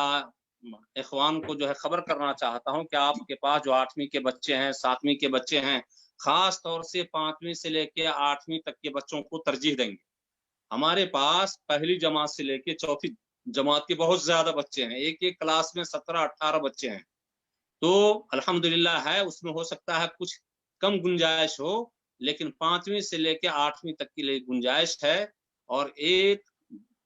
इखवान को जो है खबर करना चाहता हूं कि आपके पास जो 8वीं के बच्चे हैं, 7वीं के बच्चे हैं, खास तौर से 5वीं से लेके 8वीं तक के बच्चों को तरजीह देंगे। हमारे पास पहली जमात से लेके 4थी जमात के बहुत ज्यादा बच्चे हैं, एक एक क्लास में 17-18 बच्चे हैं। तो अल्हम्दुलिल्लाह है, उसमें हो सकता है कुछ कम गुंजाइश हो, लेकिन 5वीं से लेके 8वीं तक के लिए गुंजाइश है। और एक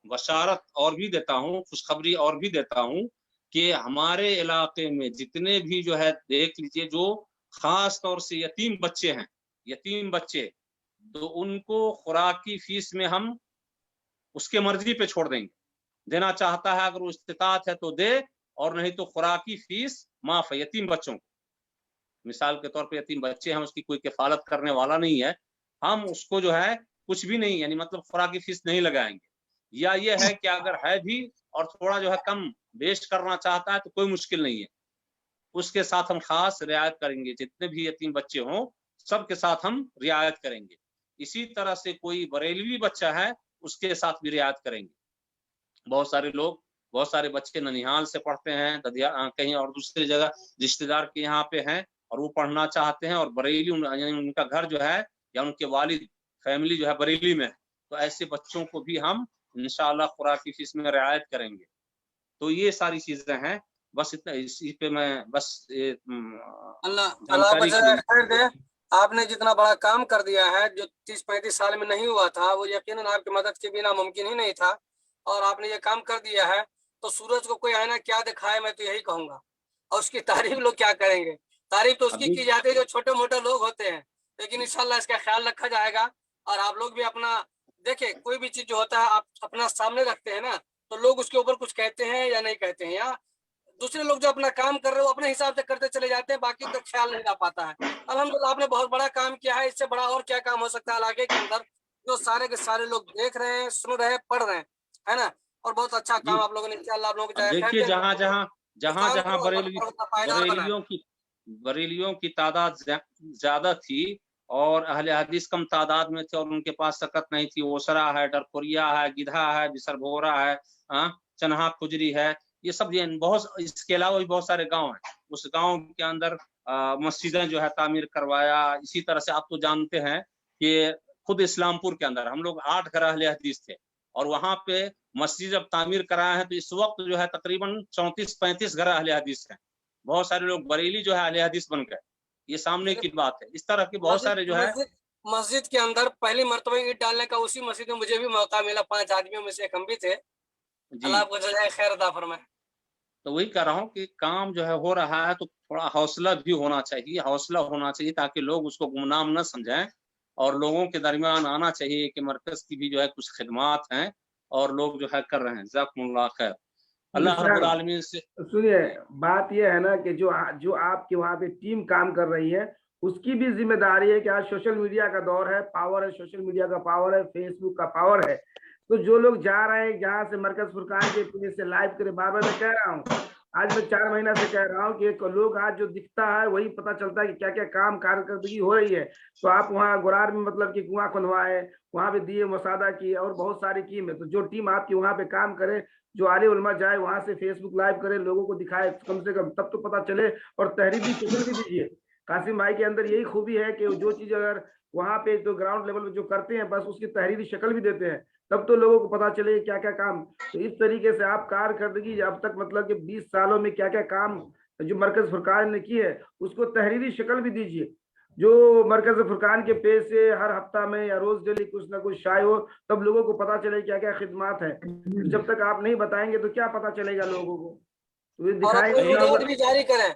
बशारत और भी देता हूँ, खुशखबरी और भी देता हूँ कि हमारे इलाके में जितने भी जो है देख लीजिए जो खास तौर से यतीम बच्चे हैं, यतीम बच्चे, तो उनको खुराकी फीस में हम उसके मर्जी पे छोड़ देंगे। देना चाहता है अगर वो इस्तिताअत है तो दे, और नहीं तो खुराकी फीस माफ है यतीम बच्चों को। मिसाल के तौर पे यतीम बच्चे हैं, उसकी कोई किफालत करने वाला नहीं है, हम उसको जो है कुछ भी नहीं यानी मतलब खुराकी फीस नहीं लगाएंगे। या ये है कि अगर है भी और थोड़ा जो है कम बेश करना चाहता है तो कोई मुश्किल नहीं है, उसके साथ हम खास रियायत करेंगे। जितने भी यतीम बच्चे हों सबके साथ हम रियायत करेंगे। इसी तरह से कोई बरेलवी बच्चा है उसके साथ भी रियायत करेंगे। बहुत सारे लोग, बहुत सारे बच्चे ननिहाल से पढ़ते हैं, कहीं और दूसरी जगह रिश्तेदार के यहाँ पे हैं और वो पढ़ना चाहते हैं और बरेली उनका घर जो है या उनके वालिद फैमिली जो है बरेली में है, तो ऐसे बच्चों को भी हम इंशाअल्लाह खुराकी फीस में रियायत करेंगे। तो ये सारी चीजें हैं, बस इतना, इसी पे मैं बस अल्लाह आपने जितना बड़ा काम कर दिया है जो 30-35 साल में नहीं हुआ था, वो यकीनन आपकी मदद के बिना मुमकिन ही नहीं था, और आपने ये काम कर दिया है। तो सूरज को कोई आईना क्या दिखाए, मैं तो यही कहूंगा। और उसकी तारीफ लोग क्या करेंगे, तारीफ तो उसकी की जाती है जो छोटे मोटे लोग होते हैं, लेकिन इंशाल्लाह इसका ख्याल रखा जाएगा। और आप लोग भी अपना देखिए, कोई भी चीज जो होता है आप अपना सामने रखते हैं ना, तो लोग उसके ऊपर कुछ कहते हैं या नहीं कहते हैं, या दूसरे लोग जो अपना काम कर रहे हो अपने हिसाब से करते चले जाते हैं, बाकी तक ख्याल नहीं आ पाता है। अल्हम्दुलिल्लाह आपने बहुत बड़ा काम किया है, इससे बड़ा और क्या काम हो सकता है इलाके के अंदर, जो सारे के सारे लोग देख रहे हैं, सुन रहे हैं, पढ़ रहे हैं, है ना। और बहुत अच्छा काम आप लोगों ने किया, अल्लाह आप लोगों को देखिए जहाँ बरेलियों की तादाद ज्यादा थी और अहले हदीस कम तादाद में थे और उनके पास सकत नहीं थी, ओसरा है, डरपुरिया है, गिधा है, बिसरभोरा है, चन्हा खुजरी है, ये सब बहुत, इसके अलावा भी बहुत सारे गांव हैं। उस गांव के अंदर मस्जिदें जो है तामीर करवाया। इसी तरह से आप तो जानते हैं कि खुद इस्लामपुर के अंदर हम लोग 8 घर अहले हदीस थे और वहां पे मस्जिद जब तामीर कराए हैं तो इस वक्त जो है तकरीबन 34-35 घर अहले हदीस हैं। बहुत सारे लोग बरेली जो है अहले हदीस बन गए, ये सामने की बात है। इस तरह के बहुत सारे जो है मस्जिद के अंदर पहली मर्तबा ईंट डालने का उसी मस्जिद में मुझे भी मौका मिला, 5 आदमियों में से एक हम भी थे। अल्लाह आपको जज़ाए खैर अता फरमाए। तो वही कह रहा हूँ कि काम जो है हो रहा है तो थोड़ा हौसला भी होना चाहिए, हौसला होना चाहिए ताकि लोग उसको गुमनाम न समझें और लोगों के दरमियान आना चाहिए कि मरकज की भी जो है कुछ खिदमात हैं और लोग जो है कर रहे हैं। जज़ाकुमुल्लाह खैर। अल्लाह रब्बुल आलमीन से सुनिए, बात यह है ना कि जो आपके वहाँ पे टीम काम कर रही है उसकी भी जिम्मेदारी है कि आज सोशल मीडिया का दौर है, पावर है, सोशल मीडिया का पावर है, फेसबुक का पावर है। तो जो लोग जा रहे हैं जहाँ से मरकज फुरकान के पेज से लाइव करे, बार बार मैं कह रहा हूँ, आज मैं 4 महीना से कह रहा हूँ कि लोग आज जो दिखता है वही पता चलता है कि क्या क्या काम कारकर्दगी हो रही है। तो आप वहाँ गुरार में मतलब कि कुआं खुनवाए, वहाँ पे दिए मसादा किए और बहुत सारी कीम है। तो जो टीम आपकी वहाँ पे काम करे, जो आले उलमा जाए वहां से फेसबुक लाइव करे, लोगों को दिखाए कम से कम, तब तो पता चले। और तहरीरी शक्ल भी दीजिए। कासिम भाई के अंदर यही खूबी है कि जो चीज अगर वहां पे तो ग्राउंड लेवल पे जो करते हैं बस उसकी तहरीरी शक्ल भी देते हैं, तब तो लोगों को पता चले क्या क्या काम। तो इस तरीके से आप कारकर्दगी अब तक मतलब कि 20 सालों में क्या क्या काम जो मरकज फुरकान ने की है उसको तहरीरी शक्ल भी दीजिए। जो मरकज फुरकान के पेज से हर हफ्ता में या रोज डेली कुछ ना कुछ शाये हो, तब लोगों को पता चले क्या क्या खिदमात है। जब तक आप नहीं बताएंगे तो क्या पता चलेगा लोगों को। तो ये भी जारी करें,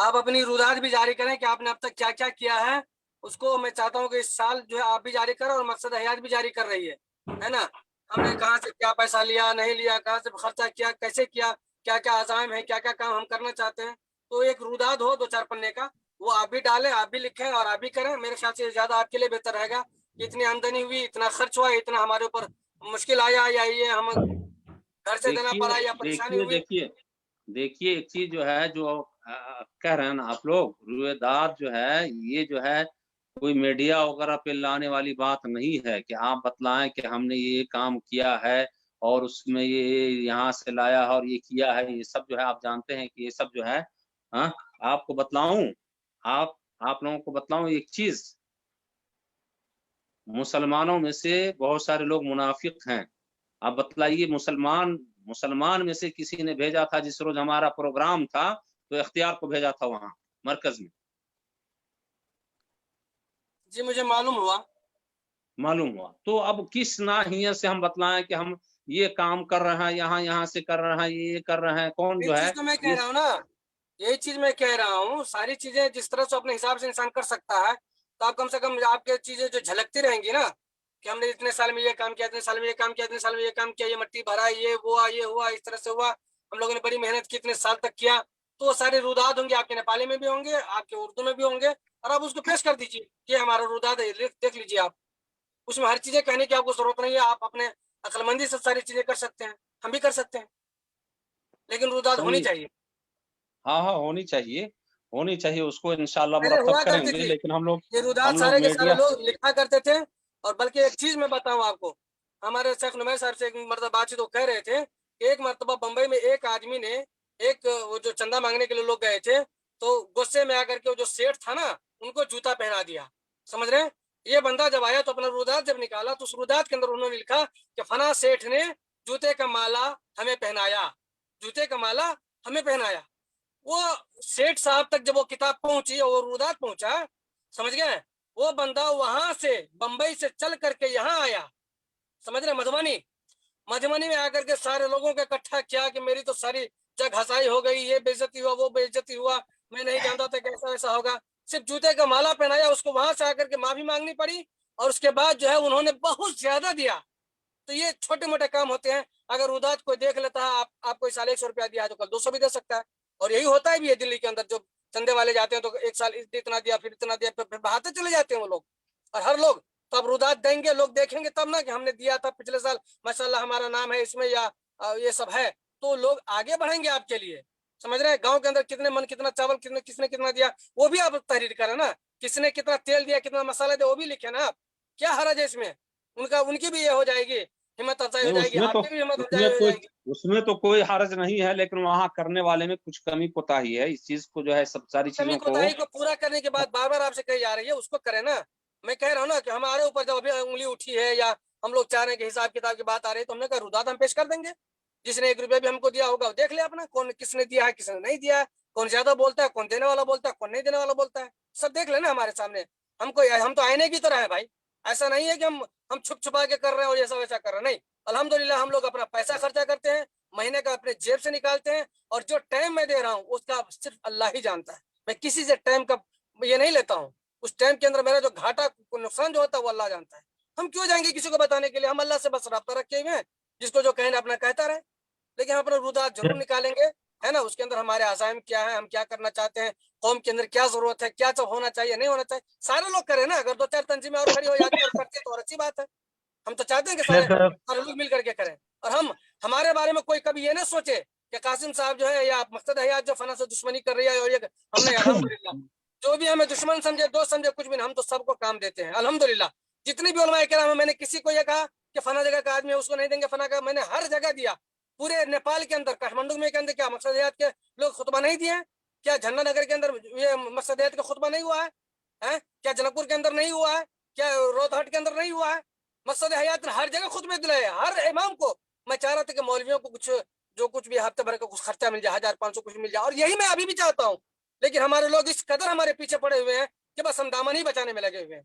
आप अपनी रुदात भी जारी करें कि आपने अब तक क्या क्या किया है, उसको मैं चाहता हूँ कि इस साल जो है आप भी जारी करें और मकसद हयात भी जारी कर रही है ना। हमने कहाँ से क्या पैसा लिया, नहीं लिया, कहाँ से खर्चा किया, कैसे किया, क्या क्या अज़ाइम है, क्या क्या काम हम करना चाहते हैं, तो एक रुदात हो 2-4 पन्ने का, वो आप भी डालें, आप भी लिखें और आप भी करें। मेरे ख्याल से ज़्यादा आपके लिए बेहतर रहेगा कि इतनी आमदनी हुई, इतना खर्च हुआ, इतना हमारे ऊपर मुश्किल आया या ये हम घर से देना पड़ा या परेशानी हुई। देखिए एक चीज जो है जो कह रहे हैं ना आप लोग, रुएदात जो है ये जो है कोई मीडिया वगैरह पे लाने वाली बात नहीं है कि आप बतलाएं कि हमने ये काम किया है और उसमें ये यहाँ से लाया है और ये किया है। ये सब जो है आप जानते हैं कि ये सब जो है आपको बतलाऊं, आप लोगों को बतलाऊं एक चीज, मुसलमानों में से बहुत सारे लोग मुनाफिक हैं। आप बतलाइए, मुसलमान में से किसी ने भेजा था जिस रोज हमारा प्रोग्राम था, तो इख्तियार को भेजा था वहां मरकज में? जी मुझे मालूम हुआ। तो अब किस नाहियत से हम बतलाएं कि हम ये काम कर रहे हैं, यहाँ से कर रहे हैं, ये कर रहे हैं? कौन जो है, तो मैं कह रहा हूँ ना, यही चीज मैं कह रहा हूँ, सारी चीजें जिस तरह से अपने हिसाब से इंसान कर सकता है, तो आप कम से कम आपके चीजें जो झलकती रहेंगी ना कि हमने इतने साल में ये काम किया, इतने साल में ये काम किया, इतने साल में ये काम किया, ये मट्टी भरा, ये हुआ, इस तरह से हुआ, हम लोगों ने बड़ी मेहनत की, इतने साल तक किया, तो वो सारे रुदात होंगे, आपके नेपाली में भी होंगे, आपके उर्दू में भी होंगे, और आप उसको पेश कर दीजिए कि हमारा रुदात है, देख लीजिए आप। उसमें हर चीजें कहने की आपको जरूरत नहीं है, आप अपने अक्लमंदी से सारी चीजें कर सकते हैं, हम भी कर सकते हैं, लेकिन रुदात होनी चाहिए। हाँ होनी चाहिए, उसको इंशाल्लाह मुरतब करेंगे। लेकिन हम लोग ये रुदात सारे के सारे लोग लिखा करते थे। और बल्कि एक चीज मैं बताऊं आपको, हमारे शेख नुमैर साहब से एक मरतबा बातचीत तो कह रहे थे, एक मरतबा बम्बई में एक आदमी ने वो जो चंदा मांगने के लिए लोग गए थे, तो गुस्से में आकर के जो सेठ था ना, उनको जूता पहना दिया, समझ रहे हैं। ये बंदा जब आया तो अपना रुदात जब निकाला, तो उस रुदात के अंदर उन्होंने लिखा कि फना सेठ ने जूते का माला हमें पहनाया, जूते का माला हमें पहनाया। वो सेठ साहब तक जब वो किताब पहुंची और रुदात पहुंचा, समझ गए, वो बंदा वहां से बंबई से चल करके यहाँ आया, समझ रहे, मधुबनी में आकर के सारे लोगों को इकट्ठा किया कि मेरी तो सारी जग हसाई हो गई, ये बेइज्जती हुआ, वो बेइज्जती हुआ, मैं नहीं जानता था कैसा ऐसा होगा। सिर्फ जूते का माला पहनाया, उसको वहां से आकर के माफी मांगनी पड़ी, और उसके बाद जो है उन्होंने बहुत ज्यादा दिया। तो ये छोटे मोटे काम होते हैं। अगर रुदात कोई देख लेता है, आपको इस साल 100 रुपया दिया है तो कल 200 भी दे सकता है। और यही होता है भी है दिल्ली के अंदर, जो चंदे वाले जाते हैं तो एक साल इतना दिया, फिर इतना दिया, फिर बहाते चले जाते हैं वो लोग। और हर लोग तो अब रुदात देंगे, लोग देखेंगे तब ना कि हमने दिया था पिछले साल, माशाल्लाह हमारा नाम है इसमें, या ये सब है, तो लोग आगे बढ़ेंगे आपके लिए, समझ रहे हैं। गांव के अंदर कितने मन कितना चावल किसने कितना दिया, वो भी आप तहरीर करें ना, किसने कितना तेल दिया, कितना मसाला दिया, वो भी लिखे ना आप, क्या हरज है इसमें। उनकी भी ये हो जाएगी, हिम्मत अफजाई हो जाएगी, आपकी भी हिम्मत अफजाई हो जाएगी। उसमें तो कोई हरज नहीं है, लेकिन वहाँ करने वाले में कुछ कमी कोताही है। इस चीज को जो है सब सारी चीजों को पूरा करने के बाद बार बार आपसे कही जा रही है, उसको करें ना। मैं कह रहा हूँ ना कि हमारे ऊपर जब अभी उंगली उठी है या हम लोग चाह रहे हैं कि हिसाब किताब की बात आ रही है, तो हमने कहा रुदात हम पेश कर देंगे। जिसने 1 रुपया भी हमको दिया होगा देख ले अपना, कौन किसने दिया है, किसने नहीं दिया है, कौन ज्यादा बोलता है, कौन देने वाला बोलता है, कौन नहीं देने वाला बोलता है, सब देख लेना हमारे सामने। हम तो आईने की तरह है भाई, ऐसा नहीं है कि हम छुप छुपा के कर रहे हैं और ऐसा वैसा कर रहे हैं, नहीं। अल्हम्दुलिल्लाह हम लोग अपना पैसा खर्चा करते हैं, महीने का अपने जेब से निकालते हैं, और जो टाइम मैं दे रहा हूँ उसका सिर्फ अल्लाह ही जानता है। मैं किसी से टाइम का ये नहीं लेता हूँ, उस टाइम के अंदर मेरा जो घाटा नुकसान जो होता है वो अल्लाह जानता है। हम क्यों जाएंगे किसी को बताने के लिए, हम अल्लाह से बस रब्ता रखे हुए हैं, जिसको जो कहना अपना कहता रहे। लेकिन हम अपना रुदात जरूर निकालेंगे, है ना। उसके अंदर हमारे अज़ाइम क्या है, हम क्या करना चाहते हैं, कौम के अंदर क्या जरूरत है, क्या सब होना चाहिए, नहीं होना चाहिए, सारे लोग करें ना। अगर 2-4 तंजीमें और खड़ी हो जाती है और करते हैं तो और अच्छी बात है। हम तो चाहते हैं कि सारे लोग मिल करके करें। और हमारे बारे में कोई कभी ये ना सोचे कि कासिम साहब जो है या मकसद हयात जो फना से दुश्मनी कर रही है, और ये हमने अल्हम्दुलिल्लाह जो भी हमें दुश्मन समझे, दोस्त समझे, कुछ भी नहीं, हम तो सबको काम देते हैं अल्हम्दुलिल्लाह। जितनी भी उलमा किराम, मैंने किसी को ये कहा कि फना जगह का आदमी है उसको नहीं देंगे, फना का, मैंने हर जगह दिया। पूरे नेपाल के अंदर, काठमांडू में के अंदर क्या मकसद हयात के लोग खुतबा नहीं दिए? क्या झन्ना नगर के अंदर ये मकसद हयात का खुतबा नहीं हुआ है? क्या जनकपुर के अंदर नहीं हुआ है? क्या रोहतहट के अंदर नहीं हुआ है? मकसद हयात ने हर जगह खुतबे दिलाए, हर इमाम को। मैं चाह रहा था कि मौलवियों को कुछ भी हफ्ते भर का कुछ खर्चा मिल जाए, 1500 कुछ मिल जाए, और यही मैं अभी भी चाहता हूँ। लेकिन हमारे लोग इस कदर हमारे पीछे पड़े हुए हैं कि बस हम दामन ही बचाने में लगे हुए हैं,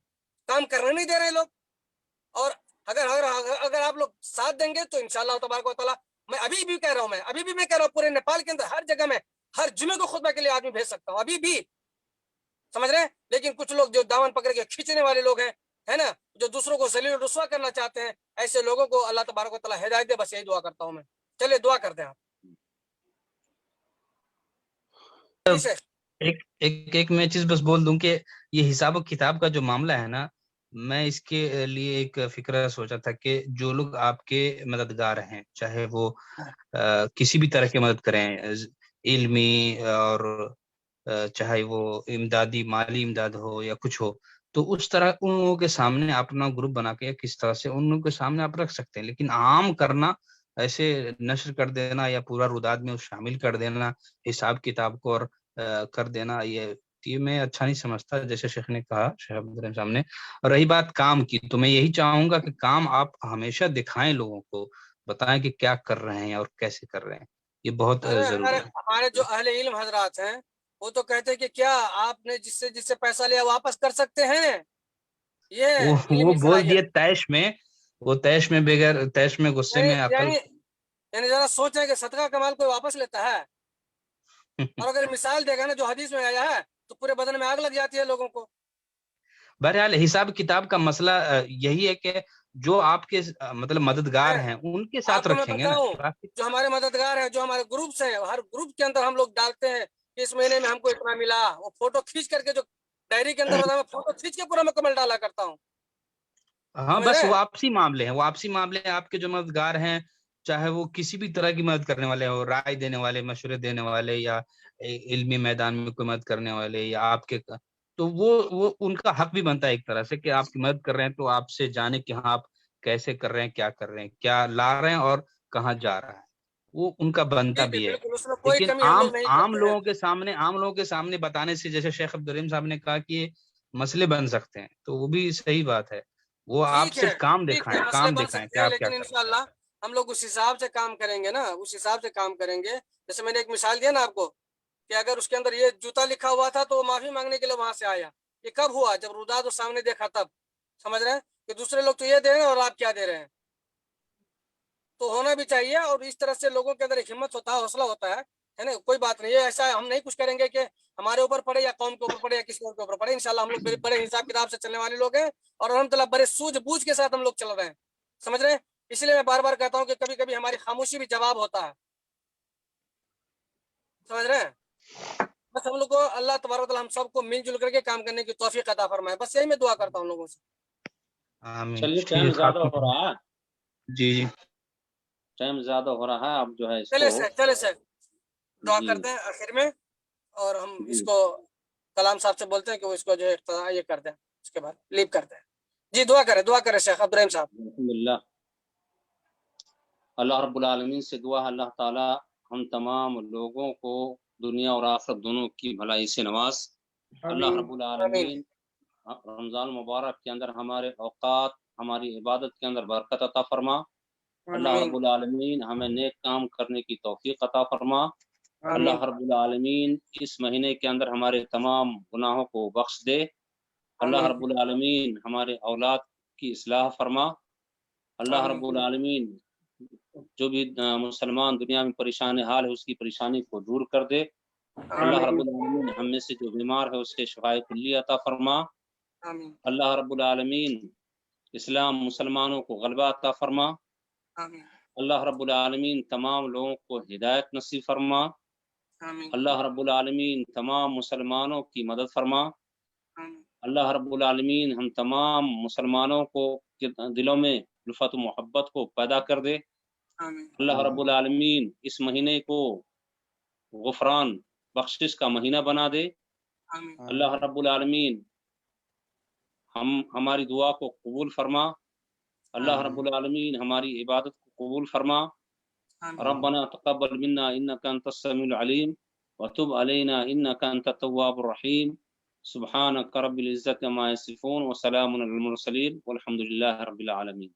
काम करने नहीं दे रहे लोग। और अगर आप लोग साथ देंगे तो इंशाअल्लाह तबारक व तआला, मैं अभी भी कह रहा हूँ, पूरे नेपाल के अंदर हर जगह में ہر جمعے کو خطبہ کے لیے آدمی بھیج سکتا ہوں ابھی بھی، سمجھ رہے ہیں؟ لیکن کچھ لوگ جو دامن پکڑ کے کھینچنے والے لوگ ہیں، ہے نا، جو دوسروں کو ذلیل و رسوا کرنا چاہتے ہیں، ایسے لوگوں کو اللہ تبارک و تعالیٰ ہدایت دے، بس یہی دعا کرتا ہوں میں. چلیے دعا کرتے ہیں آپ. ایک میں چیز بس بول دوں کہ یہ حساب و کتاب کا جو معاملہ ہے نا، میں اس کے لیے ایک فکرہ سوچا تھا کہ جو لوگ آپ کے مددگار ہیں، چاہے وہ کسی بھی طرح کی مدد کریں، علمی اور چاہے وہ امدادی مالی امداد ہو یا کچھ ہو، تو اس طرح ان لوگوں کے سامنے اپنا گروپ بنا کے کس طرح سے ان لوگوں کے سامنے آپ رکھ سکتے ہیں. لیکن عام کرنا، ایسے نشر کر دینا یا پورا روداد میں شامل کر دینا حساب کتاب کو اور کر دینا، یہ میں اچھا نہیں سمجھتا. جیسے شیخ نے کہا، شیخ عبدالرحیم صاحب نے. اور رہی بات کام کی، تو میں یہی چاہوں گا کہ کام آپ ہمیشہ دکھائیں، لوگوں کو بتائیں کہ کیا کر رہے ہیں اور کیسے کر رہے ہیں. یہ بہت ضروری ہے. ہمارے جو اہل علم حضرات ہیں وہ تو کہتے ہیں کہ کیا آپ نے جس سے پیسہ لیا واپس کر سکتے ہیں؟ وہ بول دیے تیش میں، وہ تیش میں بغیر تیش میں غصے میں عقل. یعنی ذرا سوچیں کہ صدقہ کمال کوئی واپس لیتا ہے؟ اور اگر مثال دے گا نا جو حدیث میں آیا ہے تو پورے بدن میں آگ لگ جاتی ہے لوگوں کو. بہرحال حساب کتاب کا مسئلہ یہی ہے کہ جو آپ کے مطلب مددگار ہیں ان کے ساتھ رکھیں گے نا. جو ہمارے مددگار ہیں، جو ہمارے گروپس ہیں، ہر گروپ کے اندر ہم لوگ ڈالتے ہیں کہ اس مہینے میں ہم کو اتنا ملا، وہ فوٹو کھینچ کر کے جو ڈائری کے اندر ہوتا ہے، فوٹو کھینچ کے پورا مکمل ڈالا کرتا ہوں. ہاں بس وہ آپسی معاملے ہیں، وہ آپسی معاملے ہیں. آپ کے جو مددگار ہیں، چاہے وہ کسی بھی طرح کی مدد کرنے والے ہو، رائے دینے والے، مشورے دینے والے، یا علمی میدان میں کوئی مدد کرنے والے، یا آپ کے، تو وہ ان کا حق بھی بنتا ہے ایک طرح سے کہ آپ کی مدد کر رہے ہیں تو آپ سے جانے کہ ہاں آپ کیسے کر رہے ہیں، کیا کر رہے ہیں، کیا لا رہے ہیں اور کہاں جا رہا ہے. وہ ان کا بنتا بھی ہے. لیکن عام لوگوں کے سامنے بتانے سے، جیسے شیخ عبدالرحیم صاحب نے کہا کہ مسئلے بن سکتے ہیں، تو وہ بھی صحیح بات ہے. وہ آپ صرف کام دکھائیں، کام دکھائیں کہ آپ کیا لیکن انشاءاللہ ہم لوگ اس حساب سے کام کریں گے نا، اس حساب سے کام کریں گے. جیسے میں نے ایک مثال دیا نا آپ کو کہ اگر اس کے اندر یہ جوتا لکھا ہوا تھا تو وہ معافی مانگنے کے لیے وہاں سے آیا. یہ کب ہوا؟ جب روداد سامنے دیکھا تب. سمجھ رہے ہیں کہ دوسرے لوگ تو یہ دے رہے ہیں اور آپ کیا دے رہے ہیں. تو ہونا بھی چاہیے، اور اس طرح سے لوگوں کے اندر ایک ہمت ہوتا ہے، حوصلہ ہوتا ہے نا. کوئی بات نہیں، یہ ایسا ہم نہیں کچھ کریں گے کہ ہمارے اوپر پڑے یا قوم کے اوپر پڑے یا کسی اور کے اوپر پڑے. انشاءاللہ ہم لوگ بڑے حساب کتاب سے چلنے والے لوگ ہیں اور الحمدللہ بڑے سوجھ بوجھ کے ساتھ ہم لوگ چل رہے ہیں. سمجھ رہے ہیں؟ اس لیے میں بار بار کہتا ہوں کہ کبھی کبھی ہماری خاموشی بھی جواب ہوتا ہے. سمجھ رہے ہیں؟ بس ہم لوگ کو اللہ تبارک و تعالیٰ ہم سب کو مل جل کر کے کام کرنے کی توفیق عطا فرمائے. بس یہی میں دعا کرتا ہوں لوگوں سے. چلیے ٹائم زیادہ ہو رہا ہے. جی ٹائم زیادہ ہو رہا ہے. اب جو ہے چلے سر دعا کرتے ہیں آخر میں، اور ہم اس کو کلام صاحب سے بولتے ہیں کہ وہ اس کو جو ہے یہ کر دیں، اس کے بعد لیو کرتے ہیں. جی دعا کریں شیخ عبدالرحیم صاحب. الحمدللہ. اللہ رب العالمین سے دعا ہے اللہ تعالی ہم تمام لوگوں کو دنیا اور آخرت دونوں کی بھلائی سے نواز. اللہ رب العالمین رمضان مبارک کے اندر ہمارے اوقات، ہماری عبادت کے اندر برکت عطا فرما. اللہ رب العالمین ہمیں نیک کام کرنے کی توفیق عطا فرما. اللہ رب العالمین اس مہینے کے اندر ہمارے تمام گناہوں کو بخش دے. اللہ رب العالمین ہمارے اولاد کی اصلاح فرما. اللہ رب العالمین جو بھی مسلمان دنیا میں پریشان حال ہے اس کی پریشانی کو دور کر دے. اللہ رب العالمین ہم میں سے جو بیمار ہے اس کے شفائے کلی عطا فرما. اللہ رب العالمین اسلام مسلمانوں کو غلبہ عطا فرما. اللہ رب العالمین تمام لوگوں کو ہدایت نصیب فرما. اللہ رب العالمین تمام مسلمانوں کی مدد فرما. اللہ رب العالمین ہم تمام مسلمانوں کو دلوں میں الفت و محبت کو پیدا کر دے. اللہ رب العالمین اس مہینے کو غفران بخشش کا مہینہ بنا دے. اللہ رب العالمین ہماری دعا کو قبول فرما. اللہ رب العالمین ہماری عبادت کو قبول فرما. ربنا تقبل منا انك انت السميع العليم وتب علينا انك انت التواب الرحيم. سبحانك رب العزة عما يصفون وسلام على المرسلين والحمد لله رب العالمين.